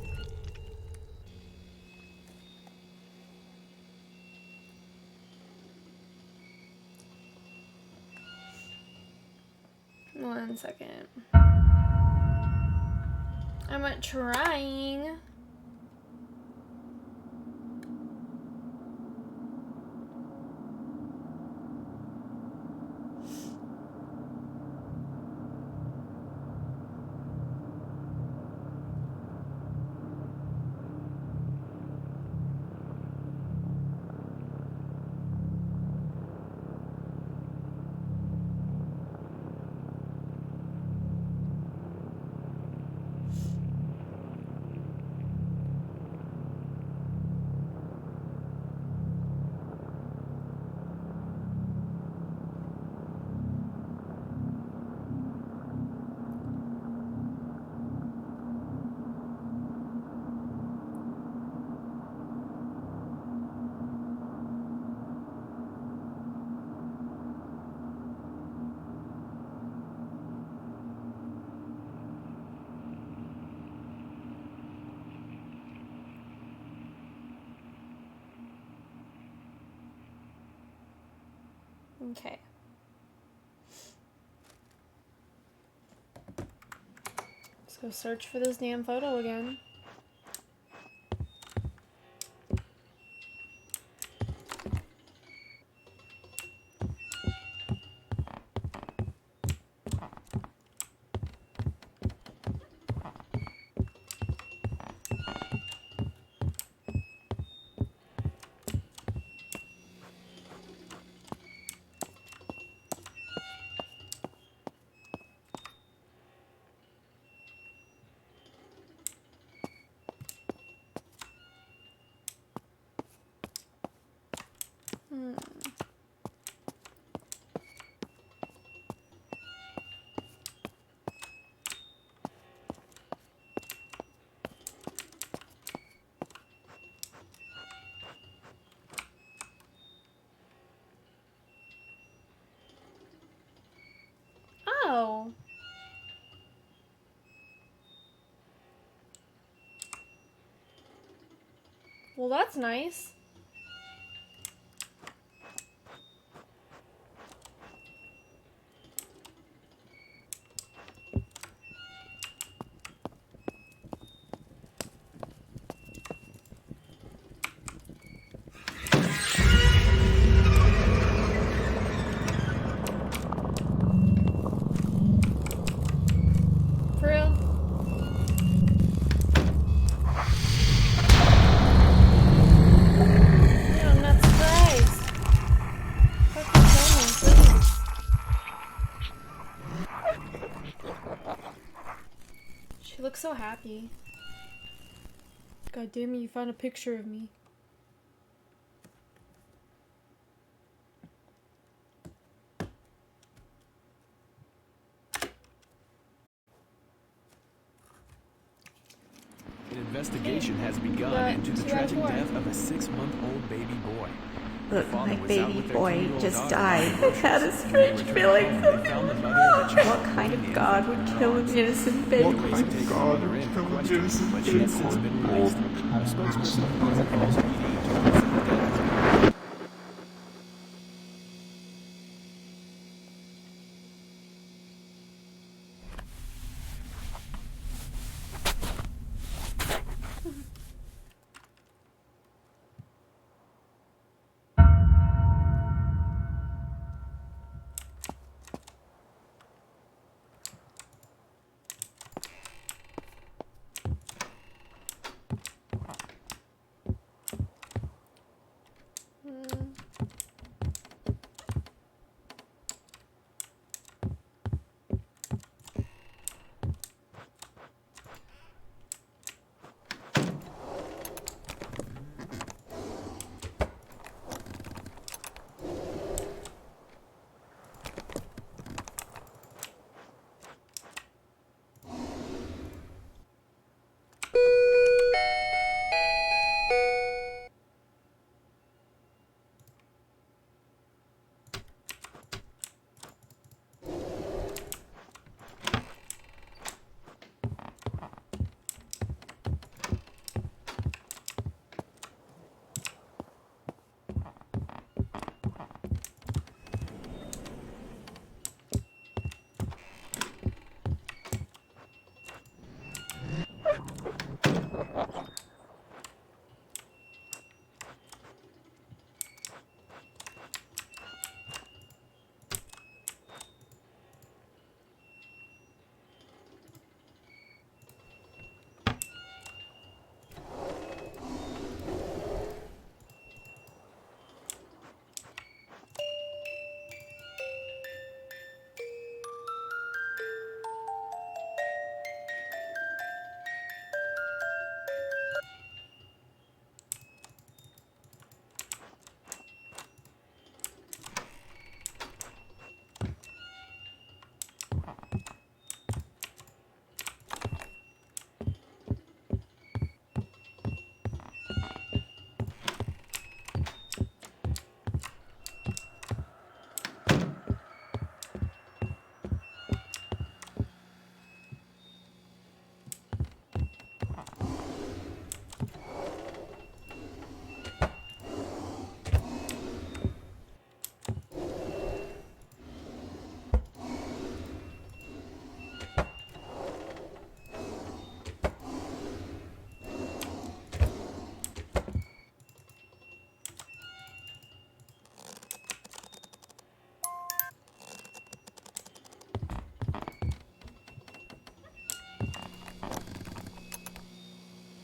One second. I'm not trying. Okay. Let's go search for this damn photo again. Oh. Well, that's nice. so happy. God damn it, you found a picture of me. An investigation has begun into the tragic death of a 6-month-old baby boy. Look, my baby boy just died. I've had a strange feeling. What kind of God would kill an innocent baby? What kind of God would kill an innocent baby? A spokesperson for Pleasant Falls PD told us that the death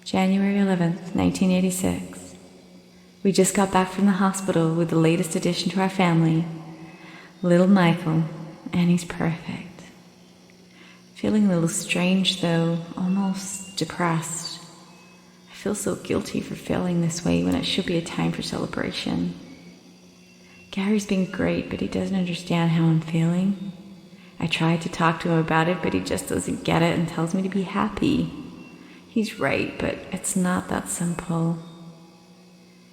January 11th, 1986. We just got back from the hospital with the latest addition to our family, little Michael, and he's perfect. Feeling a little strange though, almost depressed. I feel so guilty for feeling this way when it should be a time for celebration. Gary's been great, but he doesn't understand how I'm feeling. I tried to talk to him about it, but he just doesn't get it and tells me to be happy. He's right, but it's not that simple.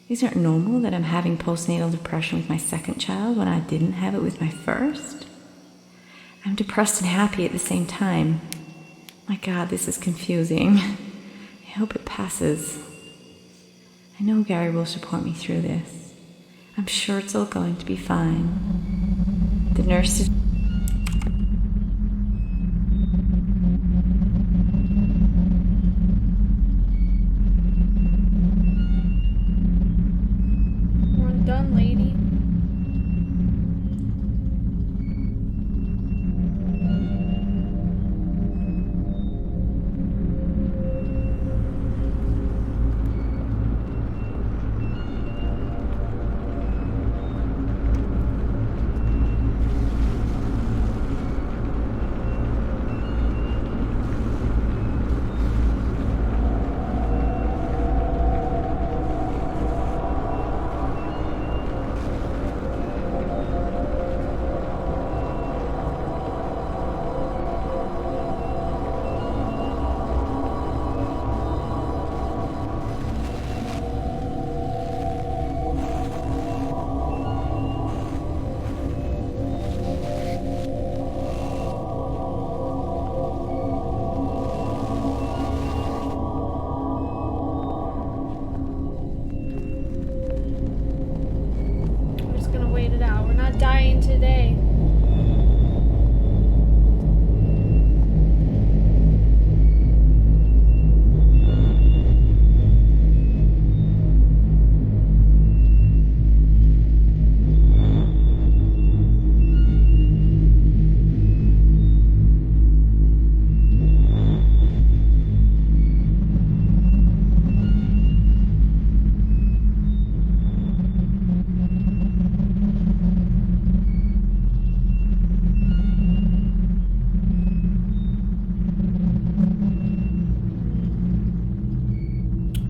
Isn't it normal that I'm having postnatal depression with my second child when I didn't have it with my first? I'm depressed and happy at the same time. My God, this is confusing. I hope it passes. I know Gary will support me through this. I'm sure it's all going to be fine. The nurse is... Done, lady. Yeah, we're not dying today.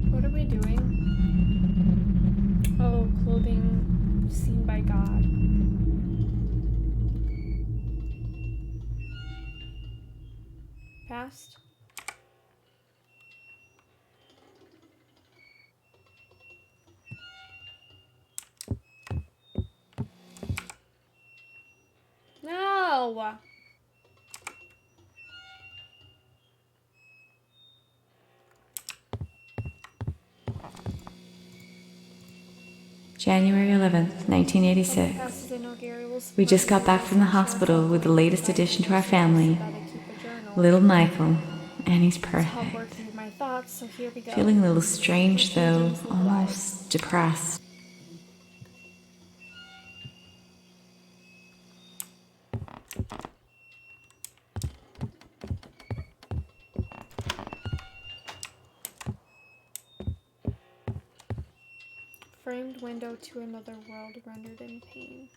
What are we doing? Oh, clothing seen by God. Past? No! January 11th, 1986. We just got back from the hospital with the latest addition to our family, little Michael, and he's perfect. Feeling a little strange though, almost depressed. Framed window to another world rendered in pain.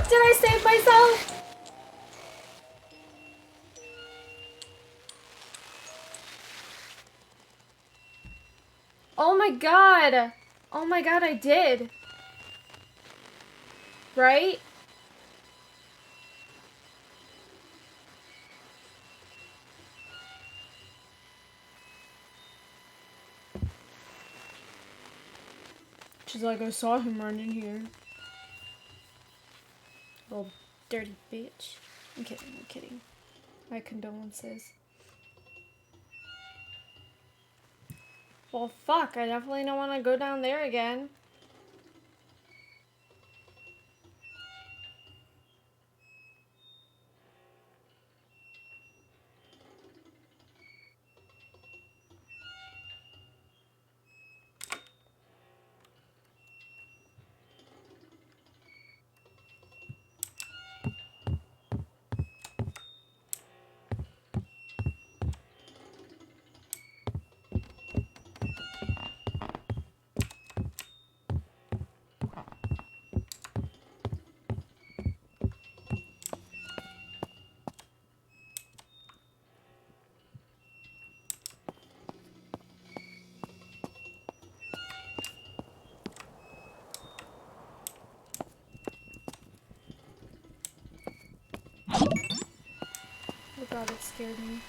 Did I save myself? Oh my god. Oh my god, I did. Right? She's like, I saw him running here. Little dirty bitch. I'm kidding, I'm kidding. My condolences. Well, fuck, I definitely don't want to go down there again. Oh god, it scared me.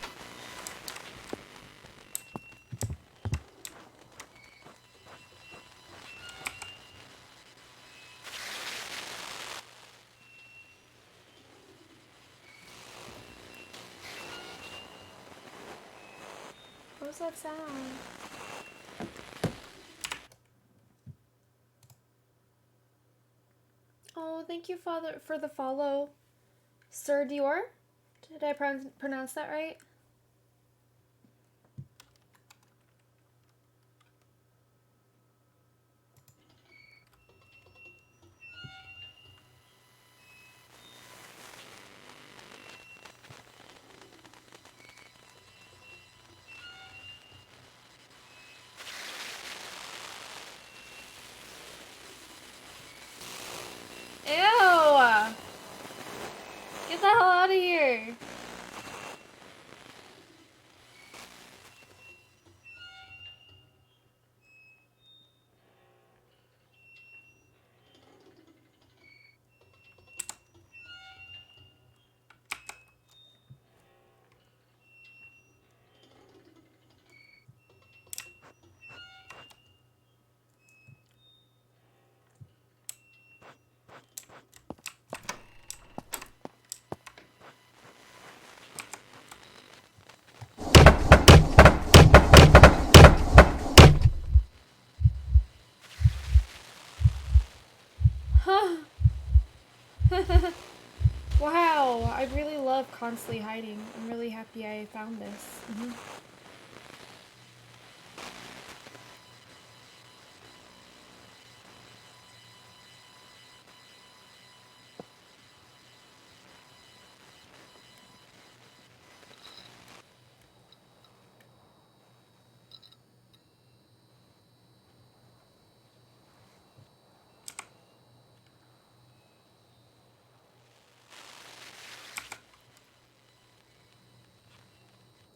What was that sound? Oh, thank you, Father, for the follow. Sir Dior? Did I pronounce that right? Ew! Wow, I really love constantly hiding. I'm really happy I found this.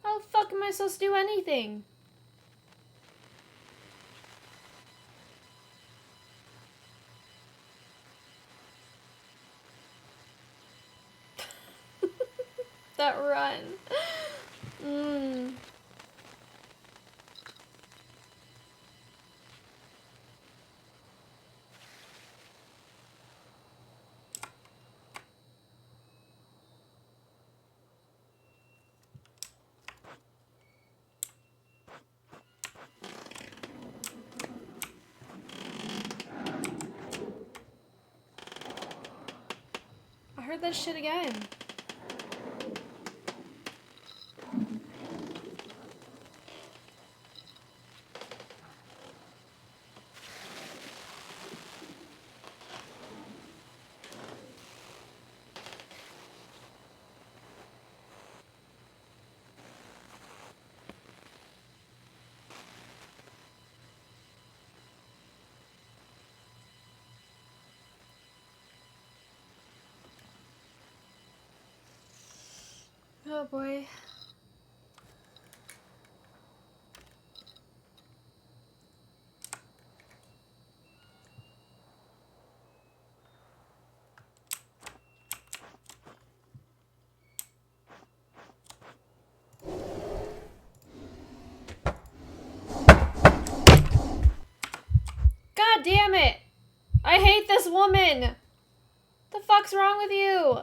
How the fuck am I supposed to do anything? That run. I heard that shit again. Oh boy. God damn it! I hate this woman! The fuck's wrong with you?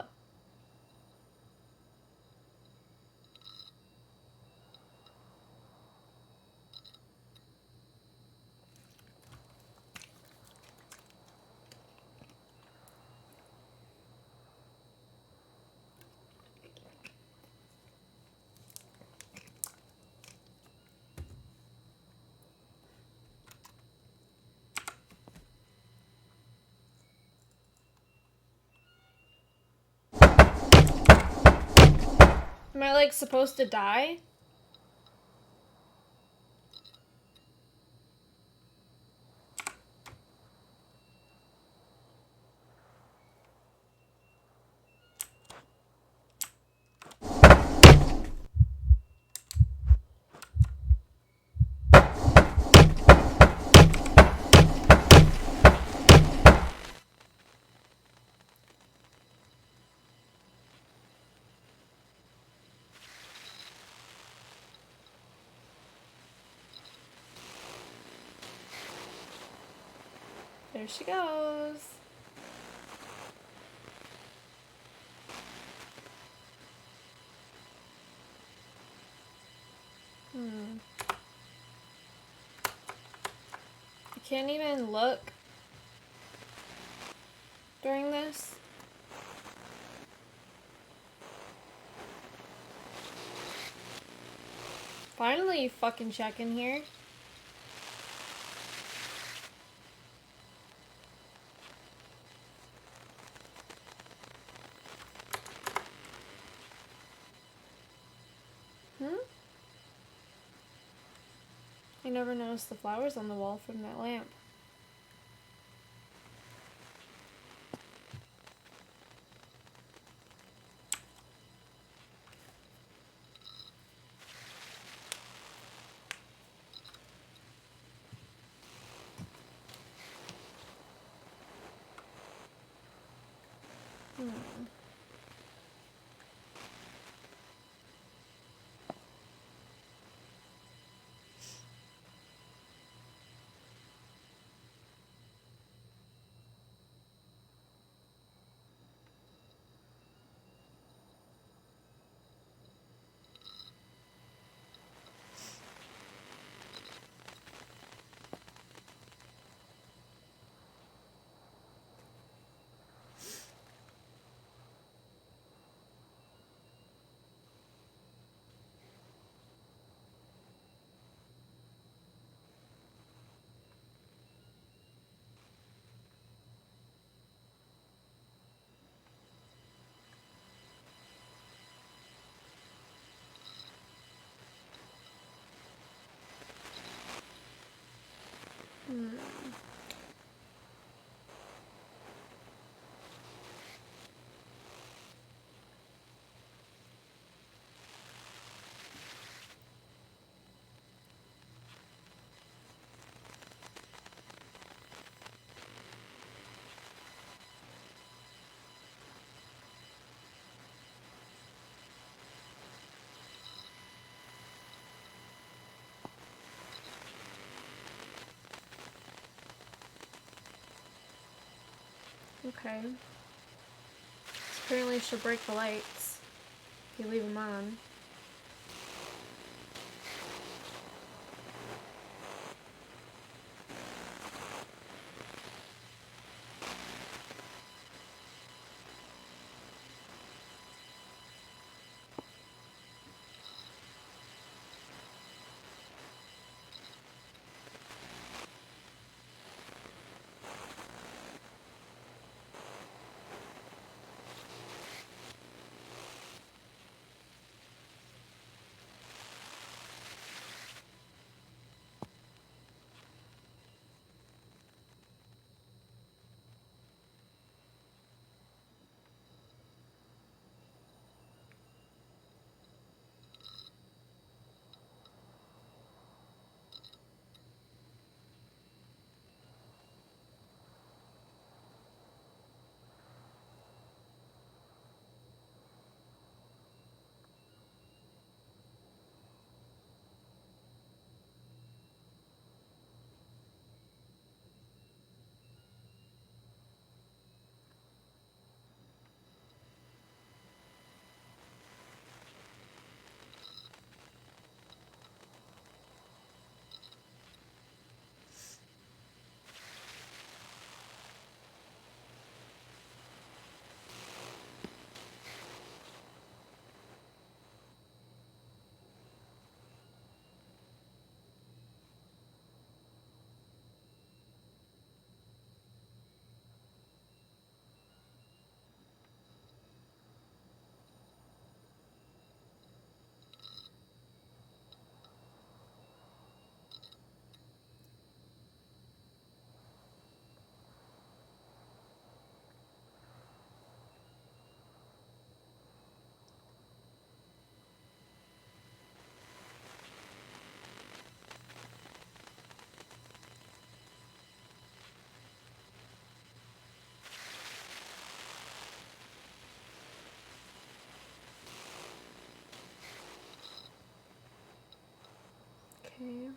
Am I like supposed to die? There she goes. I can't even look during this. Finally, you fucking check in here. I never noticed the flowers on the wall from that lamp. Okay. So apparently you should break the lights if you leave them on. Okay.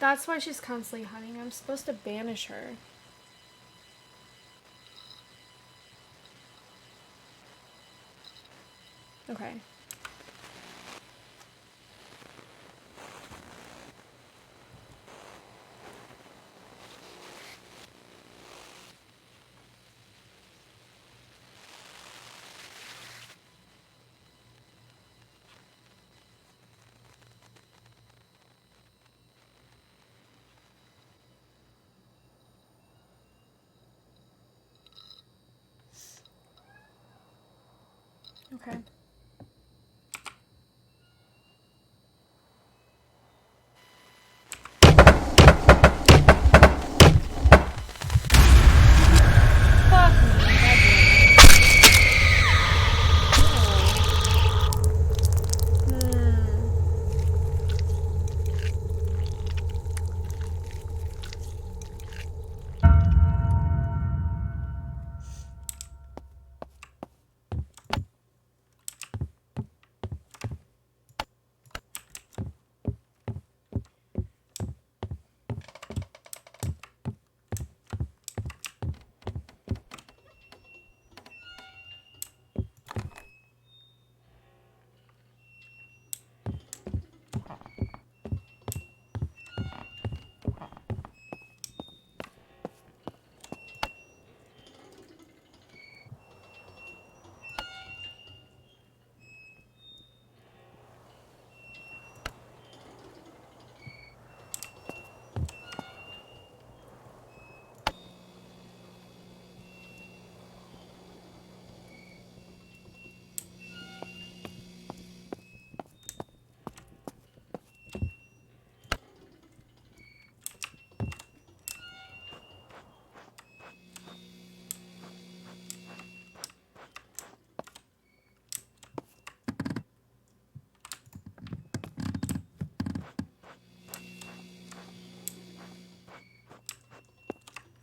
That's why she's constantly hunting. I'm supposed to banish her. Okay. Okay.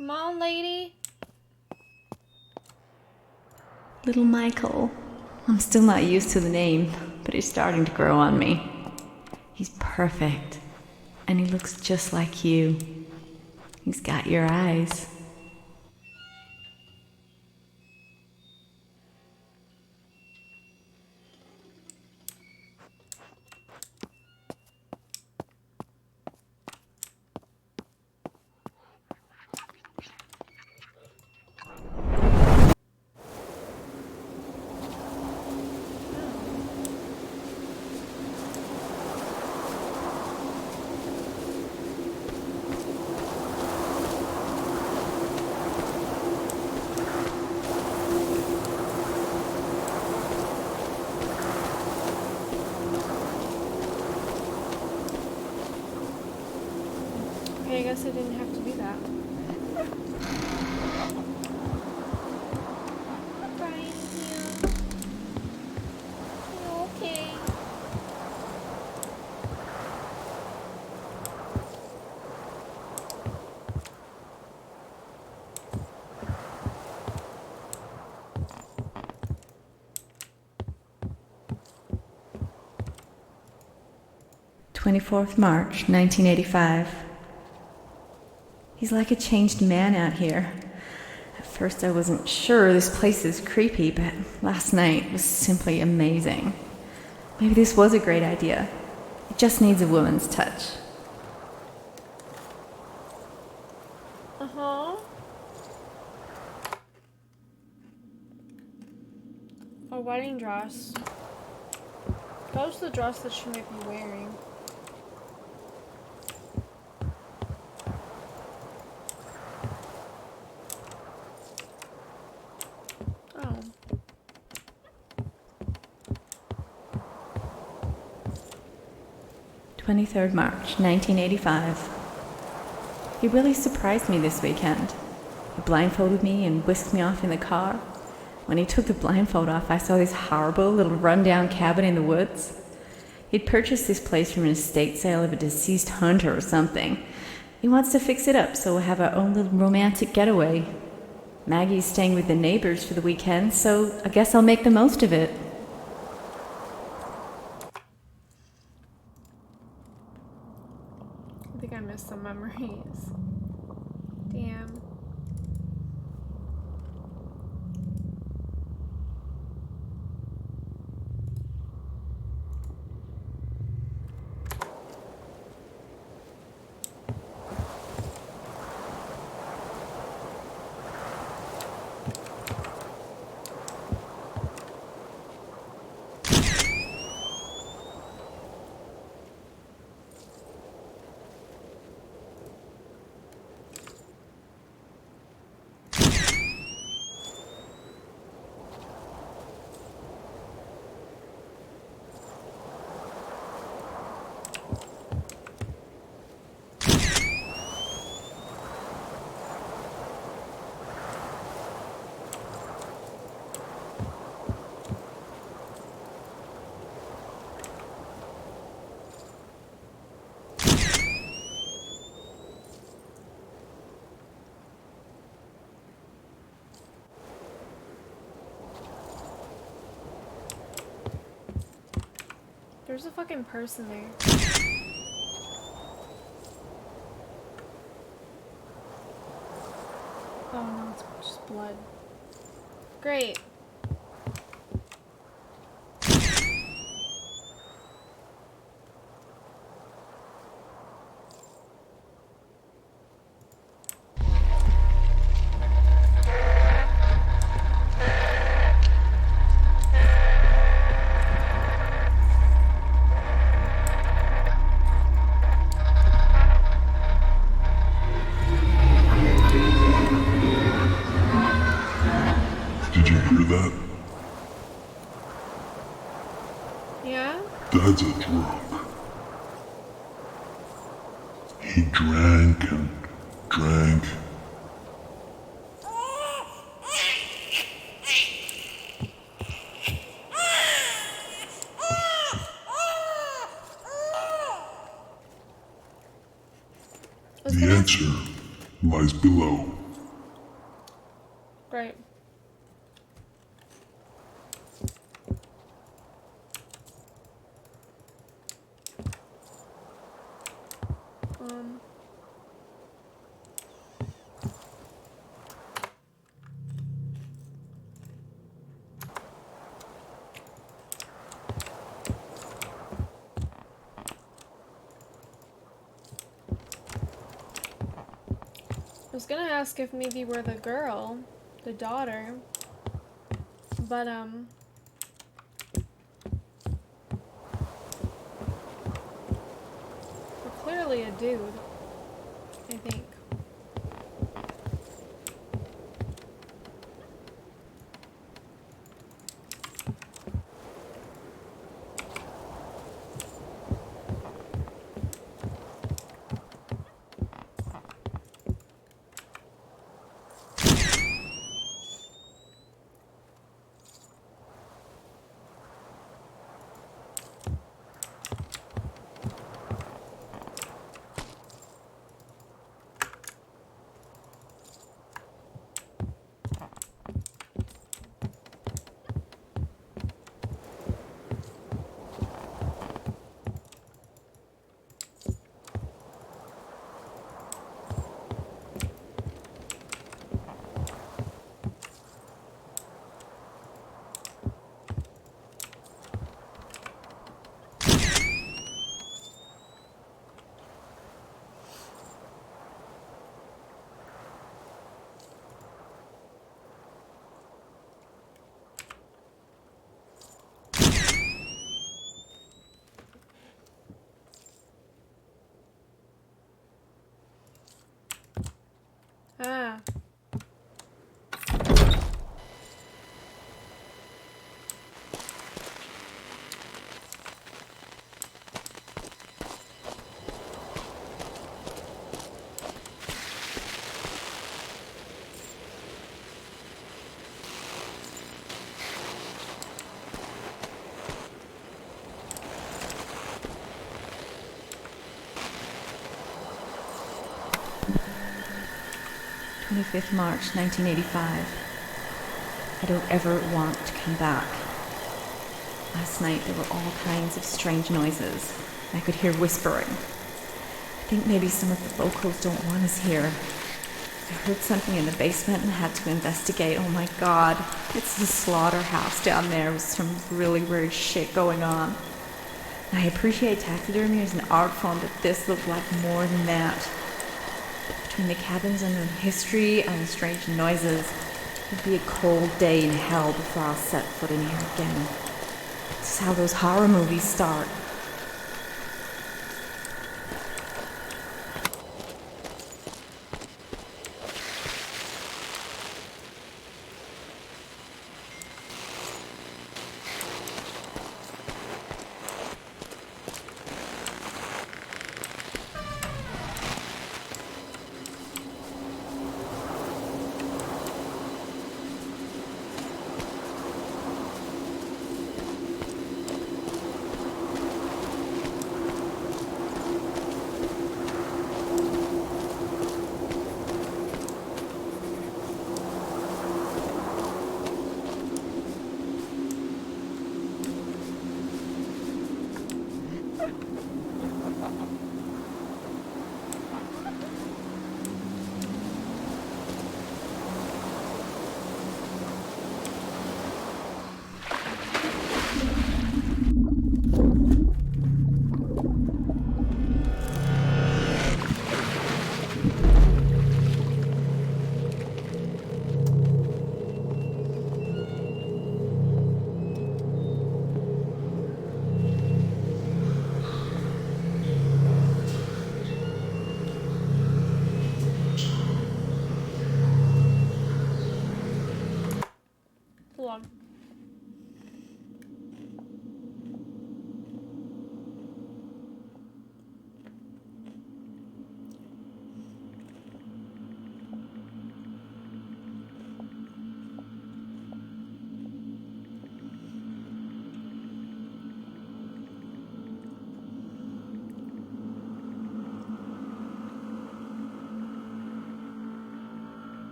Come on, lady. Little Michael. I'm still not used to the name, but he's starting to grow on me. He's perfect, and he looks just like you. He's got your eyes. Okay, I guess I didn't have to do that. Brian, you okay? 24th March, 1985. He's like a changed man out here. At first I wasn't sure this place is creepy, but last night was simply amazing. Maybe this was a great idea. It just needs a woman's touch. Uh-huh. A wedding dress. That was the dress that she might be wearing. Oh. "23rd March, 1985. He really surprised me this weekend. He blindfolded me and whisked me off in the car. When he took the blindfold off, I saw this horrible little rundown cabin in the woods. He'd purchased this place from an estate sale of a deceased hunter or something. He wants to fix it up so we'll have our own little romantic getaway. Maggie's staying with the neighbors for the weekend, so I guess I'll make the most of it." I think I missed some memories. Damn. There's a fucking person there. Oh no, it's just blood. Great. Did you hear that? Yeah? Dad's a drunk. He drank and drank. The answer lies below. Great. I was gonna ask if maybe we're the girl, the daughter, but we're clearly a dude, I think. Ah. 25th March, 1985. I don't ever want to come back. Last night there were all kinds of strange noises. I could hear whispering. I think maybe some of the locals don't want us here. I heard something in the basement and had to investigate. Oh my god, it's the slaughterhouse down there with some really weird shit going on. And I appreciate taxidermy as an art form, but this looked like more than that. Between the cabins and the history and the strange noises, it'd be a cold day in hell before I'll set foot in here again. This is how those horror movies start.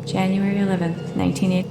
January 11th, 1980.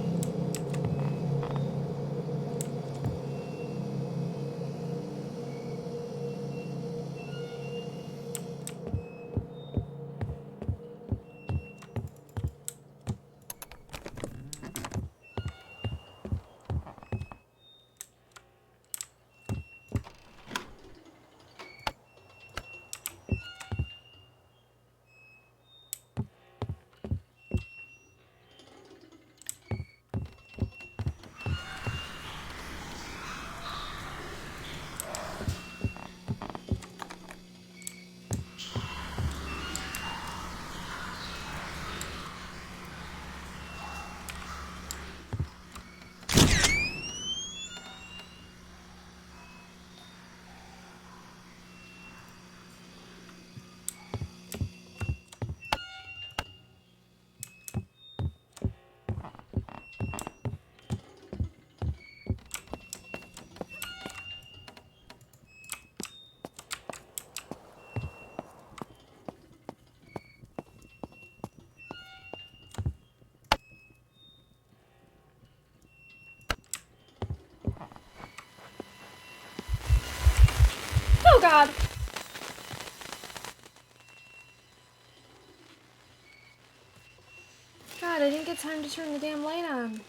Oh god! God, I didn't get time to turn the damn light on.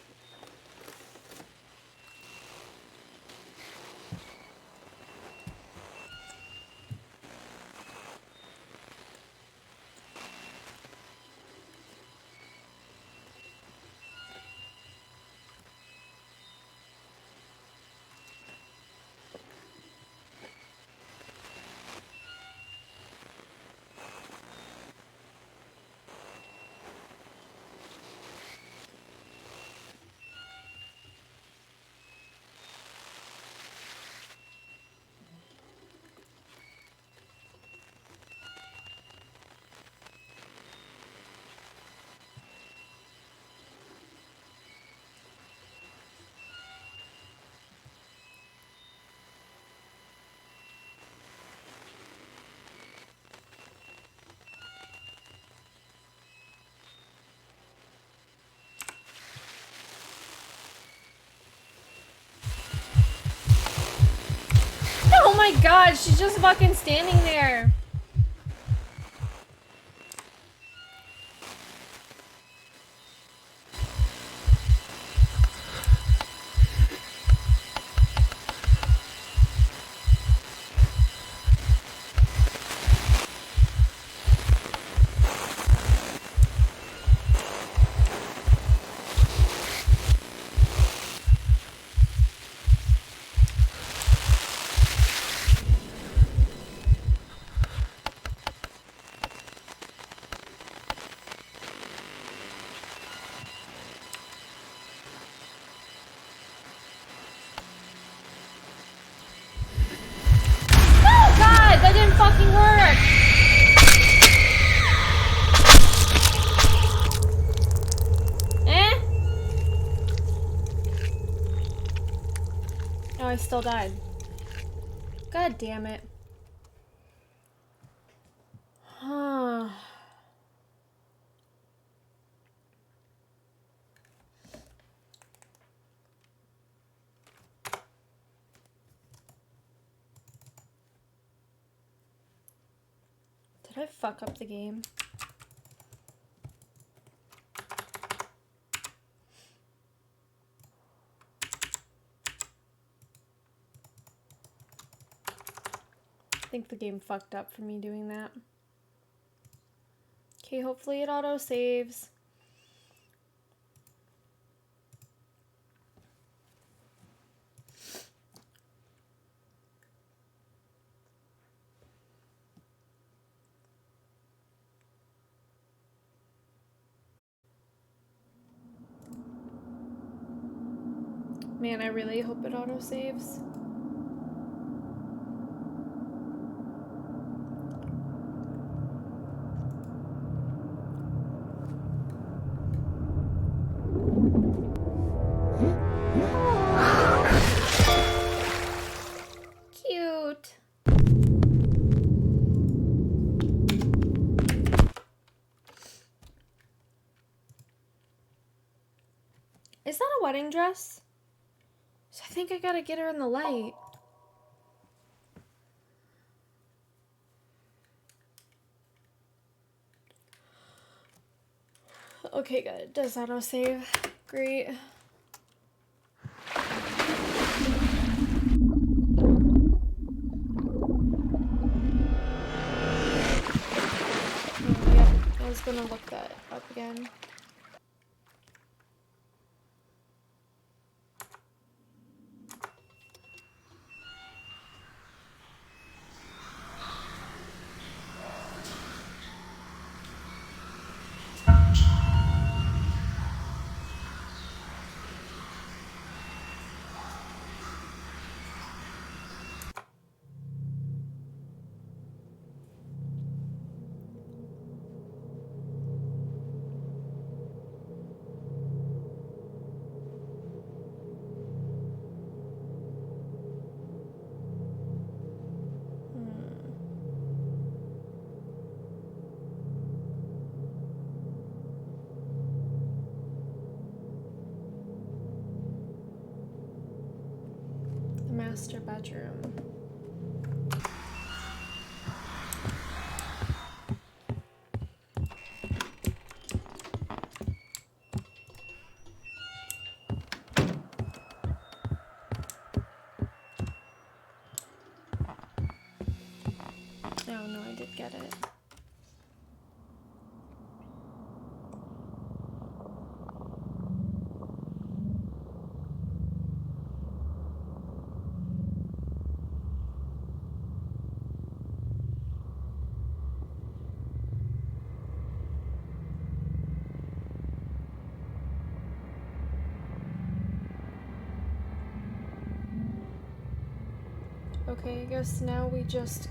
Oh my god, she's just fucking standing there. That didn't fucking work! Eh? Oh, I still died. God damn it. Huh. Did I fuck up the game? I think the game fucked up for me doing that. Okay, hopefully it auto saves. Man, I really hope it auto saves. Cute. a wedding dress? So I think I gotta get her in the light. Okay, good. Does auto-save? Great. Yep, I was gonna look that up again. The master bedroom. Oh no, I did get it. Okay, I guess now we just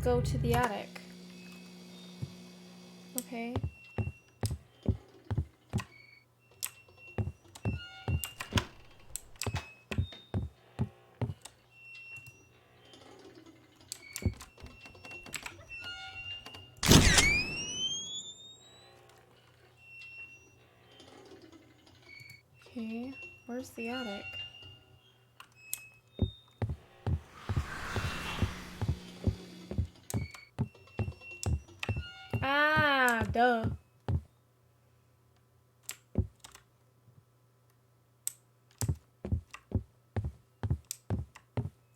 go to the attic. Okay. Okay, where's the attic? Ah, duh.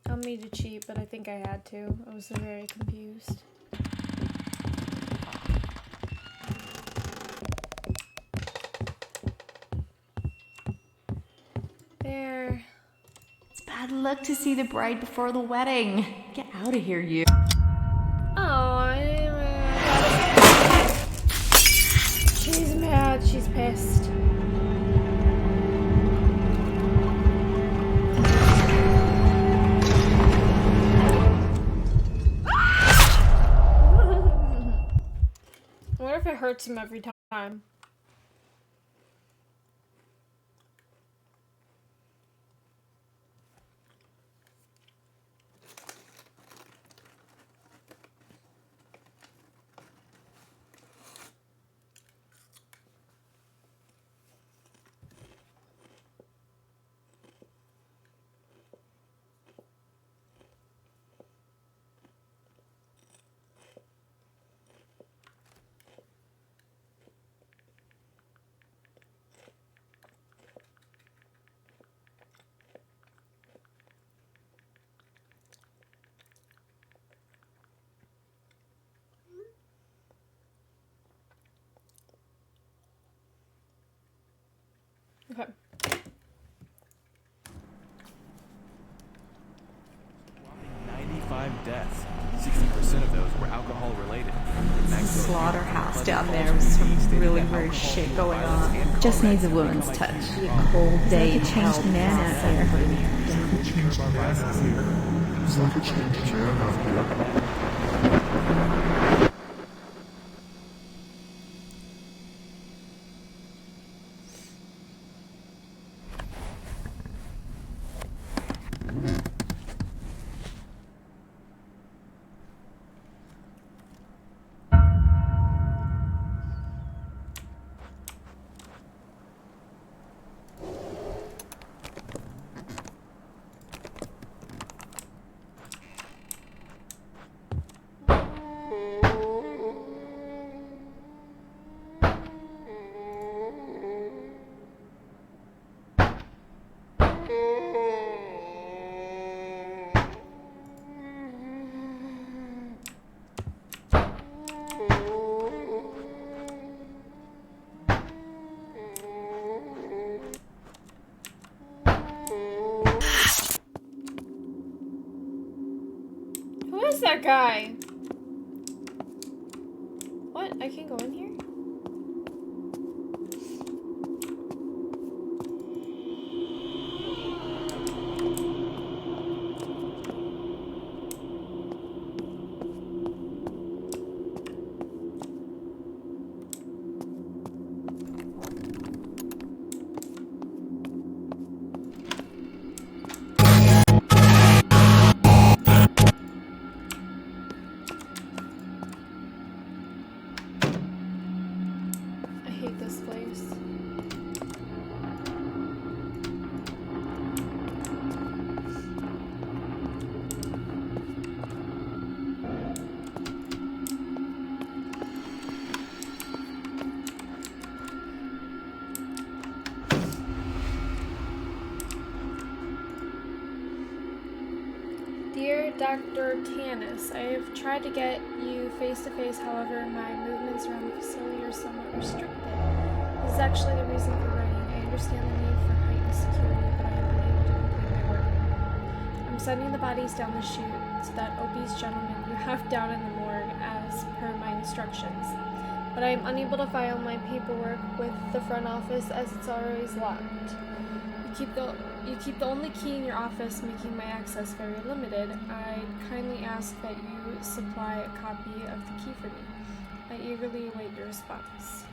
Tell me to cheat, but I think I had to. I was very confused. There. It's bad luck to see the bride before the wedding. Get out of here, you. Oh, she's mad. She's pissed. I wonder if it hurts him every time. Okay. 95 deaths. 60% of those were alcohol related. Slaughterhouse down there with some really weird shit going on. Just needs a woman's touch. Be a cold day in hell. Changed man out there. It's like a changed man out here. that guy? What? I can't go in here? I hate this place. Dear Dr. Tanis, I have tried to get you face to face, however, my movements around the facility are somewhat restricted. This is actually the reason for writing. I understand the need for heightened security, but I am unable to complete my work. I'm sending the bodies down the chute to that obese gentleman you have down in the morgue as per my instructions. But I am unable to file my paperwork with the front office as it's always locked. You keep the only key in your office, making my access very limited. I kindly ask that you supply a copy of the key for me. I eagerly await your response.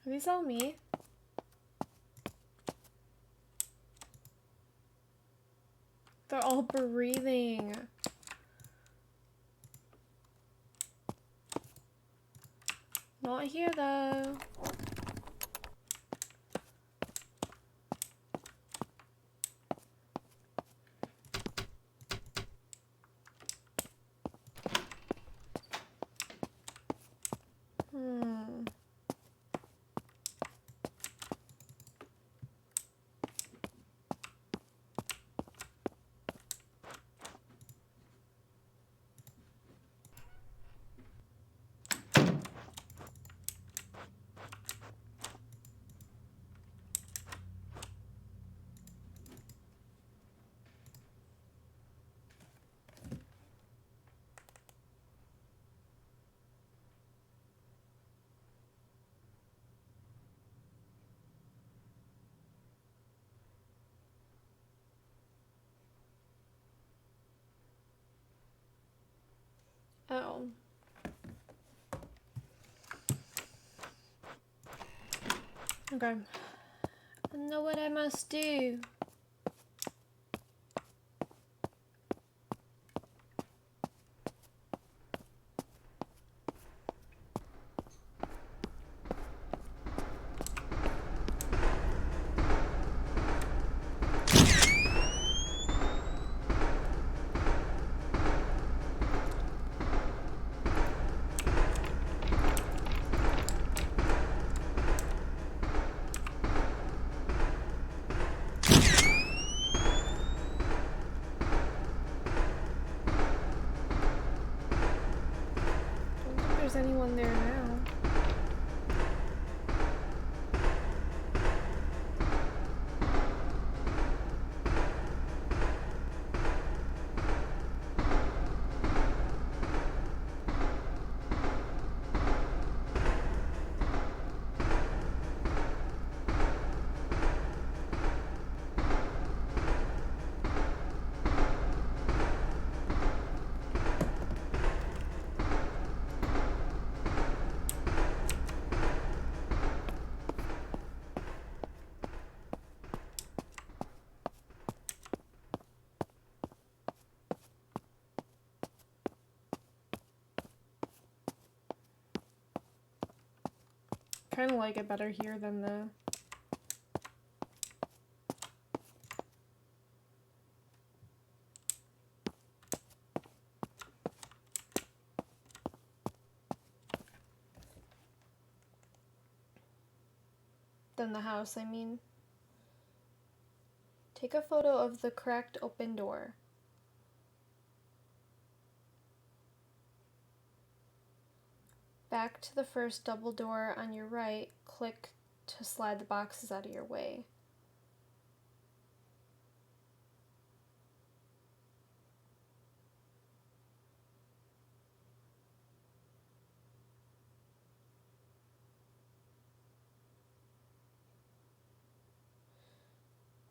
Are these all me? They're all breathing. Not here though. Oh. Okay. I know what I must do. There's anyone there now. Kind of like it better here than the house, I mean. Take a photo of the cracked open door. Back to the first double door on your right, click to slide the boxes out of your way.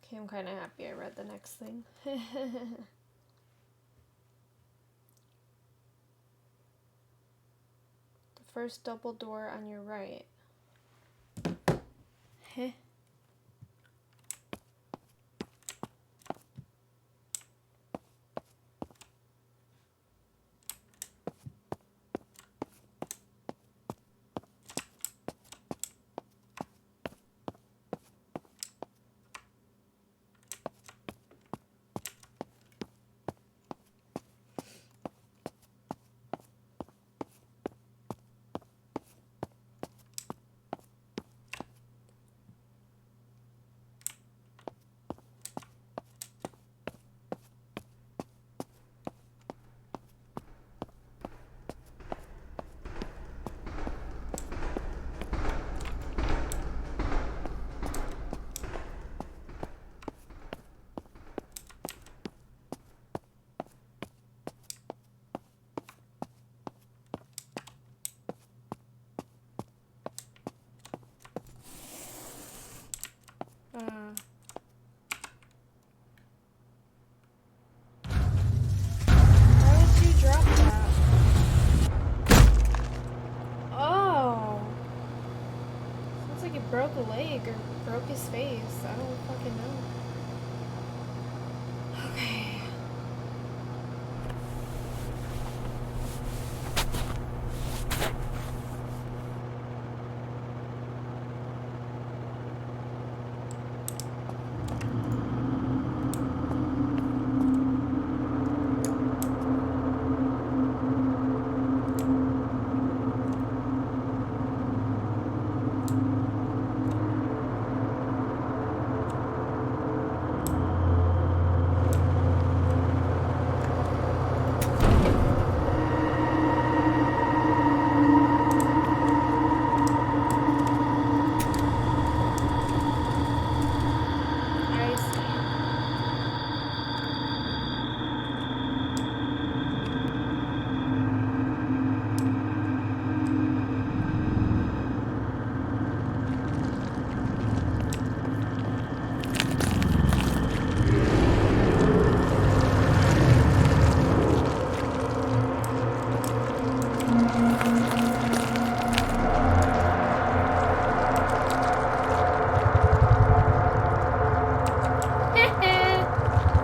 Okay, I'm kind of happy I read the next thing. The first double door on your right. Heh. leg or broke his face. I don't fucking know. Okay.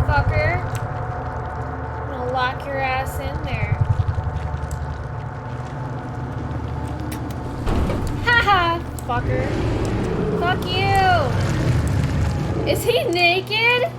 Fucker. I'm gonna lock your ass in there. Haha, fucker. Fuck you. Is he naked?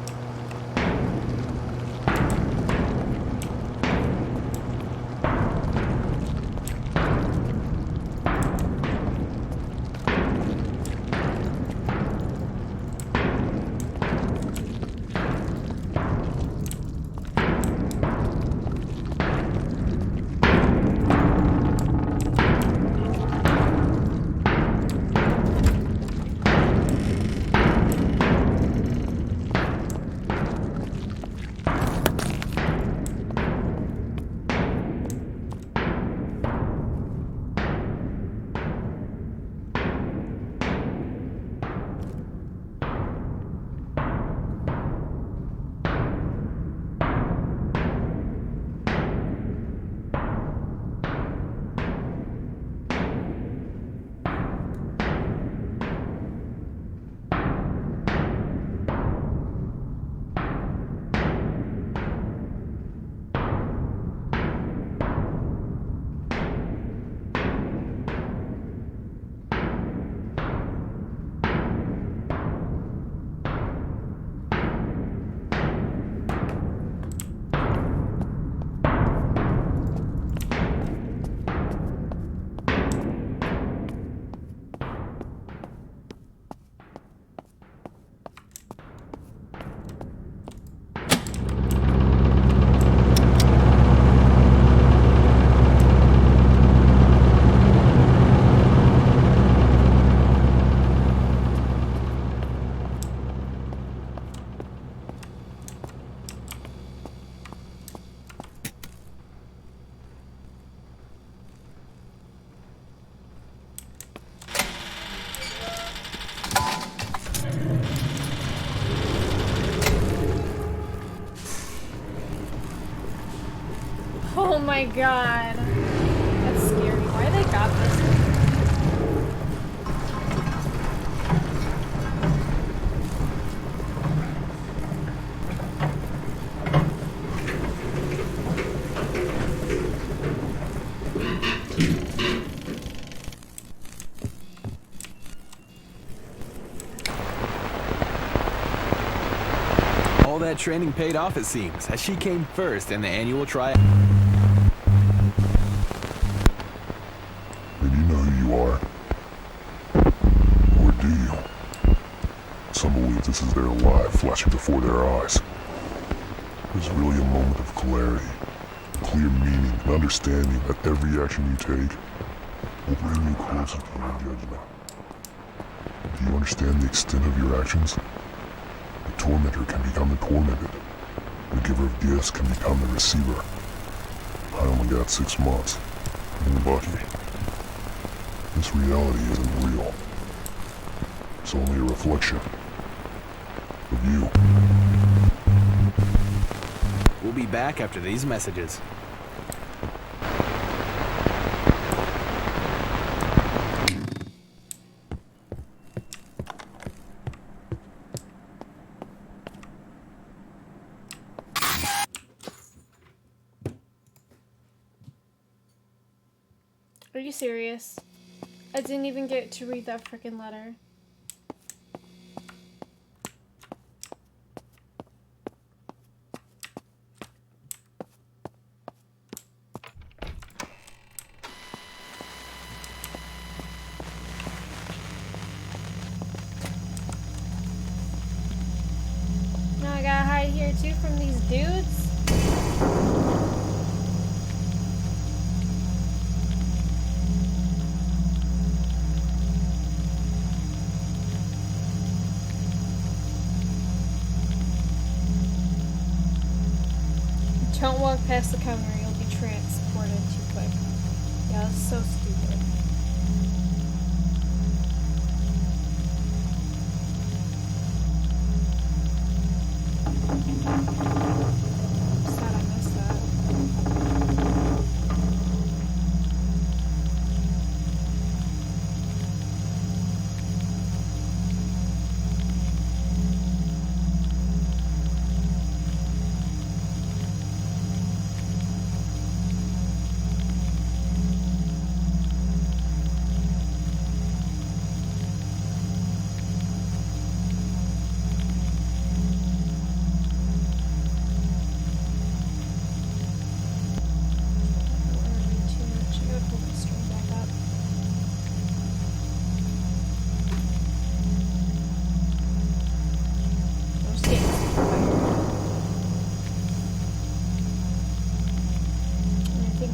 Oh my god. That's scary. Why they got this? All that training paid off, it seems, as she came first in the annual trial. And you know who you are? Or do you? Some believe this is their life flashing before their eyes. There's really a moment of clarity, clear meaning, and understanding that every action you take will bring you closer to your judgment. Do you understand the extent of your actions? The tormentor can become the tormented. The giver of gifts can become the receiver. I only got 6 months. I'm lucky. This reality isn't real. It's only a reflection of you. We'll be back after these messages. Are you serious? I didn't even get to read that freaking letter. Now I gotta hide here too from these dudes. Don't walk past the counter, you'll be transported too quick. Yeah, that's so stupid. I'm sad I missed that.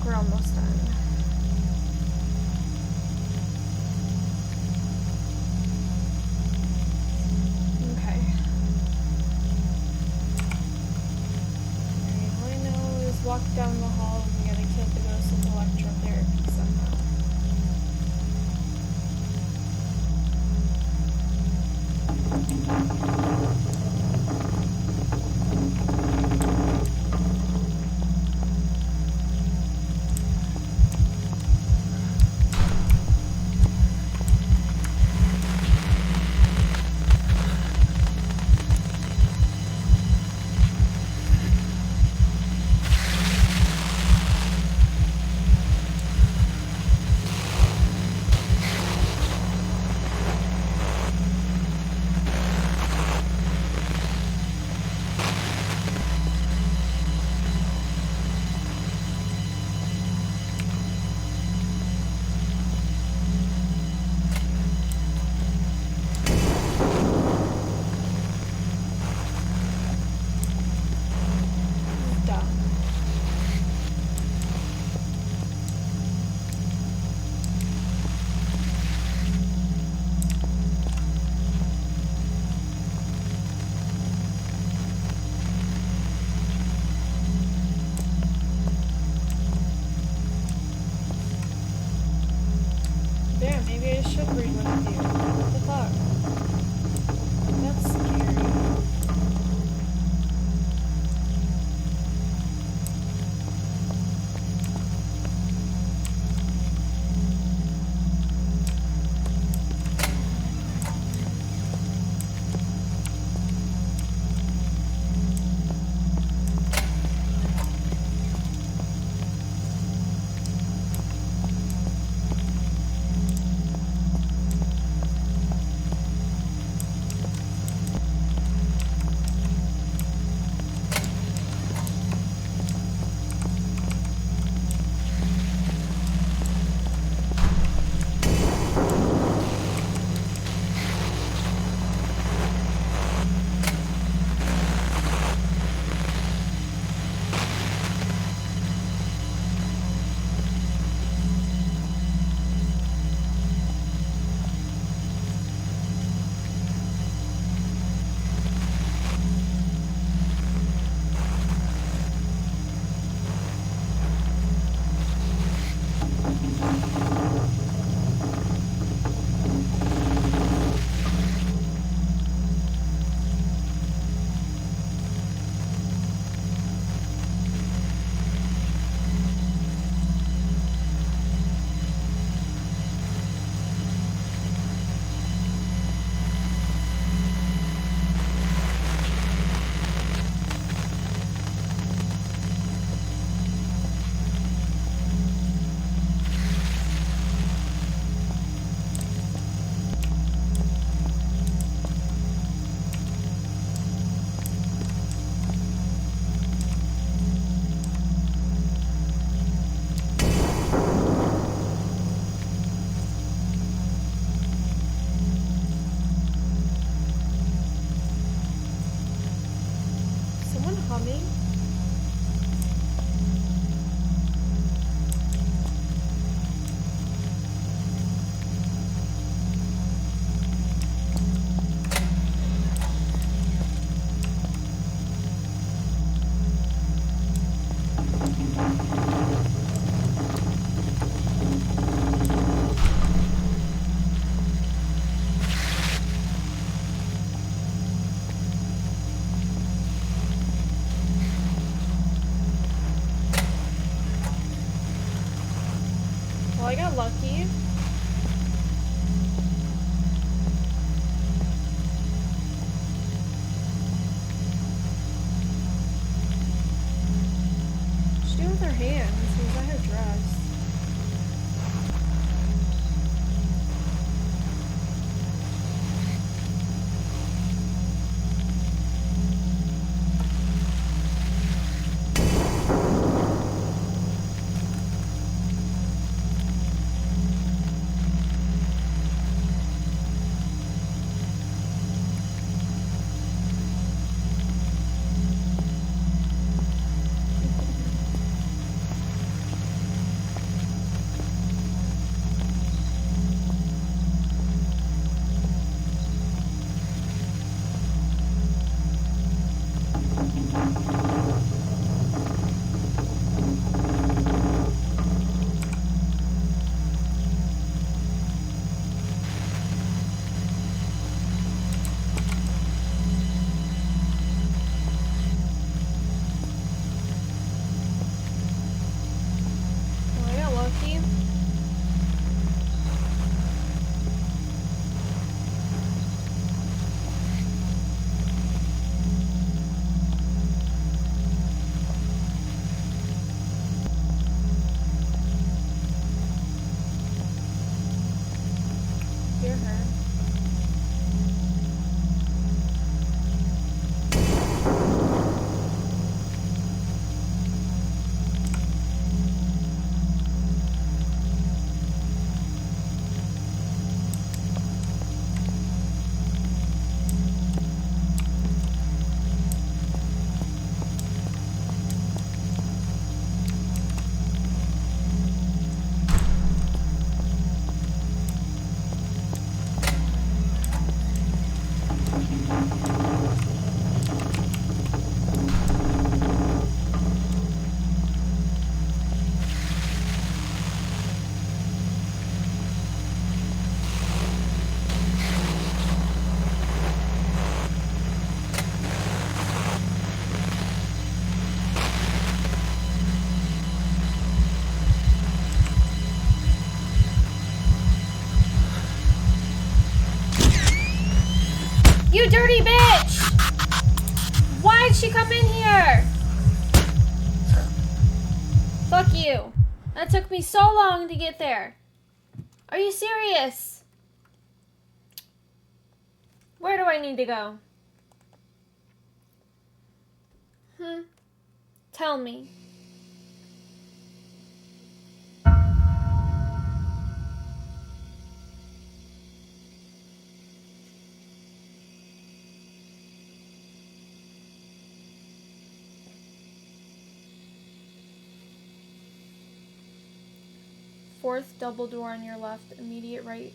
We're almost done. Okay. Alright, all I know is walk down the hall and we gotta kill the ghost with electrotherapy somehow. There, maybe I should read what to do. What the fuck? That's scary. Well, I got lucky. What's she doing with her hands? Was that her dress? Well, I got lucky. Hear her. You dirty bitch! Why'd she come in here? Fuck you. That took me so long to get there. Are you serious? Where do I need to go? Tell me. Fourth double door on your left, immediate right.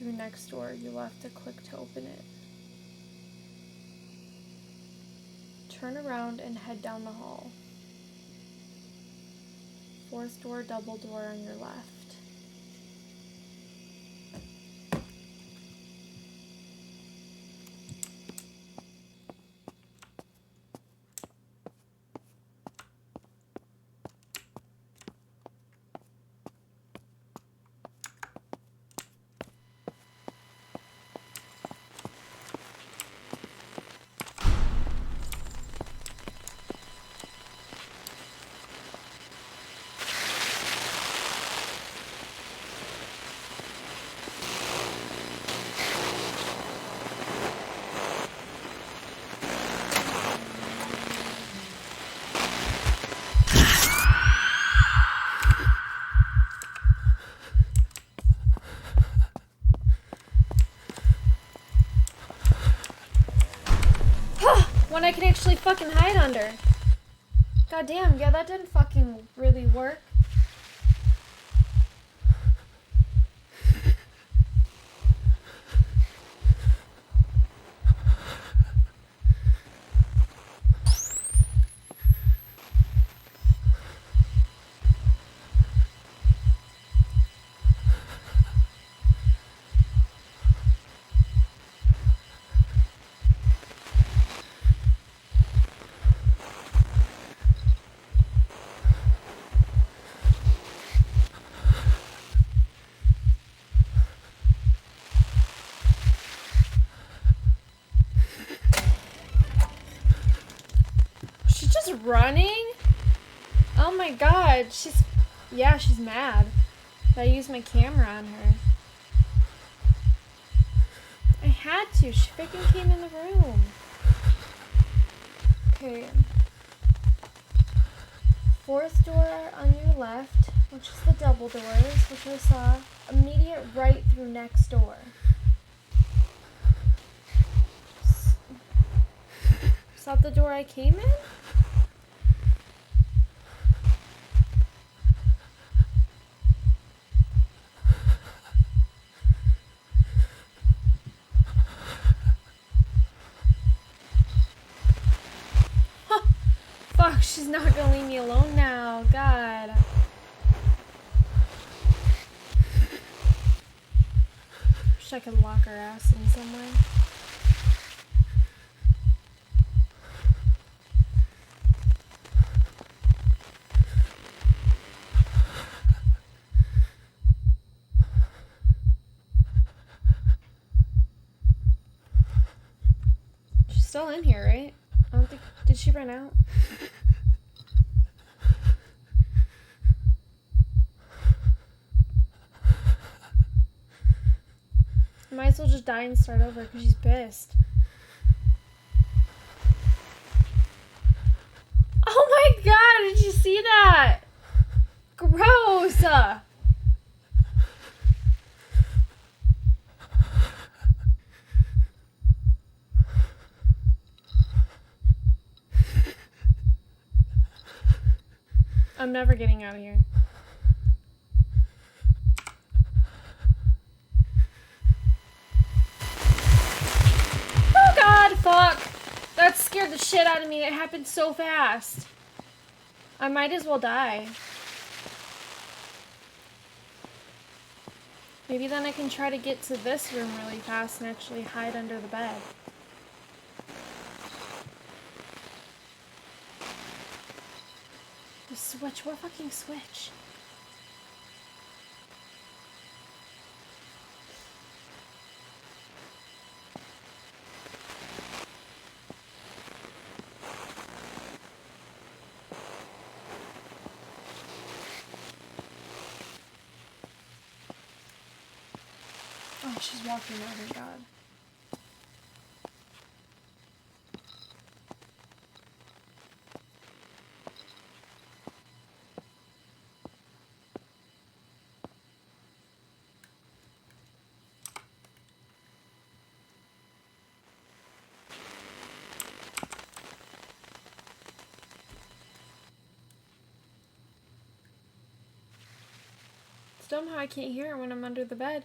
Your next door, you left to click to open it. Turn around and head down the hall. Fourth door, double door on your left. When I can actually fucking hide under. God damn, yeah, that didn't fucking really work. running? Oh my god, she's mad. I used my camera on her. I had to. She freaking came in the room. Okay. Fourth door on your left, which is the double doors, which I saw. Immediate right through next door. Is that the door I came in? Fuck, she's not gonna leave me alone now. God. Wish I could lock her ass in somewhere. She's still in here, right? I don't think. Did she run out? I might as well just die and start over because she's pissed. Oh my god, did you see that? Gross! I'm never getting out of here. Oh god, fuck! That scared the shit out of me. It happened so fast. I might as well die. Maybe then I can try to get to this room really fast and actually hide under the bed. The switch, what fucking switch? Oh, she's walking out, thank God. Somehow I can't hear her when I'm under the bed.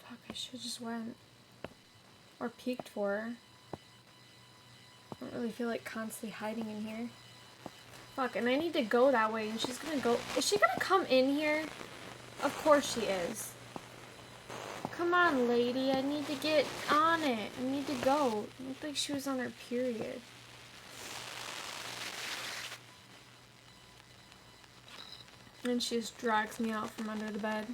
Fuck, I should've just went. Or peeked for her. I don't really feel like constantly hiding in here. Fuck, and I need to go that way, and she's gonna go. Is she gonna come in here? Of course she is. Come on, lady. I need to get on it. I need to go. It looked like she was on her period. And she just drags me out from under the bed.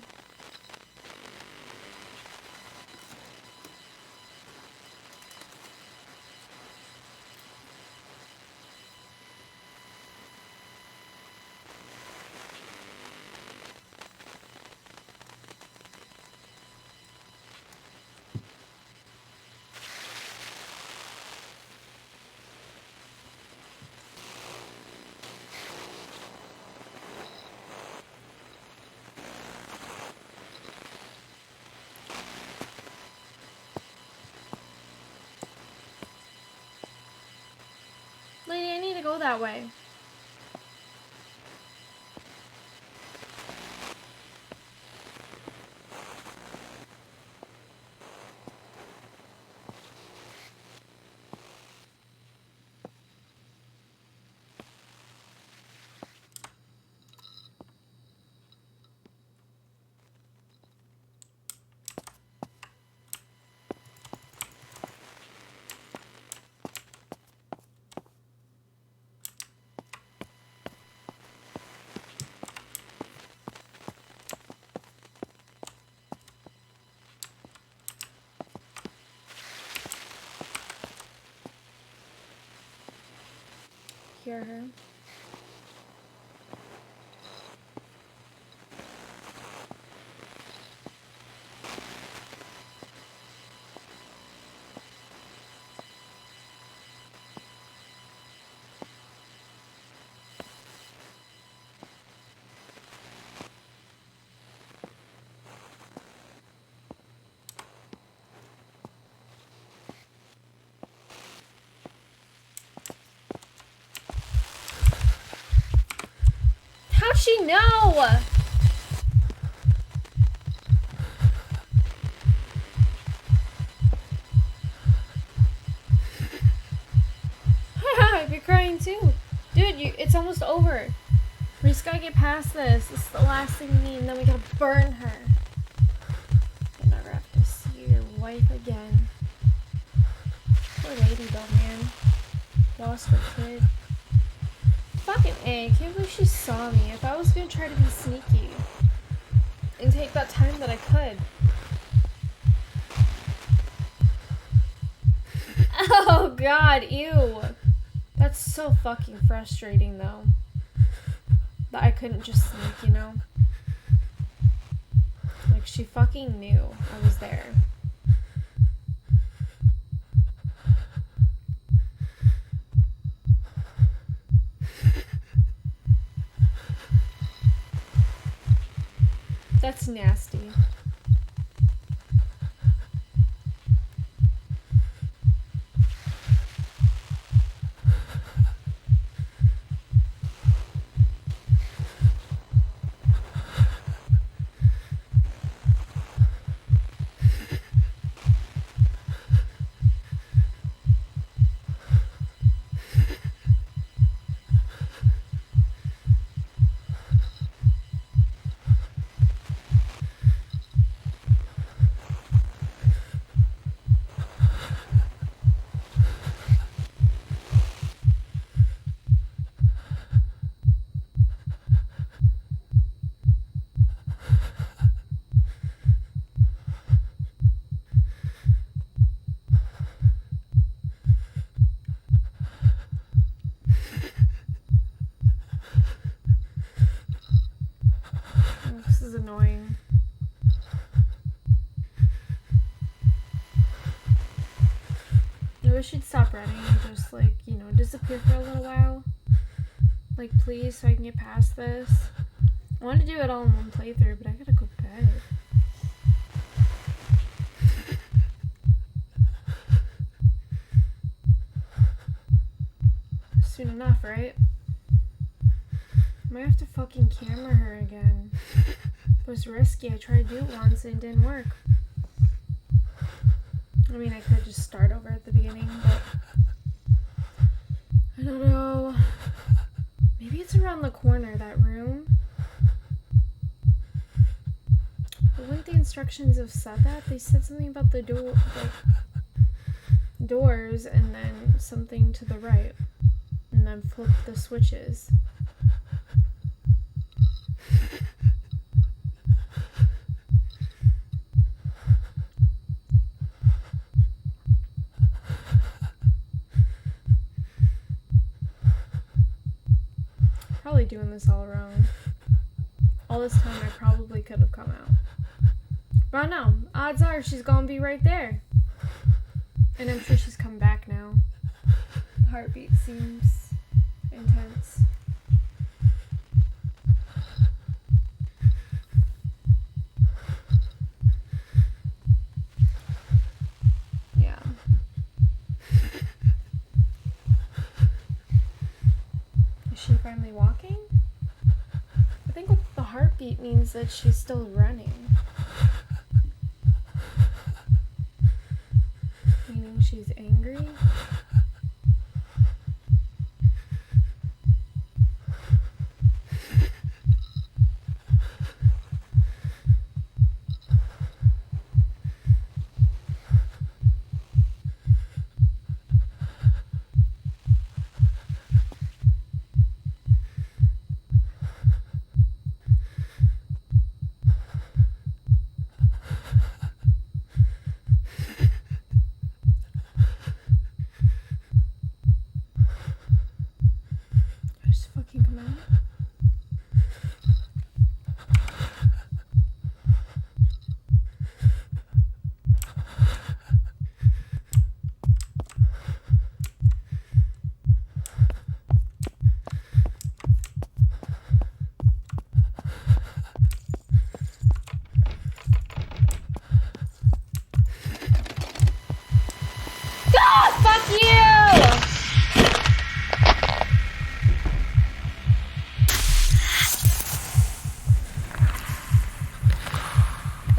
Lady, I need to go that way. hear her. How'd she know? I'd be crying too. Dude, it's almost over. We just gotta get past this. This is the last thing we need, and then we gotta burn her. You never have to see your wife again. Poor lady though, man. Lost her kid. Fucking A, I can't believe she saw me. If I was gonna try to be sneaky and take that time that I could. Oh god, ew. That's so fucking frustrating though. That I couldn't just sneak, you know? Like she fucking knew I was there. That's nasty. This is annoying. I wish she'd stop running and just, like, you know, disappear for a little while. Like, please, so I can get past this. I want to do it all in one playthrough, but I gotta go to bed. Soon enough, right? I might have to fucking camera her again. It was risky. I tried to do it once and it didn't work. I mean, I could just start over at the beginning, but I don't know. Maybe it's around the corner, that room. But wouldn't the instructions have said that? They said something about the door, like, doors, and then something to the right, and then flip the switches. Probably doing this all wrong. All this time I probably could have come out. But no, odds are she's gonna be right there. And I'm sure she's come back now. The heartbeat seems intense. Yeah. Is she finally walking? I think with the heartbeat means that she's still running. Meaning she's angry?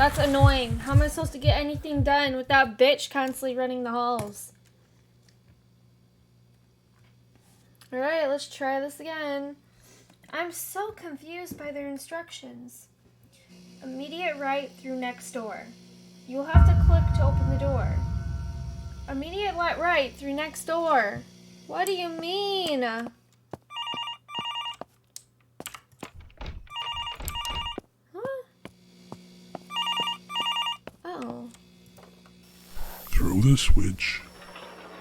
That's annoying. How am I supposed to get anything done with that bitch constantly running the halls? Alright, let's try this again. I'm so confused by their instructions. Immediate right through next door. You'll have to click to open the door. Immediate right through next door. What do you mean? Huh? Oh. Throw the switch.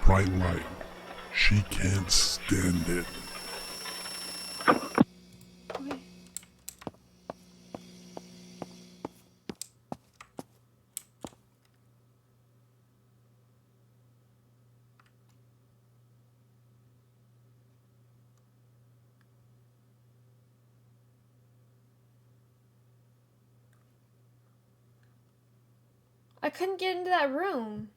Bright light. She can't stand it. Okay. I couldn't get into that room.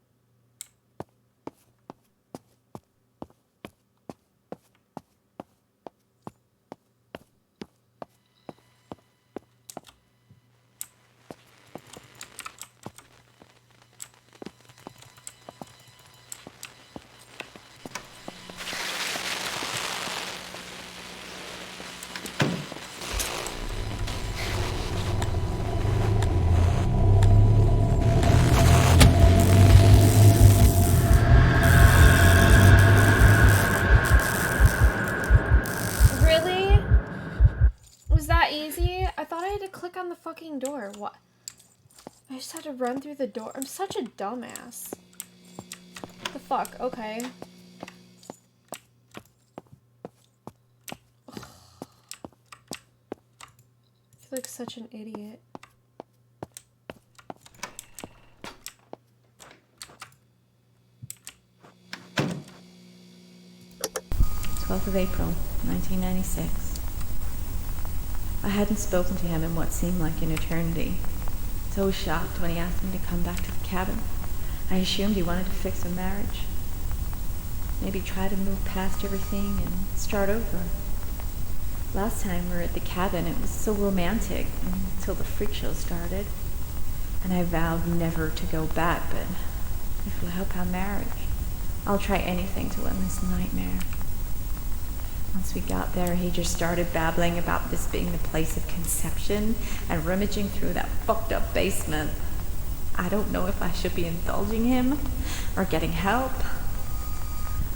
Really? Was that easy? I thought I had to click on the fucking door. What? I just had to run through the door. I'm such a dumbass. What the fuck? Okay. Ugh. I feel like such an idiot. April 1996. I hadn't spoken to him in what seemed like an eternity. So I was shocked when he asked me to come back to the cabin. I assumed he wanted to fix a marriage. Maybe try to move past everything and start over. Last time we were at the cabin, it was so romantic until the freak show started. And I vowed never to go back, but if it'll help our marriage, I'll try anything to end this nightmare. Once we got there, he just started babbling about this being the place of conception and rummaging through that fucked up basement. I don't know if I should be indulging him or getting help.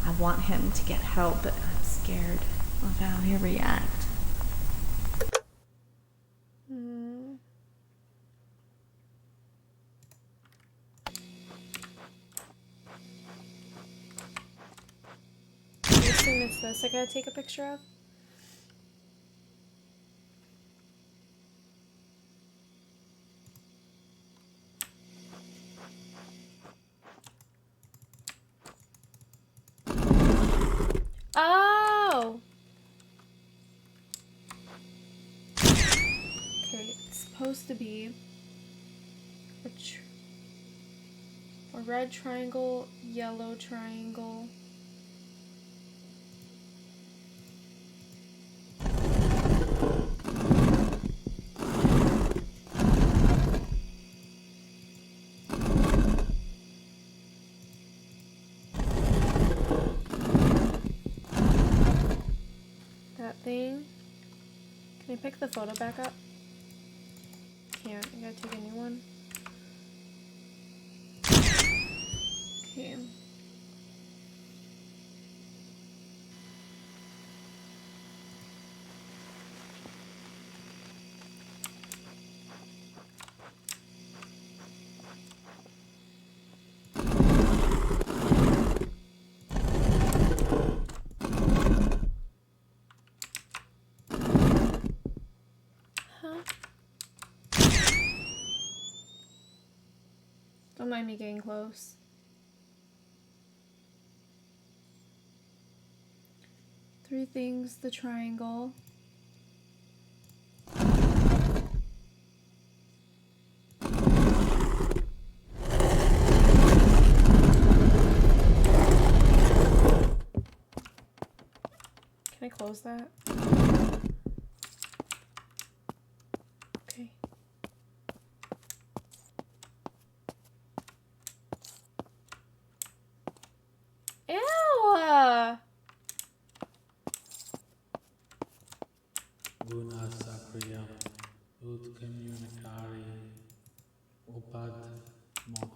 I want him to get help, but I'm scared of how he'll react. I assume it's this I gotta take a picture of. Oh! Okay, it's supposed to be a red triangle, yellow triangle. Thing. Can I pick the photo back up? Can't. I gotta take a new one. Okay. Don't mind me getting close. Three things, the triangle. Can I close that? Okay. Opad Moto.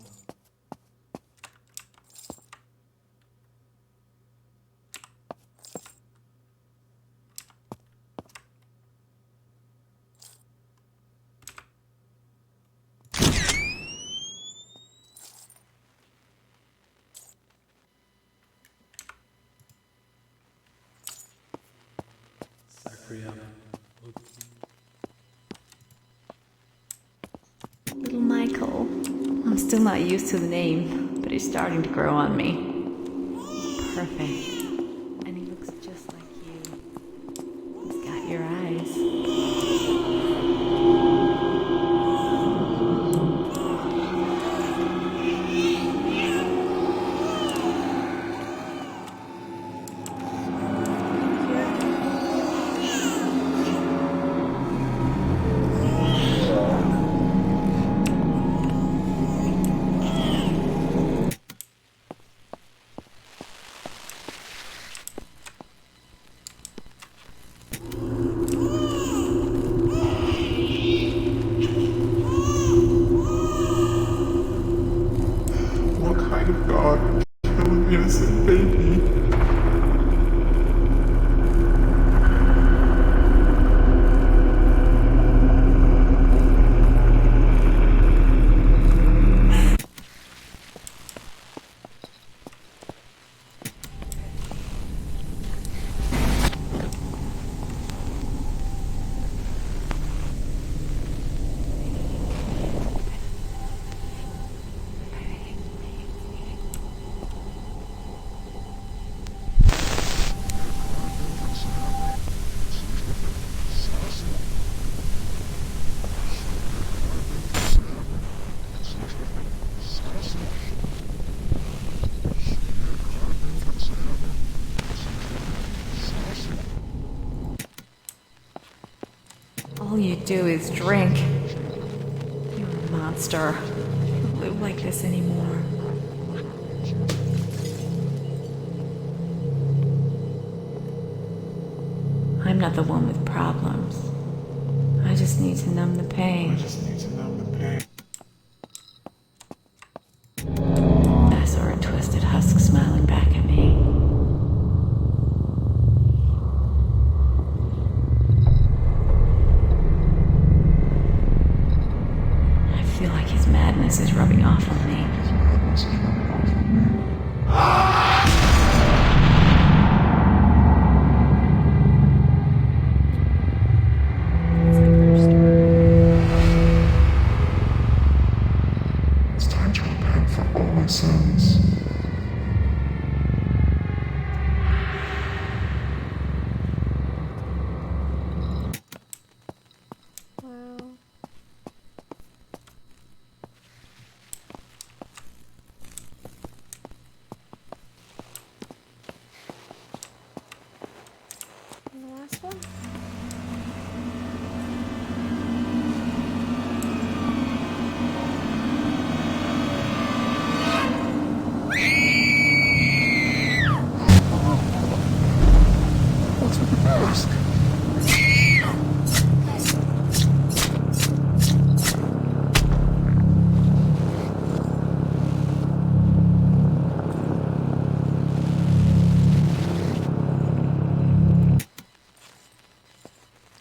Sakriya. Little Michael. I'm still not used to the name, but he's starting to grow on me. Perfect. And he looks just like you. He's got your eyes. What kind of God killed an innocent baby? All you do is drink. You're a monster. You don't live like this anymore. I'm not the one with problems. I just need to numb the pain. I saw a twisted husk smiling back at me. I feel like his madness is rubbing off on me. It's time to repent for all my sins. Wow. And the last one? What's with the mask?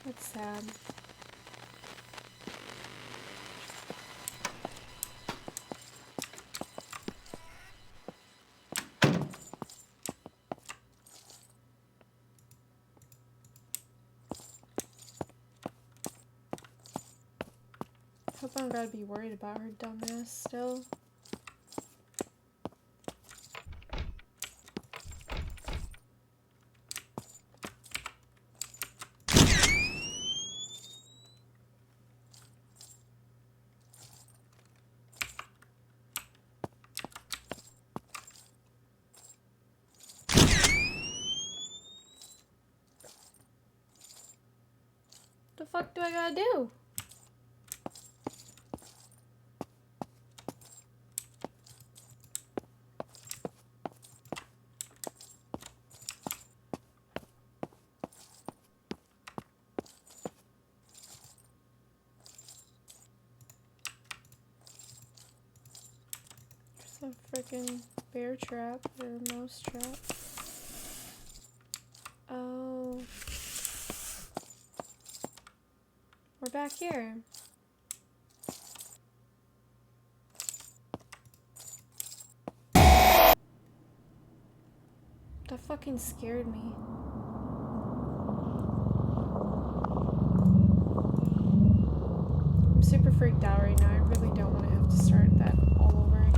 That's sad. Hope I don't gotta be worried about her dumbass still. The fuck do I gotta do? It's a freaking bear trap or mouse trap. Oh. We're back here. That fucking scared me. I'm super freaked out right now. I really don't want to have to start that all over again.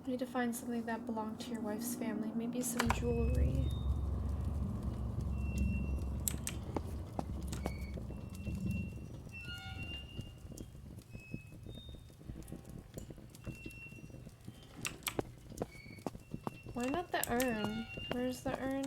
I need to find something that belonged to your wife's family. Maybe some jewelry. Why not the urn? Where's the urn?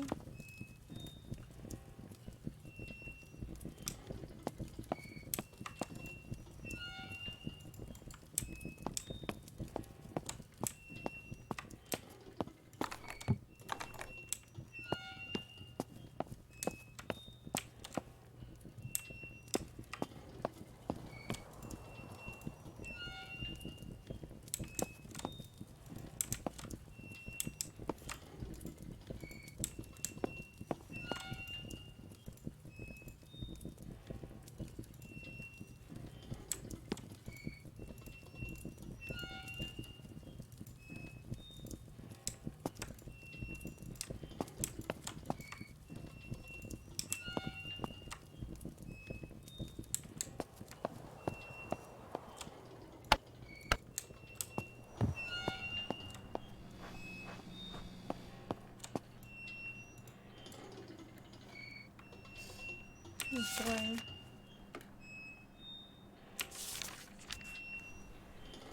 Oh boy.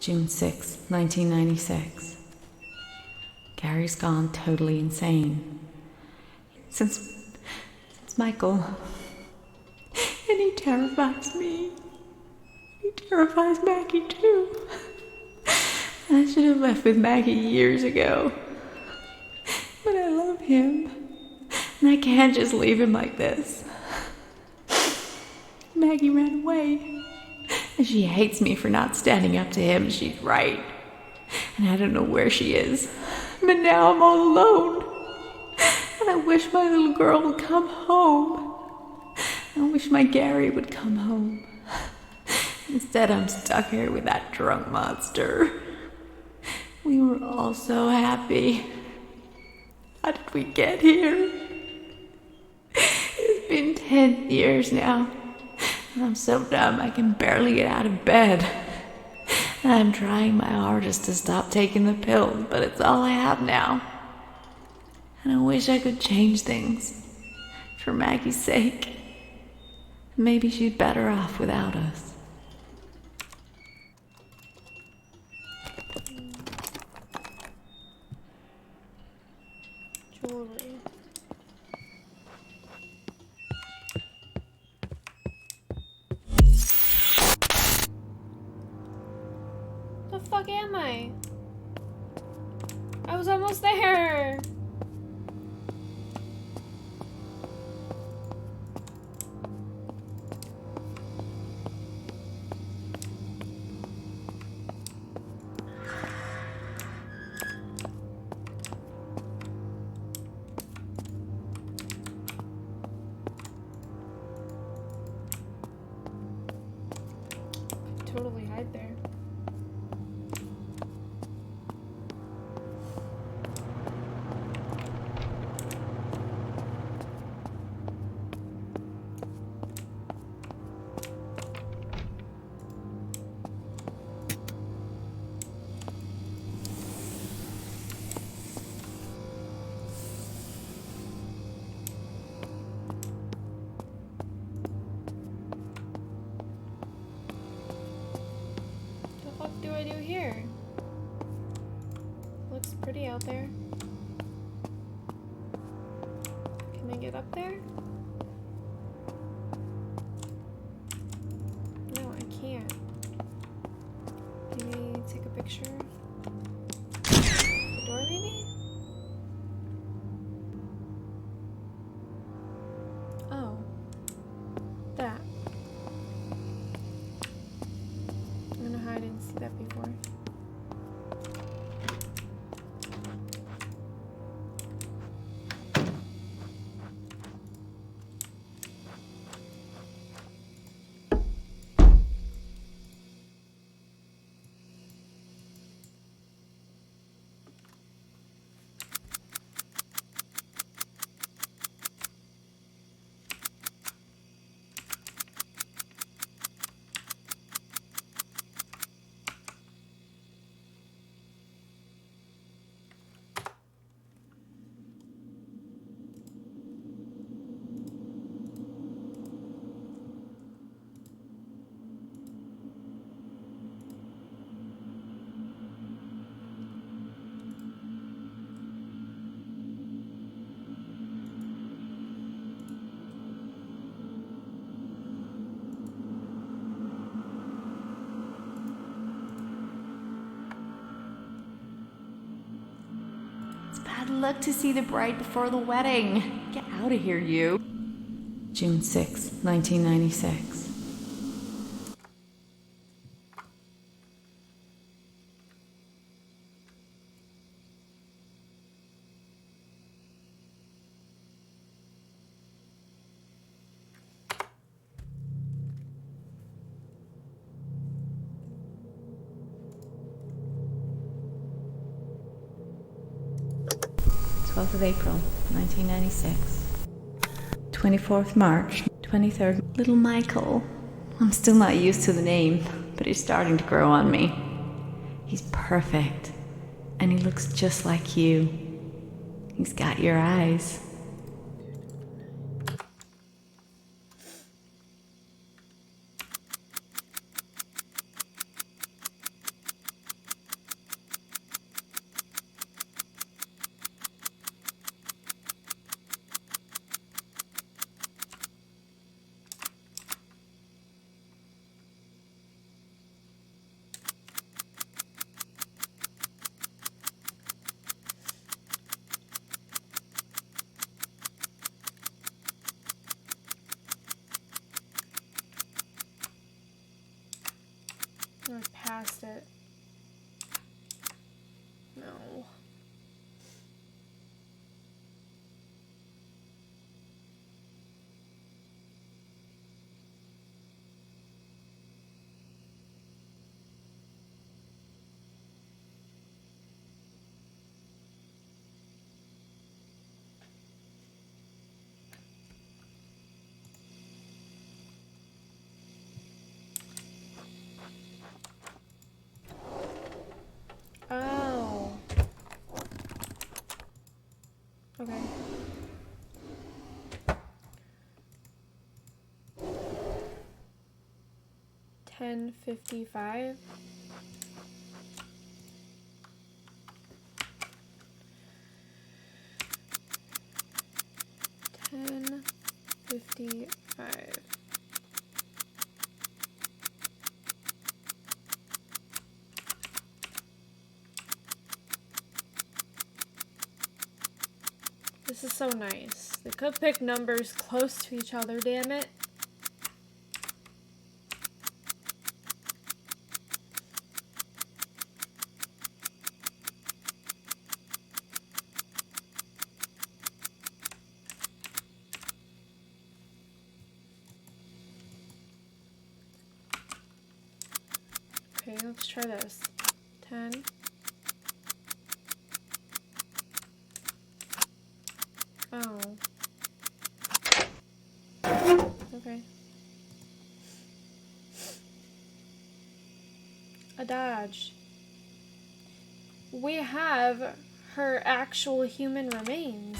June 6, 1996. Gary's gone totally insane. Since Michael. And he terrifies me. He terrifies Maggie too. I should have left with Maggie years ago. But I love him. And I can't just leave him like this. Maggie ran away. And she hates me for not standing up to him. She's right. And I don't know where she is. But now I'm all alone. And I wish my little girl would come home. I wish my Gary would come home. Instead, I'm stuck here with that drunk monster. We were all so happy. How did we get here? It's been 10 years now. And I'm so dumb I can barely get out of bed. And I'm trying my hardest to stop taking the pills, but it's all I have now. And I wish I could change things. For Maggie's sake. Maybe she's better off without us. Jewelry. The fuck am I? I was almost there. Totally hide there. do here? Looks pretty out there. Can I get up there? No, I can't. Maybe take a picture. The door, maybe? Oh. That. I don't know how I didn't see that before. Bad luck to see the bride before the wedding. Get out of here, you. June 6, 1996. Of April, 1996. 24th March, 23rd. Little Michael. I'm still not used to the name, but he's starting to grow on me. He's perfect, and he looks just like you. He's got your eyes. We're past it. No. Oh. Okay. $10.55. $10.55. This is so nice. They could pick numbers close to each other, damn it. Okay, let's try this. 10. Oh. Okay. A dodge. We have her actual human remains.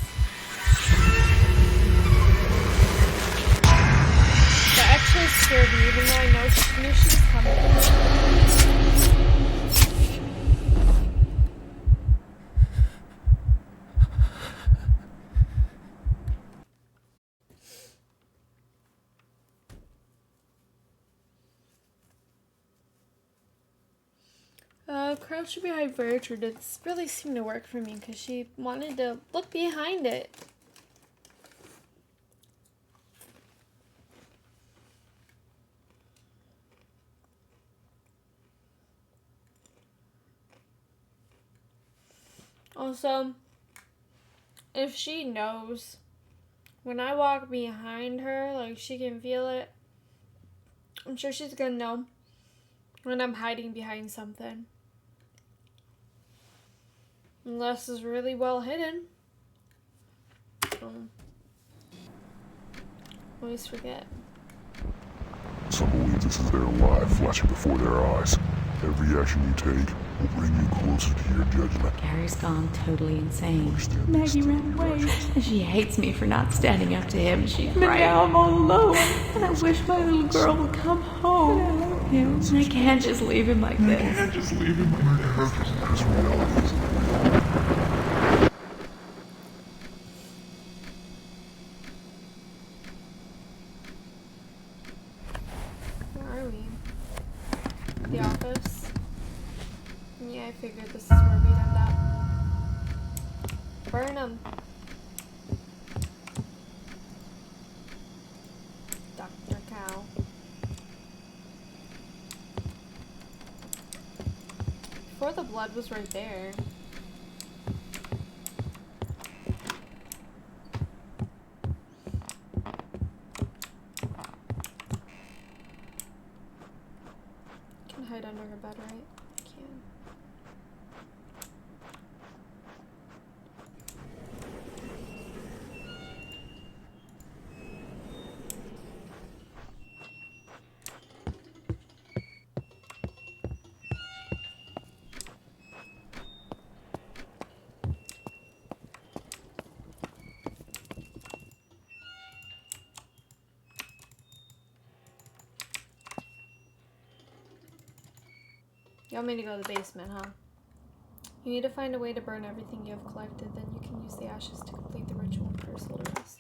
That actually scared me, even though I knew she was coming. Crouch behind furniture didn't really seem to work for me because she wanted to look behind it. Also, if she knows when I walk behind her, like she can feel it, I'm sure she's gonna know when I'm hiding behind something. Unless it's really well hidden. Always forget. Some believe this is their life flashing before their eyes. Every action you take will bring you closer to your judgment. Gary's gone totally insane. Understand Maggie this ran to away, your and she hates me for not standing up to him. She's right. Now I'm all alone, and I wish my little girl would come home. And I love him, and I can't just leave him like this. I can't just leave him like this. Because reality isn't real. Where are we? The office? Yeah, I figured this is where we'd end up. Burn them. Dr. Cow. Before the blood was right there. Can hide under her bed, right? Can. You want me to go to the basement, huh? You need to find a way to burn everything you have collected, then you can use the ashes to complete the ritual and curse will rest.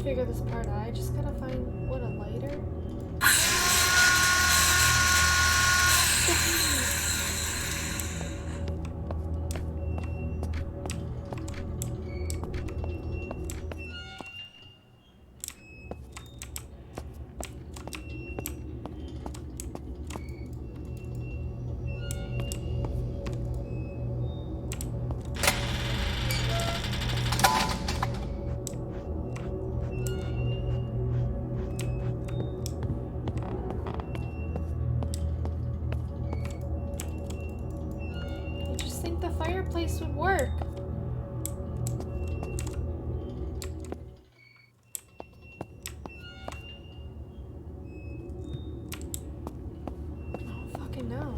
Figure this part out. I just gotta find what, a lighter? Fireplace would work. I don't fucking know.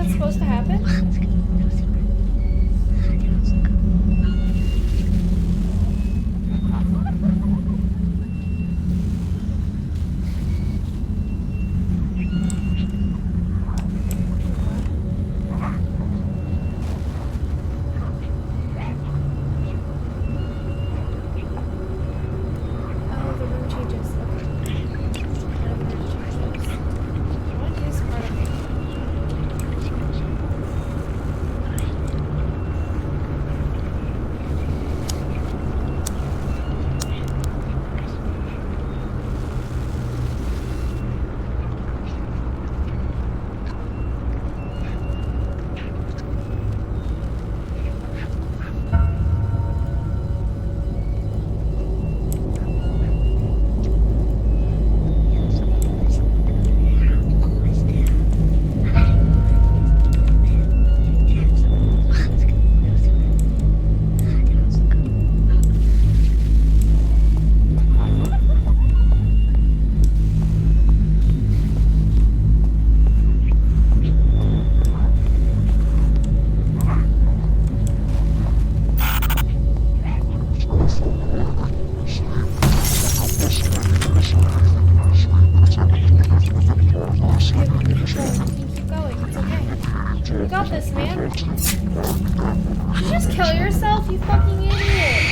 that's supposed to happen? Oh, the room changes. Okay. Now the room changes. What is part of me? Keep going. It's okay. You got this, man. Did you just kill yourself, you fucking idiot?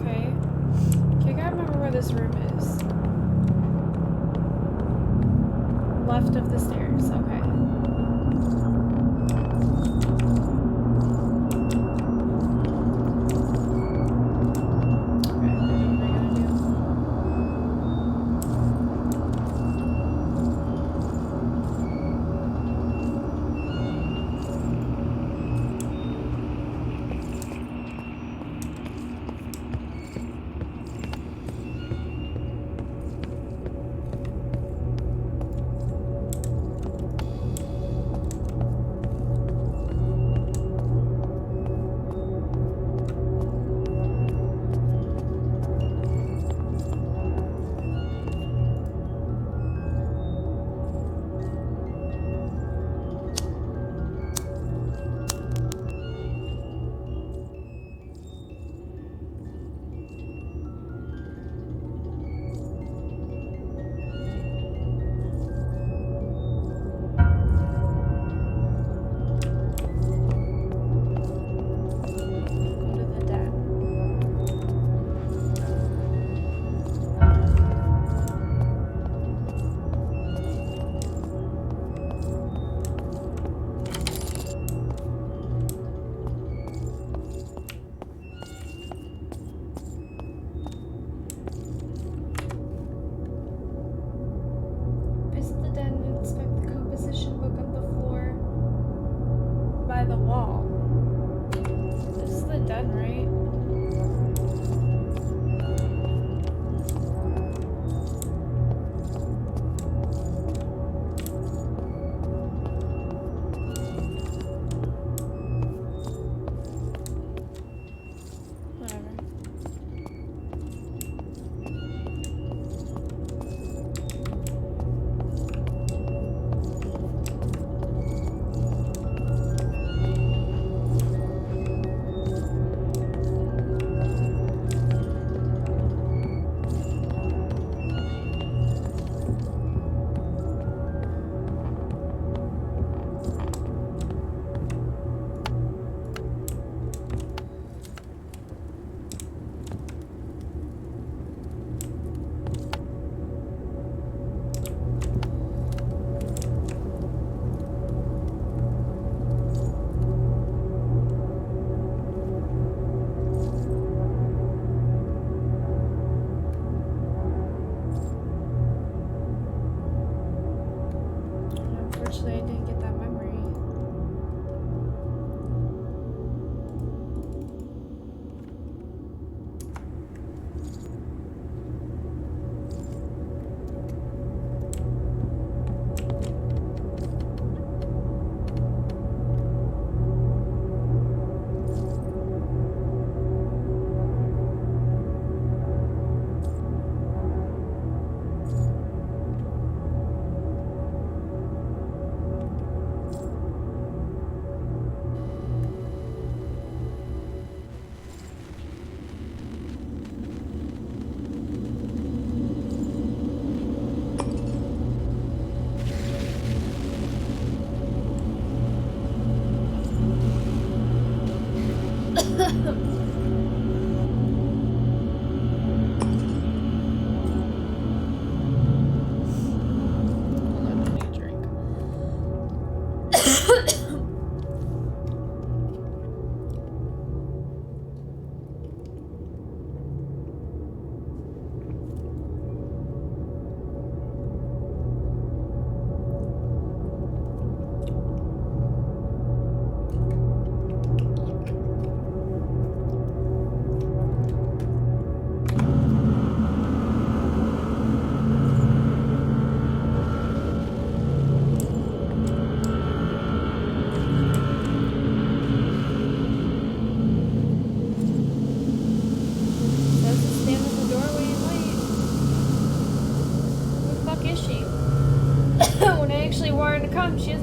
Okay. Okay, I gotta remember where this room is. Left of the stairs, okay. Okay, what am I gonna do?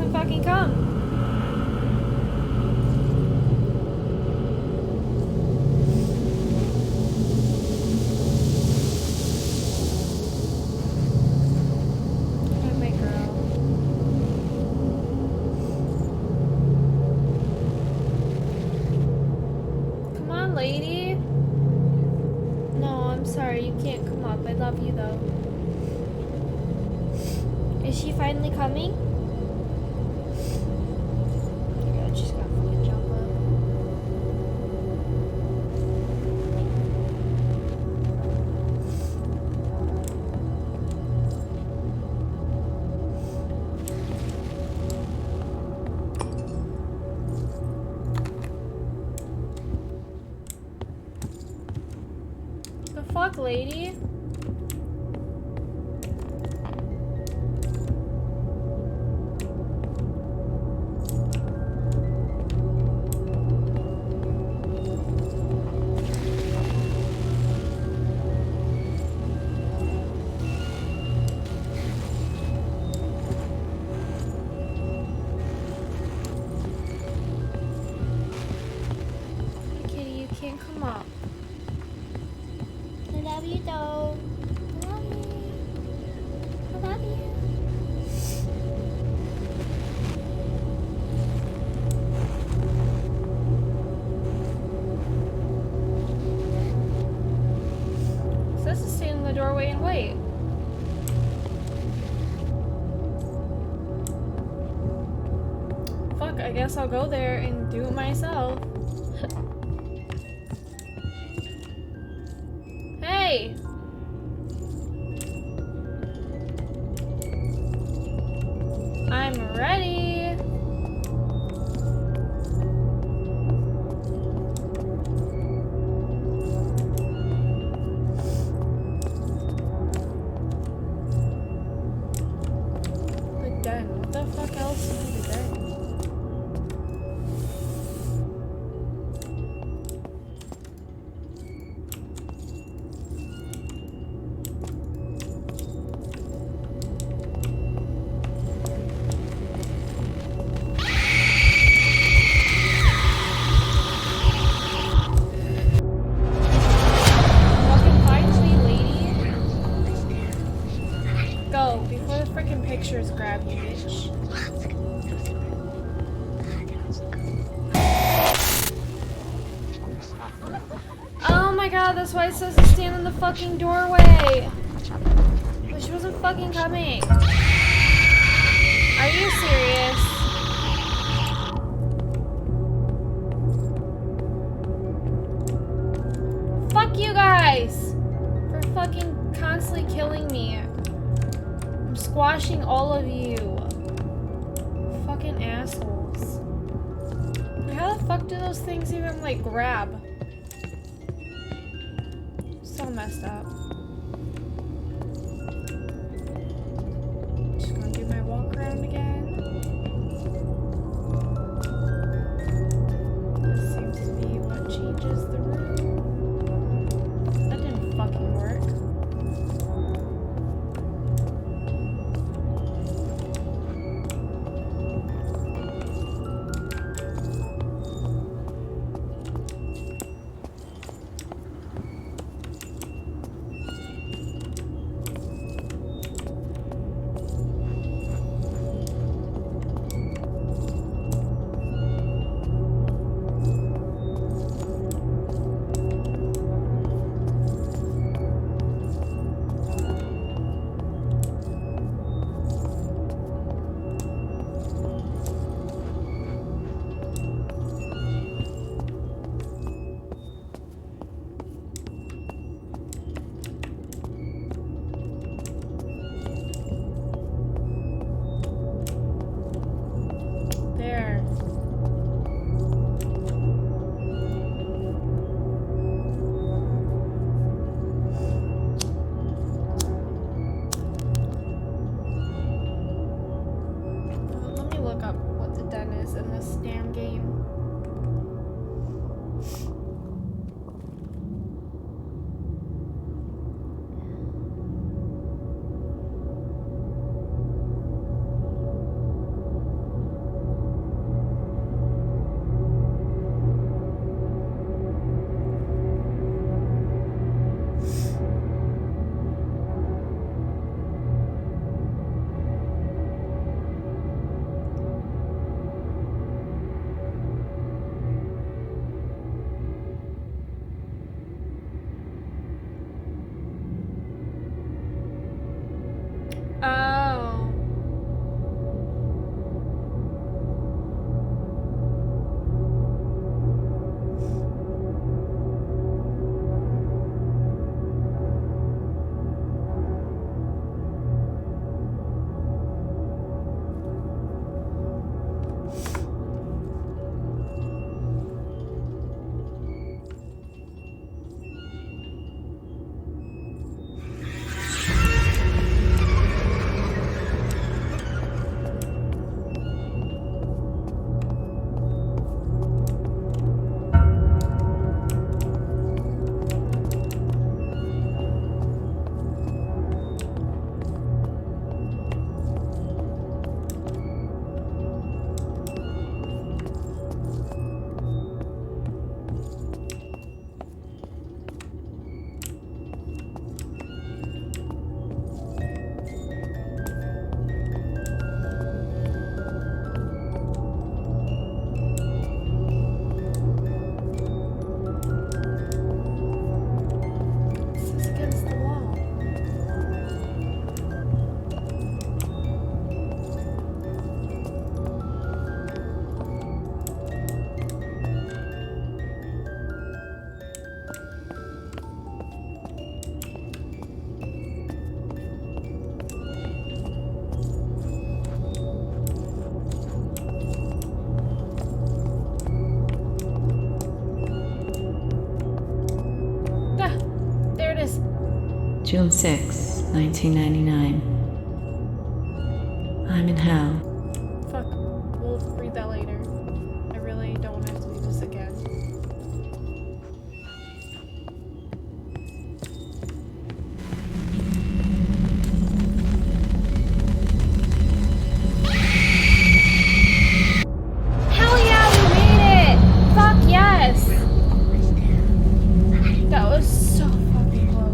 doesn't fucking come. Oh, my girl. Come on, lady. No, I'm sorry, you can't come up. I love you though. Is she finally coming? Oh my God, she's gonna fucking jump up. The fuck, lady? Kitty, you can't come up. I love you though. I love you. I love you. So this is stand in the doorway and wait. Fuck, I guess I'll go there and do it myself. Hey! I'm ready! But then, what the fuck else do you do then? Fucking finally, lady. Go, before the freaking pictures grab you, bitch. Oh my God, that's why it says to stand in the fucking doorway. But she wasn't fucking coming. Are you serious? Fuck you guys for fucking constantly killing me. I'm squashing all of you. Fucking assholes. How the fuck do those things even like grab? So messed up. Just gonna do my walk around again. This seems to be what changes the room. That didn't fucking work. June 6, 1999. I'm in hell. Fuck. We'll read that later. I really don't want to have to do this again. Hell yeah, we made it! Fuck yes! That was so fucking close.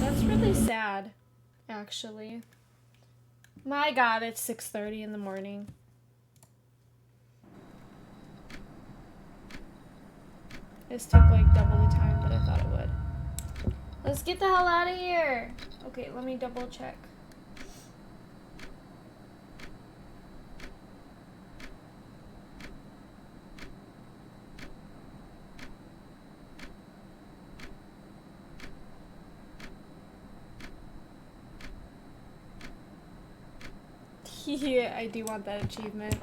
That's really sad, actually. My god, it's 6:30 in the morning. This took like double the time that I thought it would. Let's get the hell out of here. Okay, let me double check. Yeah, I do want that achievement.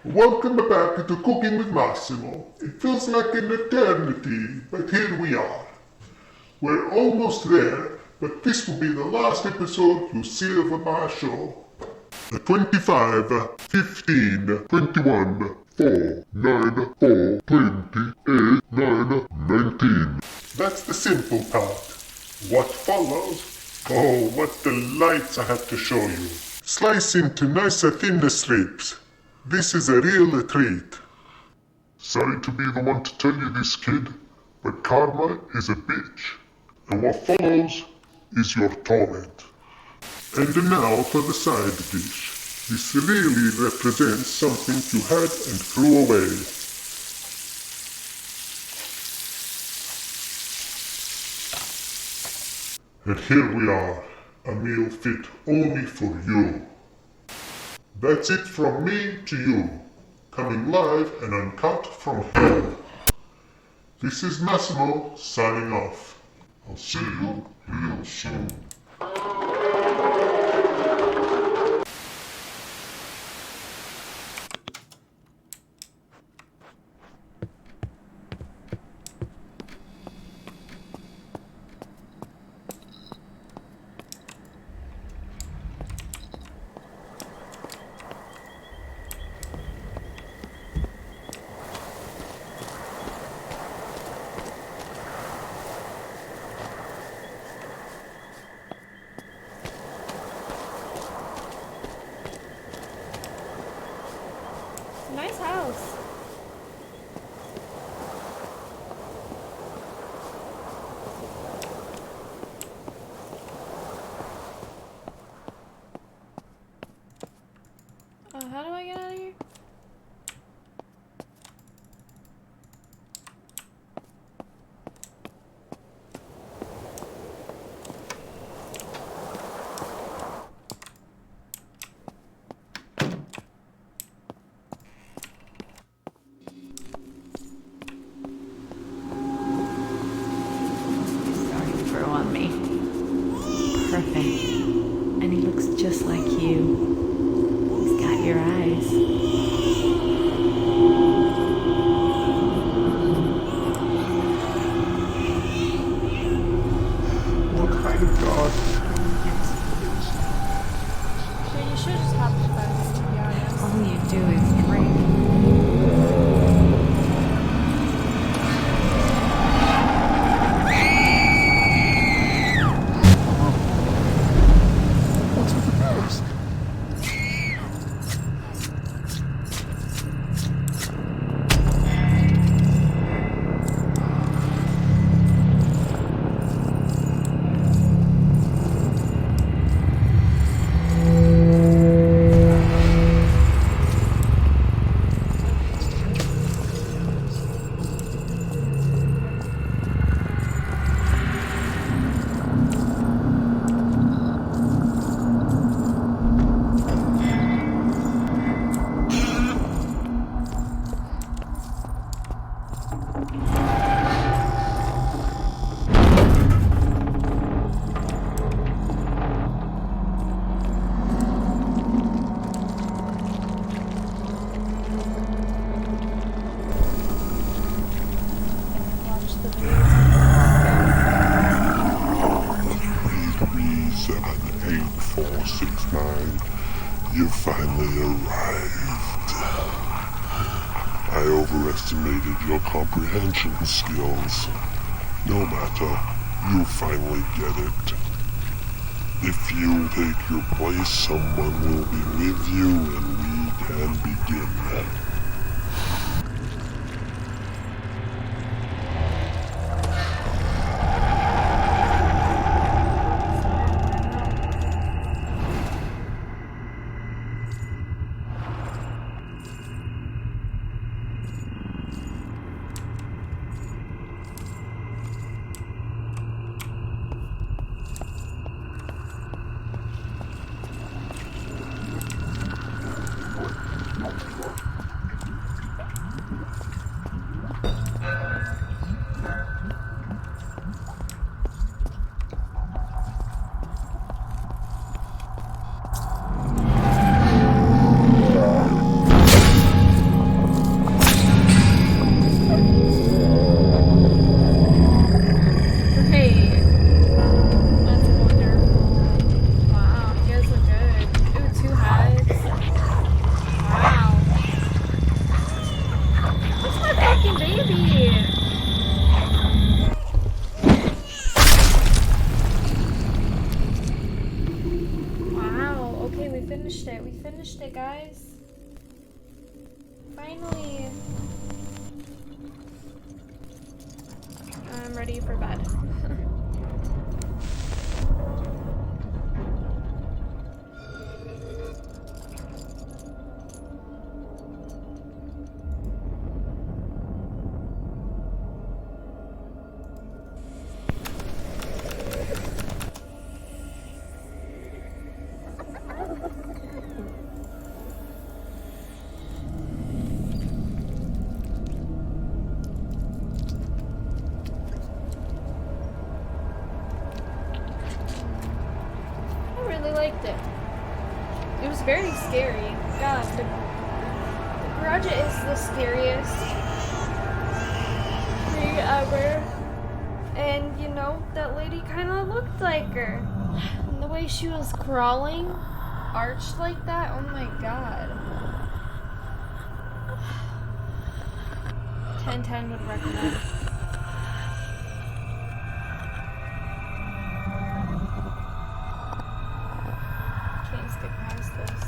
Welcome back to Cooking with Massimo. It feels like an eternity, but here we are. We're almost there, but this will be the last episode you see of my show. 25, 15, 21, 4, 9, 4, 20, 8, 9, 19. That's the simple part. What follows? Oh, what delights I have to show you. Slice into nice thin strips. This is a real treat. Sorry to be the one to tell you this, kid, but karma is a bitch. And what follows is your torment. And now for the side dish. This really represents something you had and threw away. And here we are, a meal fit only for you. That's it from me to you, coming live and uncut from hell. This is Massimo signing off. I'll see you real soon. Watch the views. 3378469. You finally arrived. I overestimated your comprehension skills. No matter, you finally get it. If you take your place, someone will be with you and we can begin. Great. That's wonderful. Wow, you guys look good. Ooh, 2 heads. Wow. Where's my fucking baby? Wow, okay, we finished it. We finished it, guys. Finally. I'm ready for bed. I really liked it. It was very scary. God, the garage is the scariest thing ever. And you know, that lady kind of looked like her. And the way she was crawling, arched like that, oh my god. 10/10 would recommend. Can't skip past this.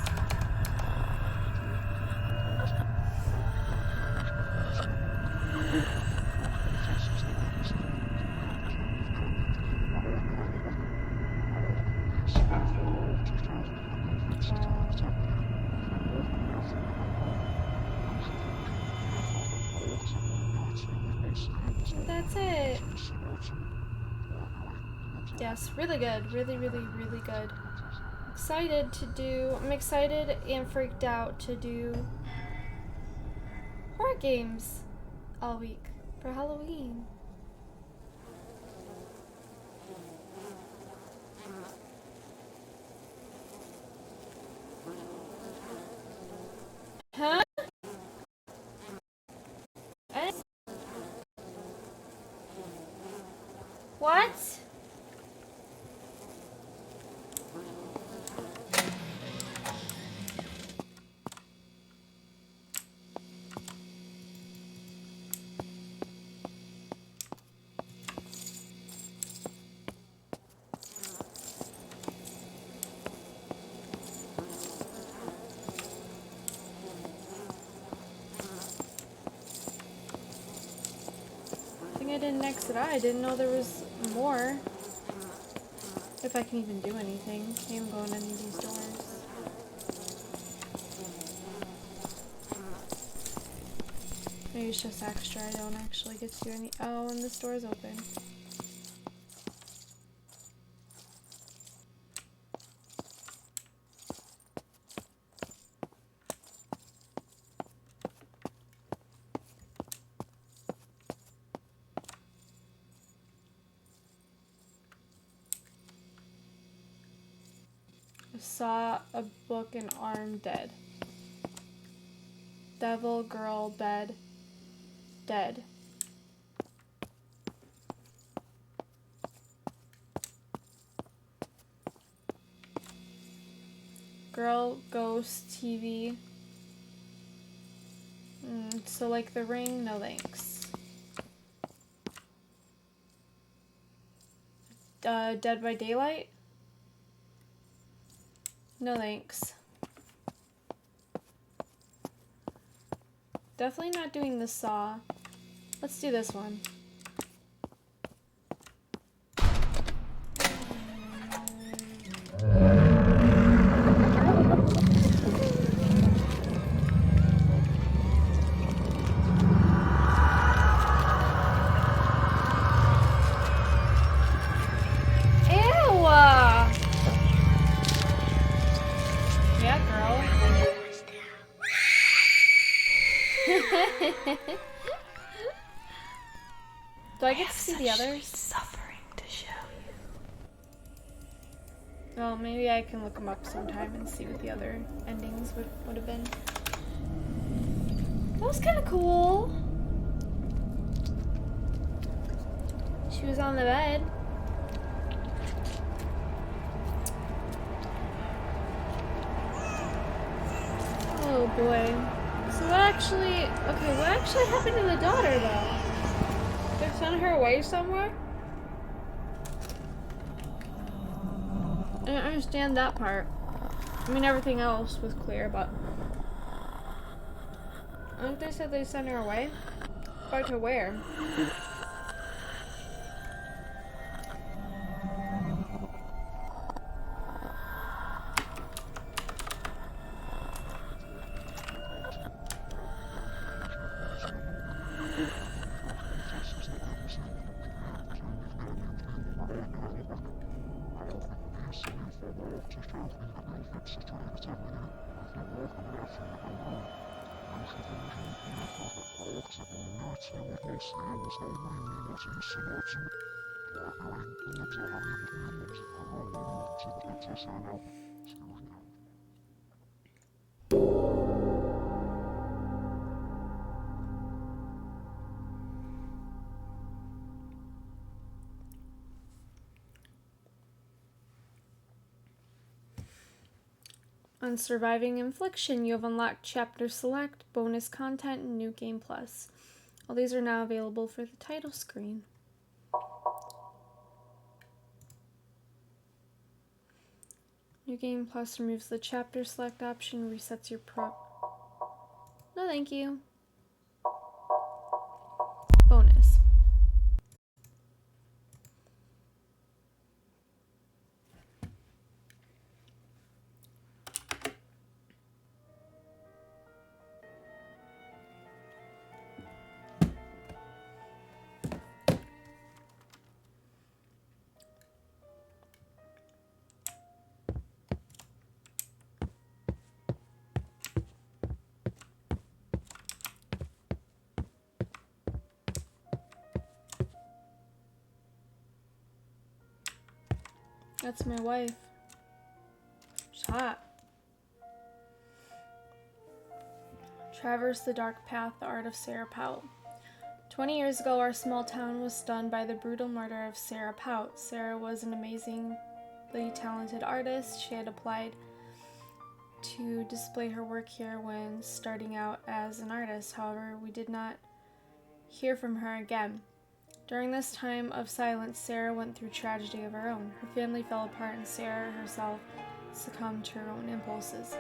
That's it. Yes, really good. Really, really, really good. Excited to do. I'm excited and freaked out to do horror games all week for Halloween. Huh? What? I think I didn't exit out. I didn't know there was more. If I can even do anything. Can't even go in any of these doors. Maybe it's just extra. I don't actually get to do any. Oh, and this door's open. Saw a book and arm dead. Devil, girl, bed, dead. Girl, ghost, TV. So like The Ring, no thanks. Dead by Daylight? No thanks. Definitely not doing the Saw. Let's do this one. Do I get to see the others? Suffering to show you. Well, maybe I can look them up sometime and see what the other endings would have been. That was kind of cool. She was on the bed. Oh boy. So what actually happened to the daughter though? They sent her away somewhere? I didn't understand that part. I mean, everything else was clear, but I think they said they sent her away. But to where? On surviving Infliction, you have unlocked Chapter Select, bonus content, and New Game Plus. All these are now available for the title screen. New Game Plus removes the Chapter Select option, resets your No, thank you. Bonus. That's my wife. She's hot. Traverse the Dark Path, the art of Sarah Pout. 20 years ago, our small town was stunned by the brutal murder of Sarah Pout. Sarah was an amazingly talented artist. She had applied to display her work here when starting out as an artist. However, we did not hear from her again. During this time of silence, Sarah went through tragedy of her own. Her family fell apart and Sarah herself succumbed to her own impulses.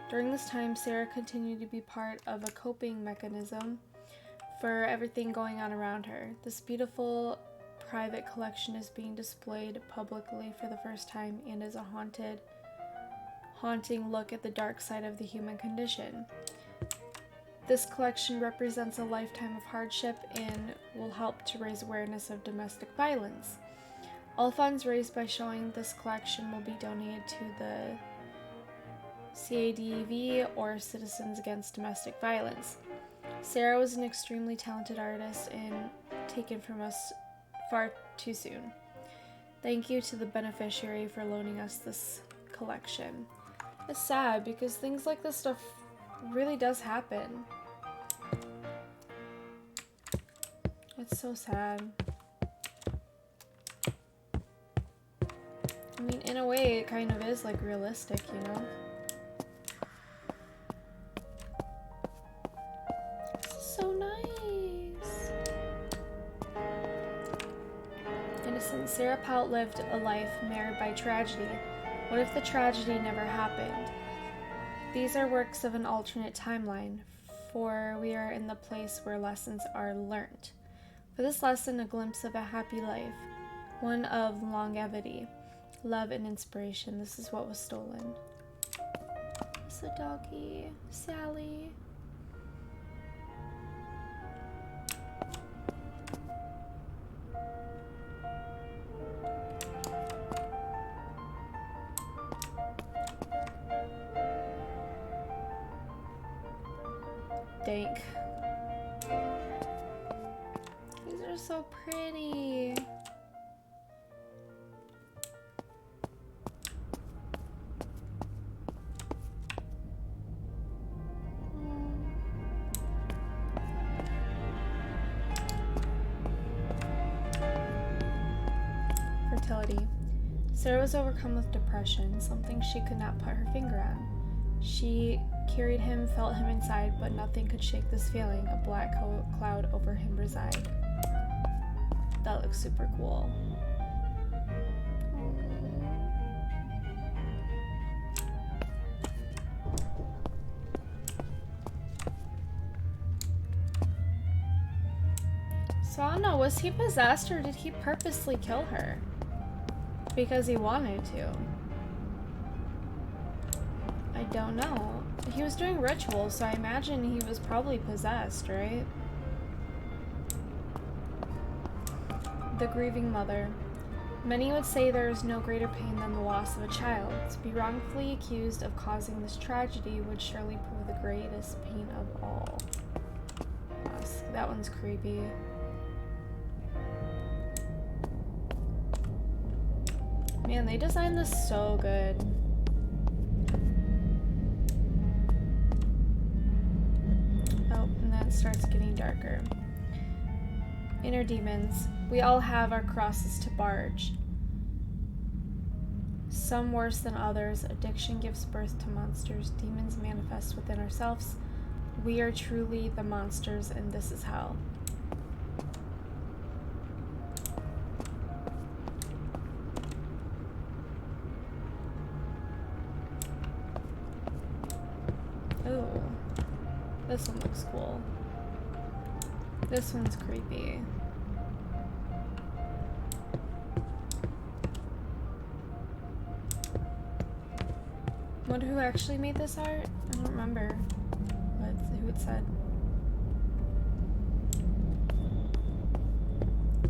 During this time, Sarah continued to be part of a coping mechanism for everything going on around her. This beautiful private collection is being displayed publicly for the first time and is a haunting look at the dark side of the human condition. This collection represents a lifetime of hardship and will help to raise awareness of domestic violence. All funds raised by showing this collection will be donated to the CADV or Citizens Against Domestic Violence. Sarah was an extremely talented artist and taken from us far too soon. Thank you to the beneficiary for loaning us this collection. It's sad because things like this stuff really does happen. It's so sad. I mean, in a way, it kind of is like realistic, you know? This is so nice. Innocent Sarah Pout lived a life marred by tragedy. What if the tragedy never happened? These are works of an alternate timeline, for we are in the place where lessons are learnt. For this lesson, a glimpse of a happy life, one of longevity, love, and inspiration. This is what was stolen. It's a doggy, Sally. Dank. These are so pretty. Fertility. Sarah was overcome with depression, something she could not put her finger on. She carried him, felt him inside, but nothing could shake this feeling. A black cloud over him reside. That looks super cool. So I don't know, was he possessed or did he purposely kill her? Because he wanted to. I don't know. He was doing rituals, so I imagine he was probably possessed, right? The grieving mother. Many would say there is no greater pain than the loss of a child. To be wrongfully accused of causing this tragedy would surely prove the greatest pain of all. Yes, that one's creepy. Man, they designed this so good. Oh, and then it starts getting darker. Inner demons. We all have our crosses to barge. Some worse than others. Addiction gives birth to monsters. Demons manifest within ourselves. We are truly the monsters, and this is hell. Ooh. This one looks cool. This one's creepy. Wonder who actually made this art? I don't remember who it said.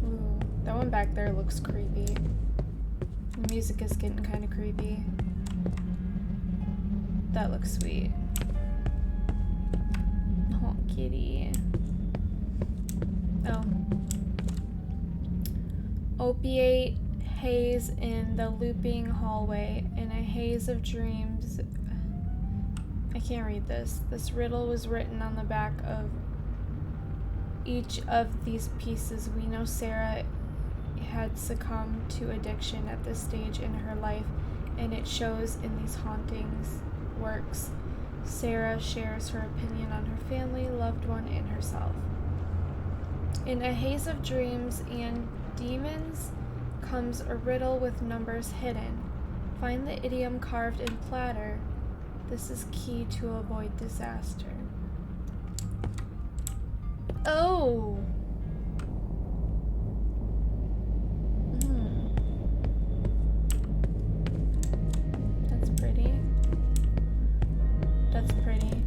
Ooh, that one back there looks creepy. The music is getting kind of creepy. That looks sweet. Oh, kitty. Oh. Opiate haze in the looping hallway, in a haze of dreams. I can't read this. This riddle was written on the back of each of these pieces. We know Sarah had succumbed to addiction at this stage in her life, and it shows in these hauntings works. Sarah shares her opinion on her family, loved one, and herself. In a haze of dreams and demons comes a riddle with numbers hidden. Find the idiom carved in platter. This is key to avoid disaster. Oh! That's pretty. That's pretty.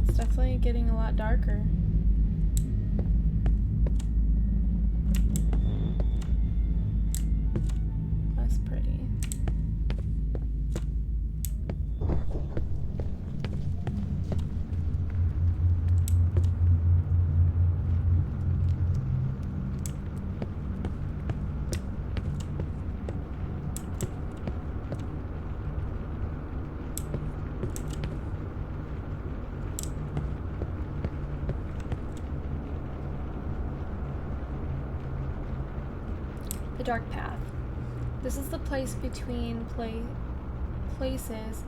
It's definitely getting a lot darker. That's pretty. dark path. This is the place between places.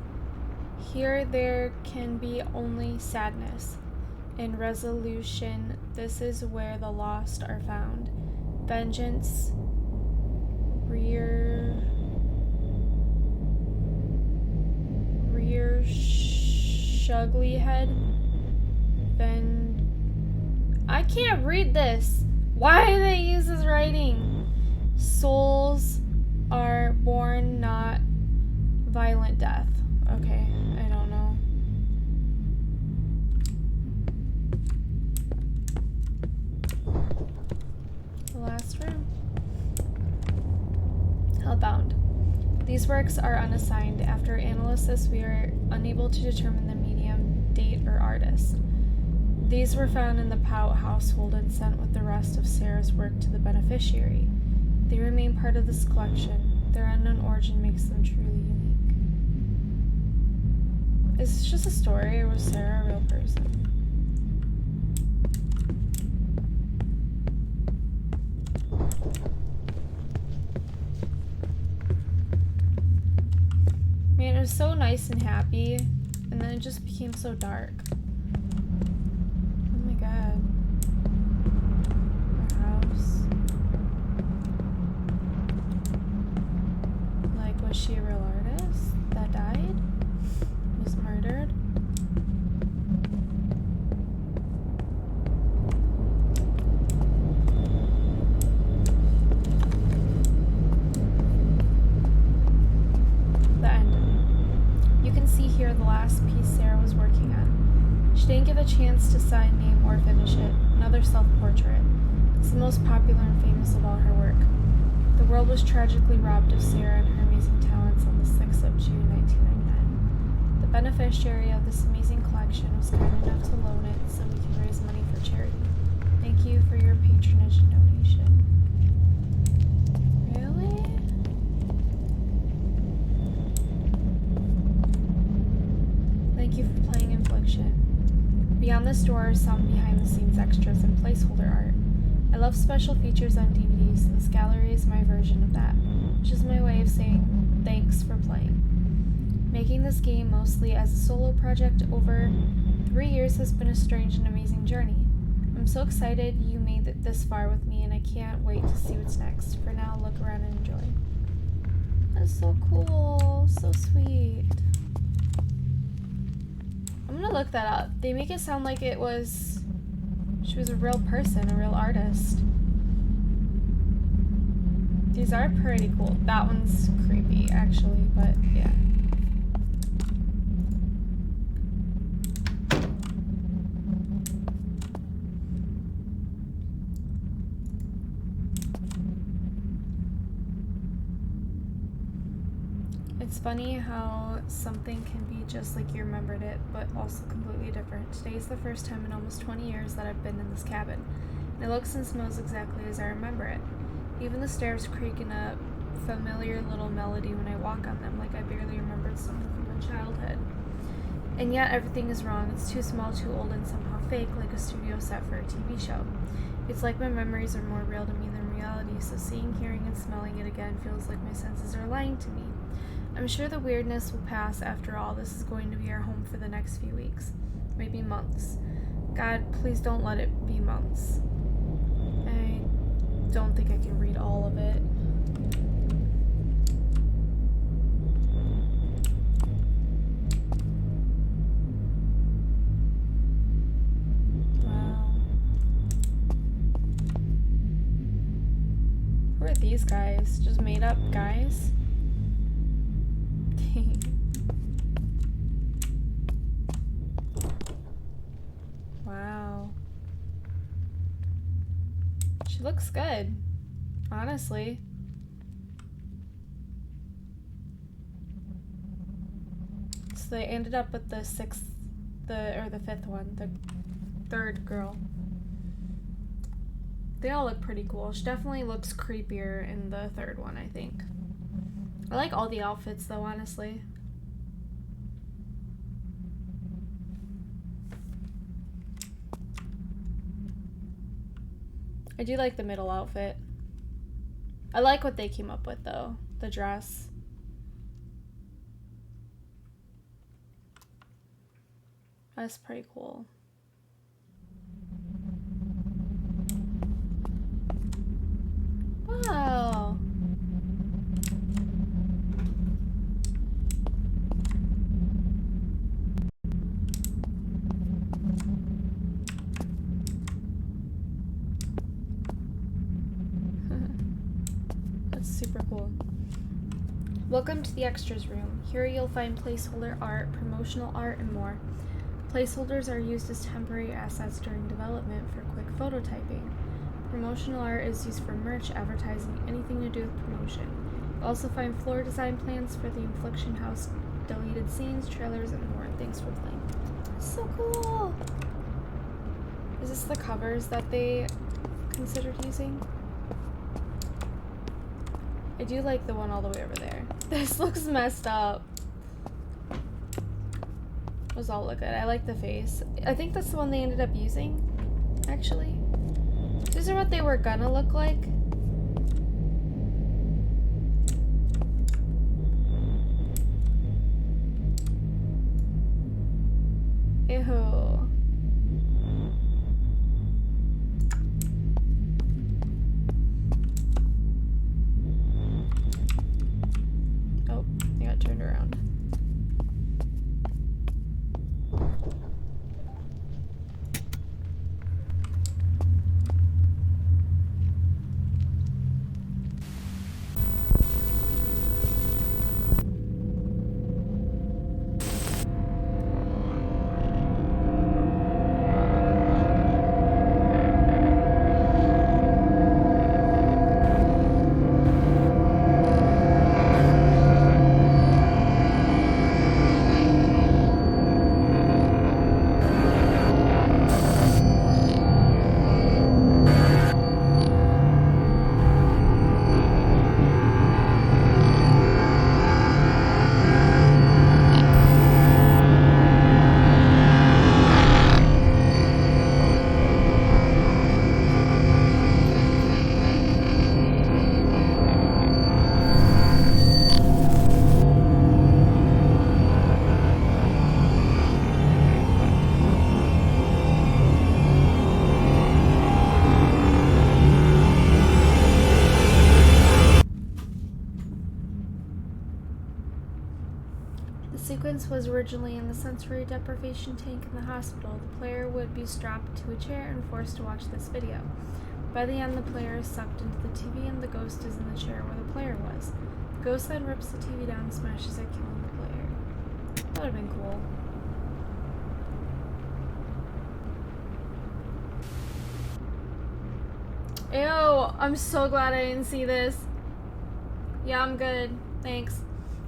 Here there can be only sadness. In resolution, this is where the lost are found. Vengeance, rear shugly head. I can't read this. Why do they use this writing? Souls are born, not violent death. Okay, I don't know. The last room. Hellbound. These works are unassigned. After analysis, we are unable to determine the medium, date, or artist. These were found in the Pout household and sent with the rest of Sarah's work to the beneficiary. They remain part of this collection. Their unknown origin makes them truly unique. Is this just a story, or was Sarah a real person? Man, it was so nice and happy, and then it just became so dark. Oh my god. Our house. Like, was she a real artist that died? Was murdered? The end. You can see here the last piece Sarah was working on. She didn't get a chance to sign, name, or finish it. Another self-portrait. It's the most popular and famous of all her work. The world was tragically robbed of Sarah and her amazing talents on the 6th of June, 1999. The beneficiary of this amazing collection was kind enough to loan it so we can raise money for charity. Thank you for your patronage and donation. Really? Thank you for playing Infliction. Beyond this door are some behind-the-scenes extras and placeholder art. I love special features on DVDs, and this gallery is my version of that, which is my way of saying thanks for playing. Making this game mostly as a solo project over 3 years has been a strange and amazing journey. I'm so excited you made it this far with me, and I can't wait to see what's next. For now, look around and enjoy. That's so cool. So sweet. I'm gonna look that up. They make it sound like it was... she was a real person, a real artist. These are pretty cool. That one's creepy, actually, but yeah. It's funny how something can be just like you remembered it, but also completely different. Today is the first time in almost 20 years that I've been in this cabin, and it looks and smells exactly as I remember it. Even the stairs creak in a familiar little melody when I walk on them, like I barely remembered something from my childhood. And yet everything is wrong. It's too small, too old, and somehow fake, like a studio set for a TV show. It's like my memories are more real to me than reality, so seeing, hearing, and smelling it again feels like my senses are lying to me. I'm sure the weirdness will pass. After all, this is going to be our home for the next few weeks. Maybe months. God, please don't let it be months. I don't think I can read all of it. Wow. Who are these guys? Just made up guys? Wow. She looks good, honestly. So they ended up with the fifth one, the third girl. They all look pretty cool. She definitely looks creepier in the third one, I think. I like all the outfits though, honestly. I do like the middle outfit. I like what they came up with, though. The dress. That's pretty cool. Wow. That's super cool. Welcome to the extras room. Here you'll find placeholder art, promotional art, and more. Placeholders are used as temporary assets during development for quick phototyping. Promotional art is used for merch, advertising, anything to do with promotion. You'll also find floor design plans for the Infliction house, deleted scenes, trailers, and more. Thanks for playing. So cool! Is this the covers that they considered using? I do like the one all the way over there. This looks messed up. Those all look good. I like the face. I think that's the one they ended up using, actually. These are what they were gonna look like. Ew. Oh, I got turned around. The sequence was originally in the sensory deprivation tank in the hospital. The player would be strapped to a chair and forced to watch this video. By the end, the player is sucked into the TV and the ghost is in the chair where the player was. The ghost then rips the TV down and smashes it, killing the player. That would have been cool. Ew, I'm so glad I didn't see this. Yeah, I'm good. Thanks.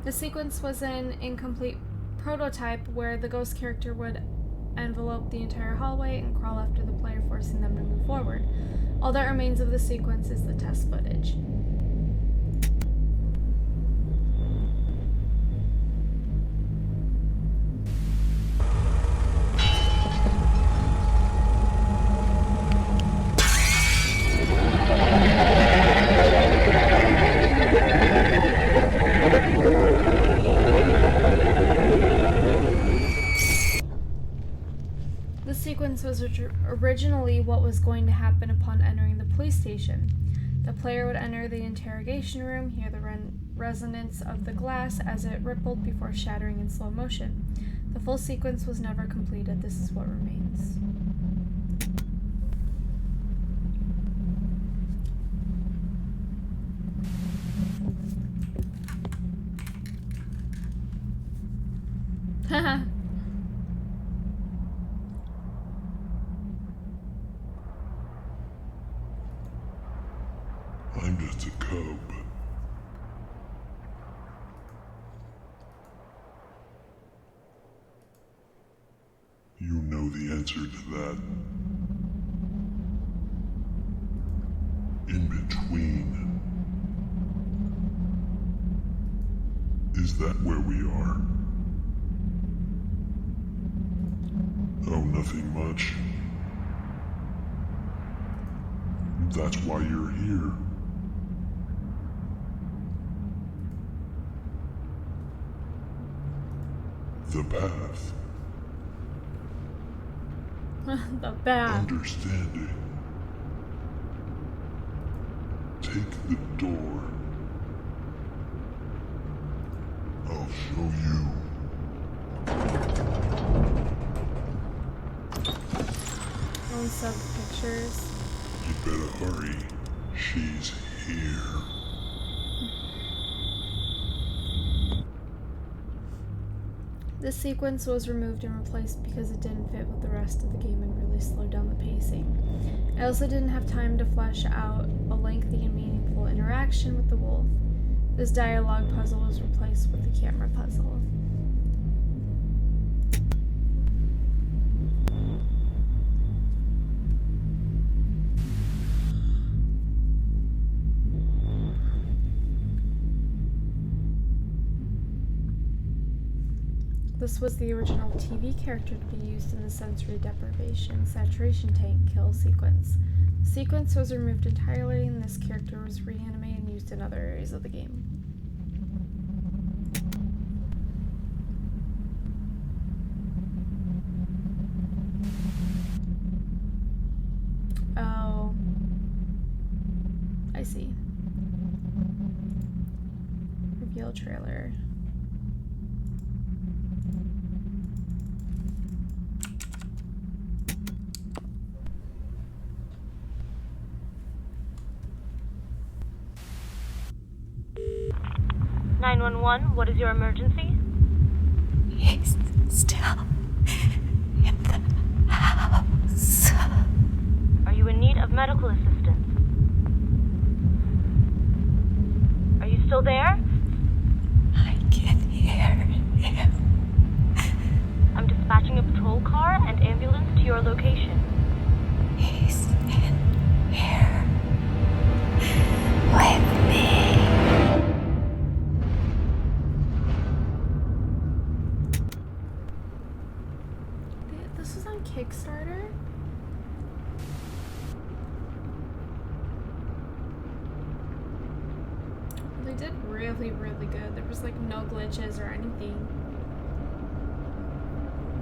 The sequence was an incomplete prototype where the ghost character would envelope the entire hallway and crawl after the player, forcing them to move forward. All that remains of the sequence is the test footage. The sequence was originally what was going to happen upon entering the police station. The player would enter the interrogation room, hear the resonance of the glass as it rippled before shattering in slow motion. The full sequence was never completed. This is what remains. Haha. I'm just a cub. You know the answer to that. In between. Is that where we are? Oh, nothing much. That's why you're here. the path. The path. Understanding. Take the door. I'll show you. Own sub pictures. You better hurry. She's here. This sequence was removed and replaced because it didn't fit with the rest of the game and really slowed down the pacing. I also didn't have time to flesh out a lengthy and meaningful interaction with the wolf. This dialogue puzzle was replaced with the camera puzzle. This was the original TV character to be used in the sensory deprivation saturation tank kill sequence. The sequence was removed entirely and this character was reanimated and used in other areas of the game. Oh. I see. Reveal trailer. What is your emergency? He's still in the house. Are you in need of medical assistance? Are you still there? I can hear him. I'm dispatching a patrol car and ambulance to your location. He's in here with me. This was on Kickstarter? They did really, really good. There was like no glitches or anything.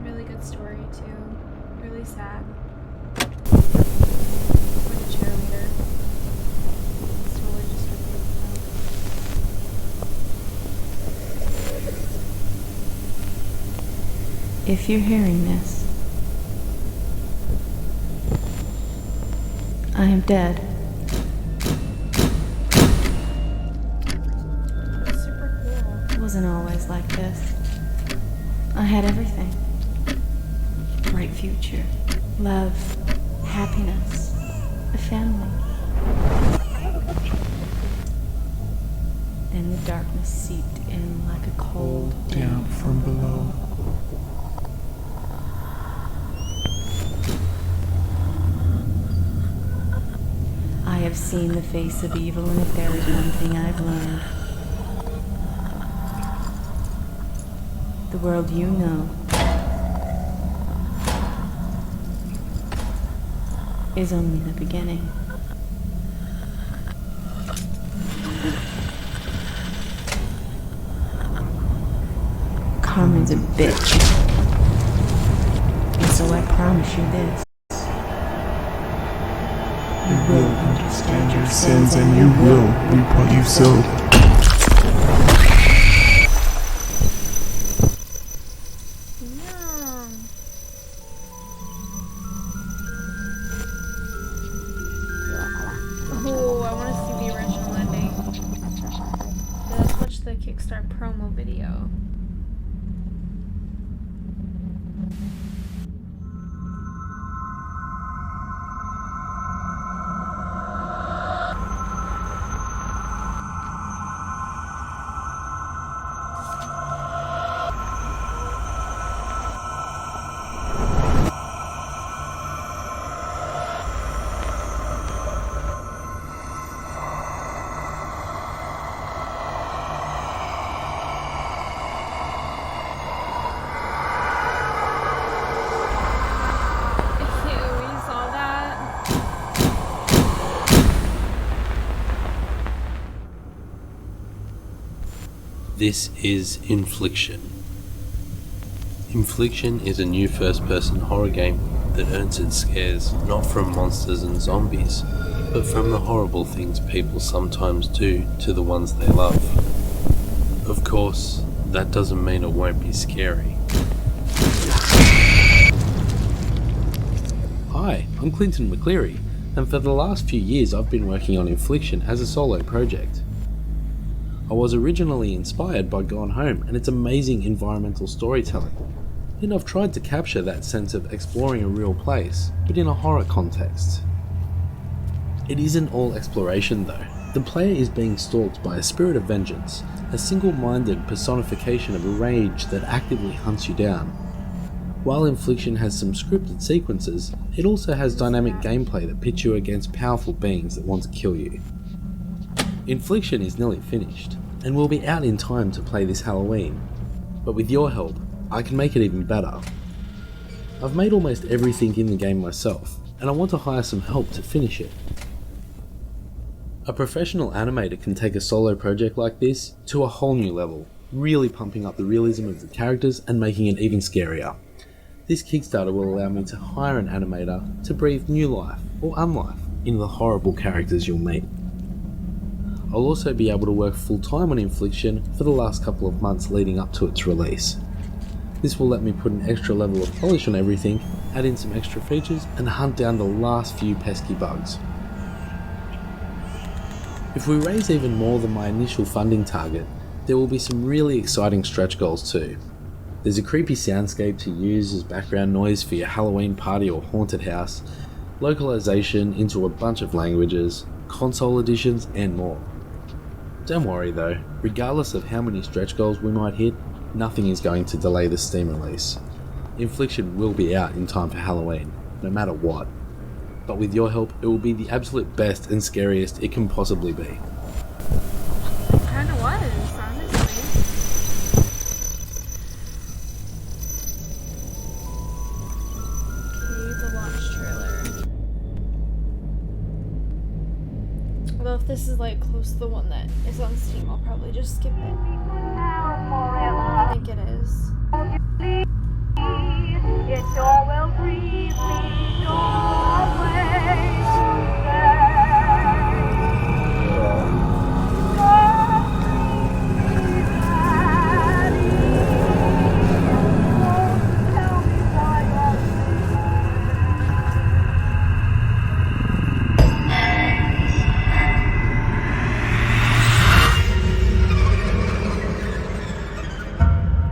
Really good story too. Really sad. Like a cheerleader. It's totally just removed. If you're hearing this, I am dead. It's super cool. It wasn't always like this. I had everything. Bright future, love, happiness, a family. Then the darkness seeped in like a cold Down from below. I have seen the face of evil, and if there is one thing I've learned, the world you know is only the beginning. Carmen's a bitch. And so I promise you this. You will understand your sins and you will reap what you sowed. Oh, I want to see the original ending. Let's watch the Kickstarter promo video. This is Infliction. Infliction is a new first-person horror game that earns its scares not from monsters and zombies, but from the horrible things people sometimes do to the ones they love. Of course, that doesn't mean it won't be scary. Hi, I'm Clinton McCleary, and for the last few years I've been working on Infliction as a solo project. I was originally inspired by Gone Home and its amazing environmental storytelling, and I've tried to capture that sense of exploring a real place, but in a horror context. It isn't all exploration though. The player is being stalked by a spirit of vengeance, a single-minded personification of a rage that actively hunts you down. While Infliction has some scripted sequences, it also has dynamic gameplay that pits you against powerful beings that want to kill you. Infliction is nearly finished, and will be out in time to play this Halloween, but with your help, I can make it even better. I've made almost everything in the game myself, and I want to hire some help to finish it. A professional animator can take a solo project like this to a whole new level, really pumping up the realism of the characters and making it even scarier. This Kickstarter will allow me to hire an animator to breathe new life, or unlife, into the horrible characters you'll meet. I'll also be able to work full-time on Infliction for the last couple of months leading up to its release. This will let me put an extra level of polish on everything, add in some extra features, and hunt down the last few pesky bugs. If we raise even more than my initial funding target, there will be some really exciting stretch goals too. There's a creepy soundscape to use as background noise for your Halloween party or haunted house, localization into a bunch of languages, console editions, and more. Don't worry though, regardless of how many stretch goals we might hit, nothing is going to delay the Steam release. Infliction will be out in time for Halloween, no matter what. But with your help, it will be the absolute best and scariest it can possibly be. It kinda was, honestly. Okay, the launch trailer. Although if this is like close to the one that is on Steam, I'll probably just skip it. I think it is.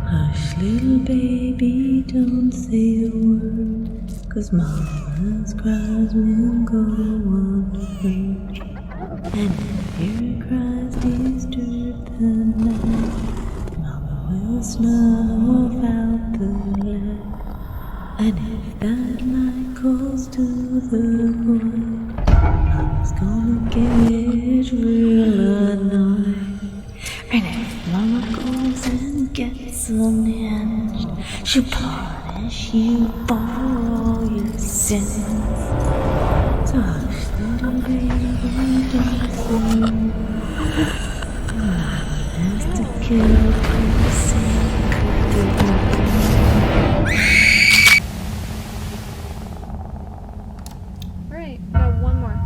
Hush, little baby, don't say a word, 'cause mama's cries will go unheard. And if your cries disturb the night, mama will snuff out the light. And if that light calls to the void, mama's gonna get real annoyed. And if mama goes and gets unhinged, she'll punish you for all your sins. So hush, little baby, don't say a word. Mama has to kill a person. Alright, now one more.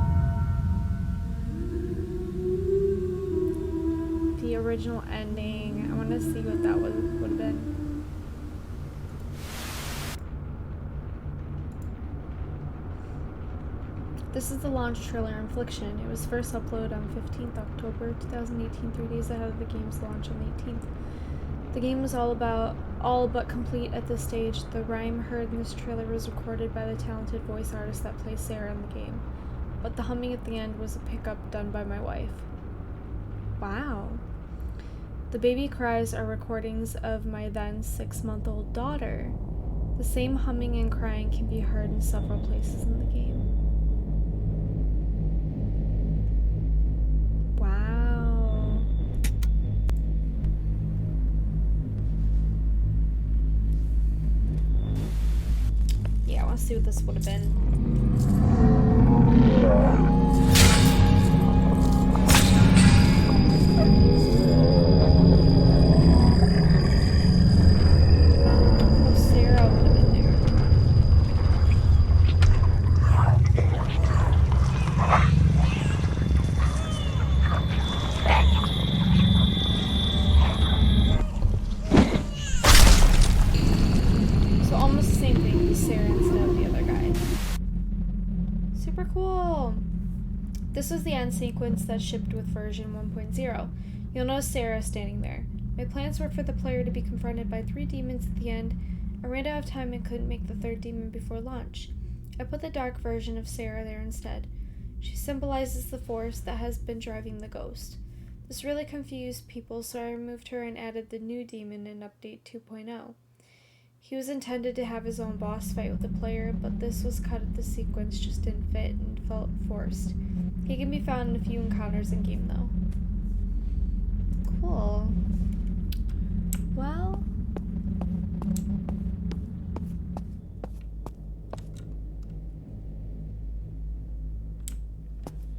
The original ending. I want to see what that would have been. This is the launch trailer, Infliction. It was first uploaded on 15th October 2018, 3 days ahead of the game's launch on the 18th. The game was all but complete at this stage. The rhyme heard in this trailer was recorded by the talented voice artist that plays Sarah in the game, but the humming at the end was a pickup done by my wife. Wow. The baby cries are recordings of my then 6-month-old daughter. The same humming and crying can be heard in several places in the game. Wow. Yeah, I want to see what this would have been. use Sarah instead of the other guy. Super cool! This was the end sequence that shipped with version 1.0. You'll notice Sarah standing there. My plans were for the player to be confronted by 3 demons at the end. I ran out of time and couldn't make the 3rd demon before launch. I put the dark version of Sarah there instead. She symbolizes the force that has been driving the ghost. This really confused people, so I removed her and added the new demon in Update 2.0. He was intended to have his own boss fight with the player, but this was cut at the sequence just didn't fit and felt forced. He can be found in a few encounters in game though. Cool. Well,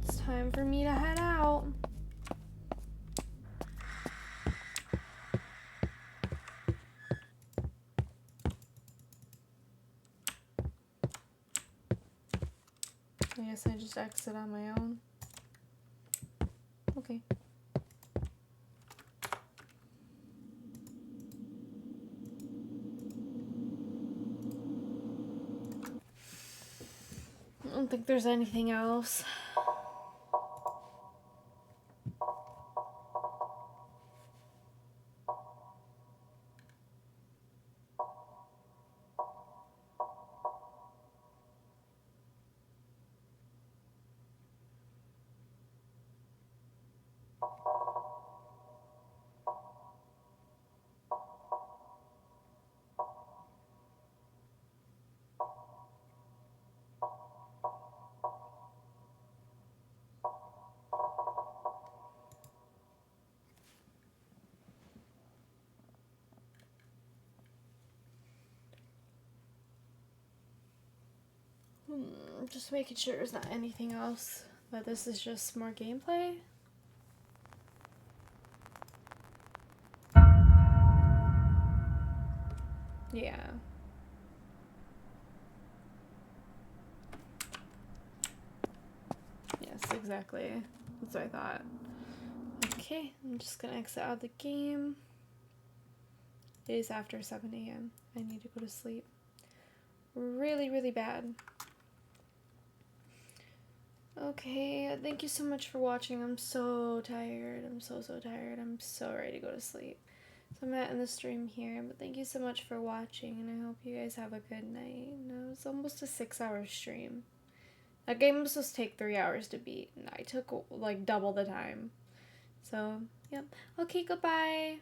it's time for me to head out. I guess I just exit on my own. Okay. I don't think there's anything else. Just making sure there's not anything else, but this is just more gameplay. Yeah. Yes, exactly. That's what I thought. Okay, I'm just gonna exit out of the game. It is after 7 a.m. I need to go to sleep. Really, really bad. Okay, thank you so much for watching. I'm so tired. I'm so tired. I'm so ready to go to sleep. So I'm gonna end the stream here, but thank you so much for watching, and I hope you guys have a good night. No, it's almost a 6-hour stream. That game was supposed to take 3 hours to beat, and I took like double the time. So, yep. Okay, goodbye.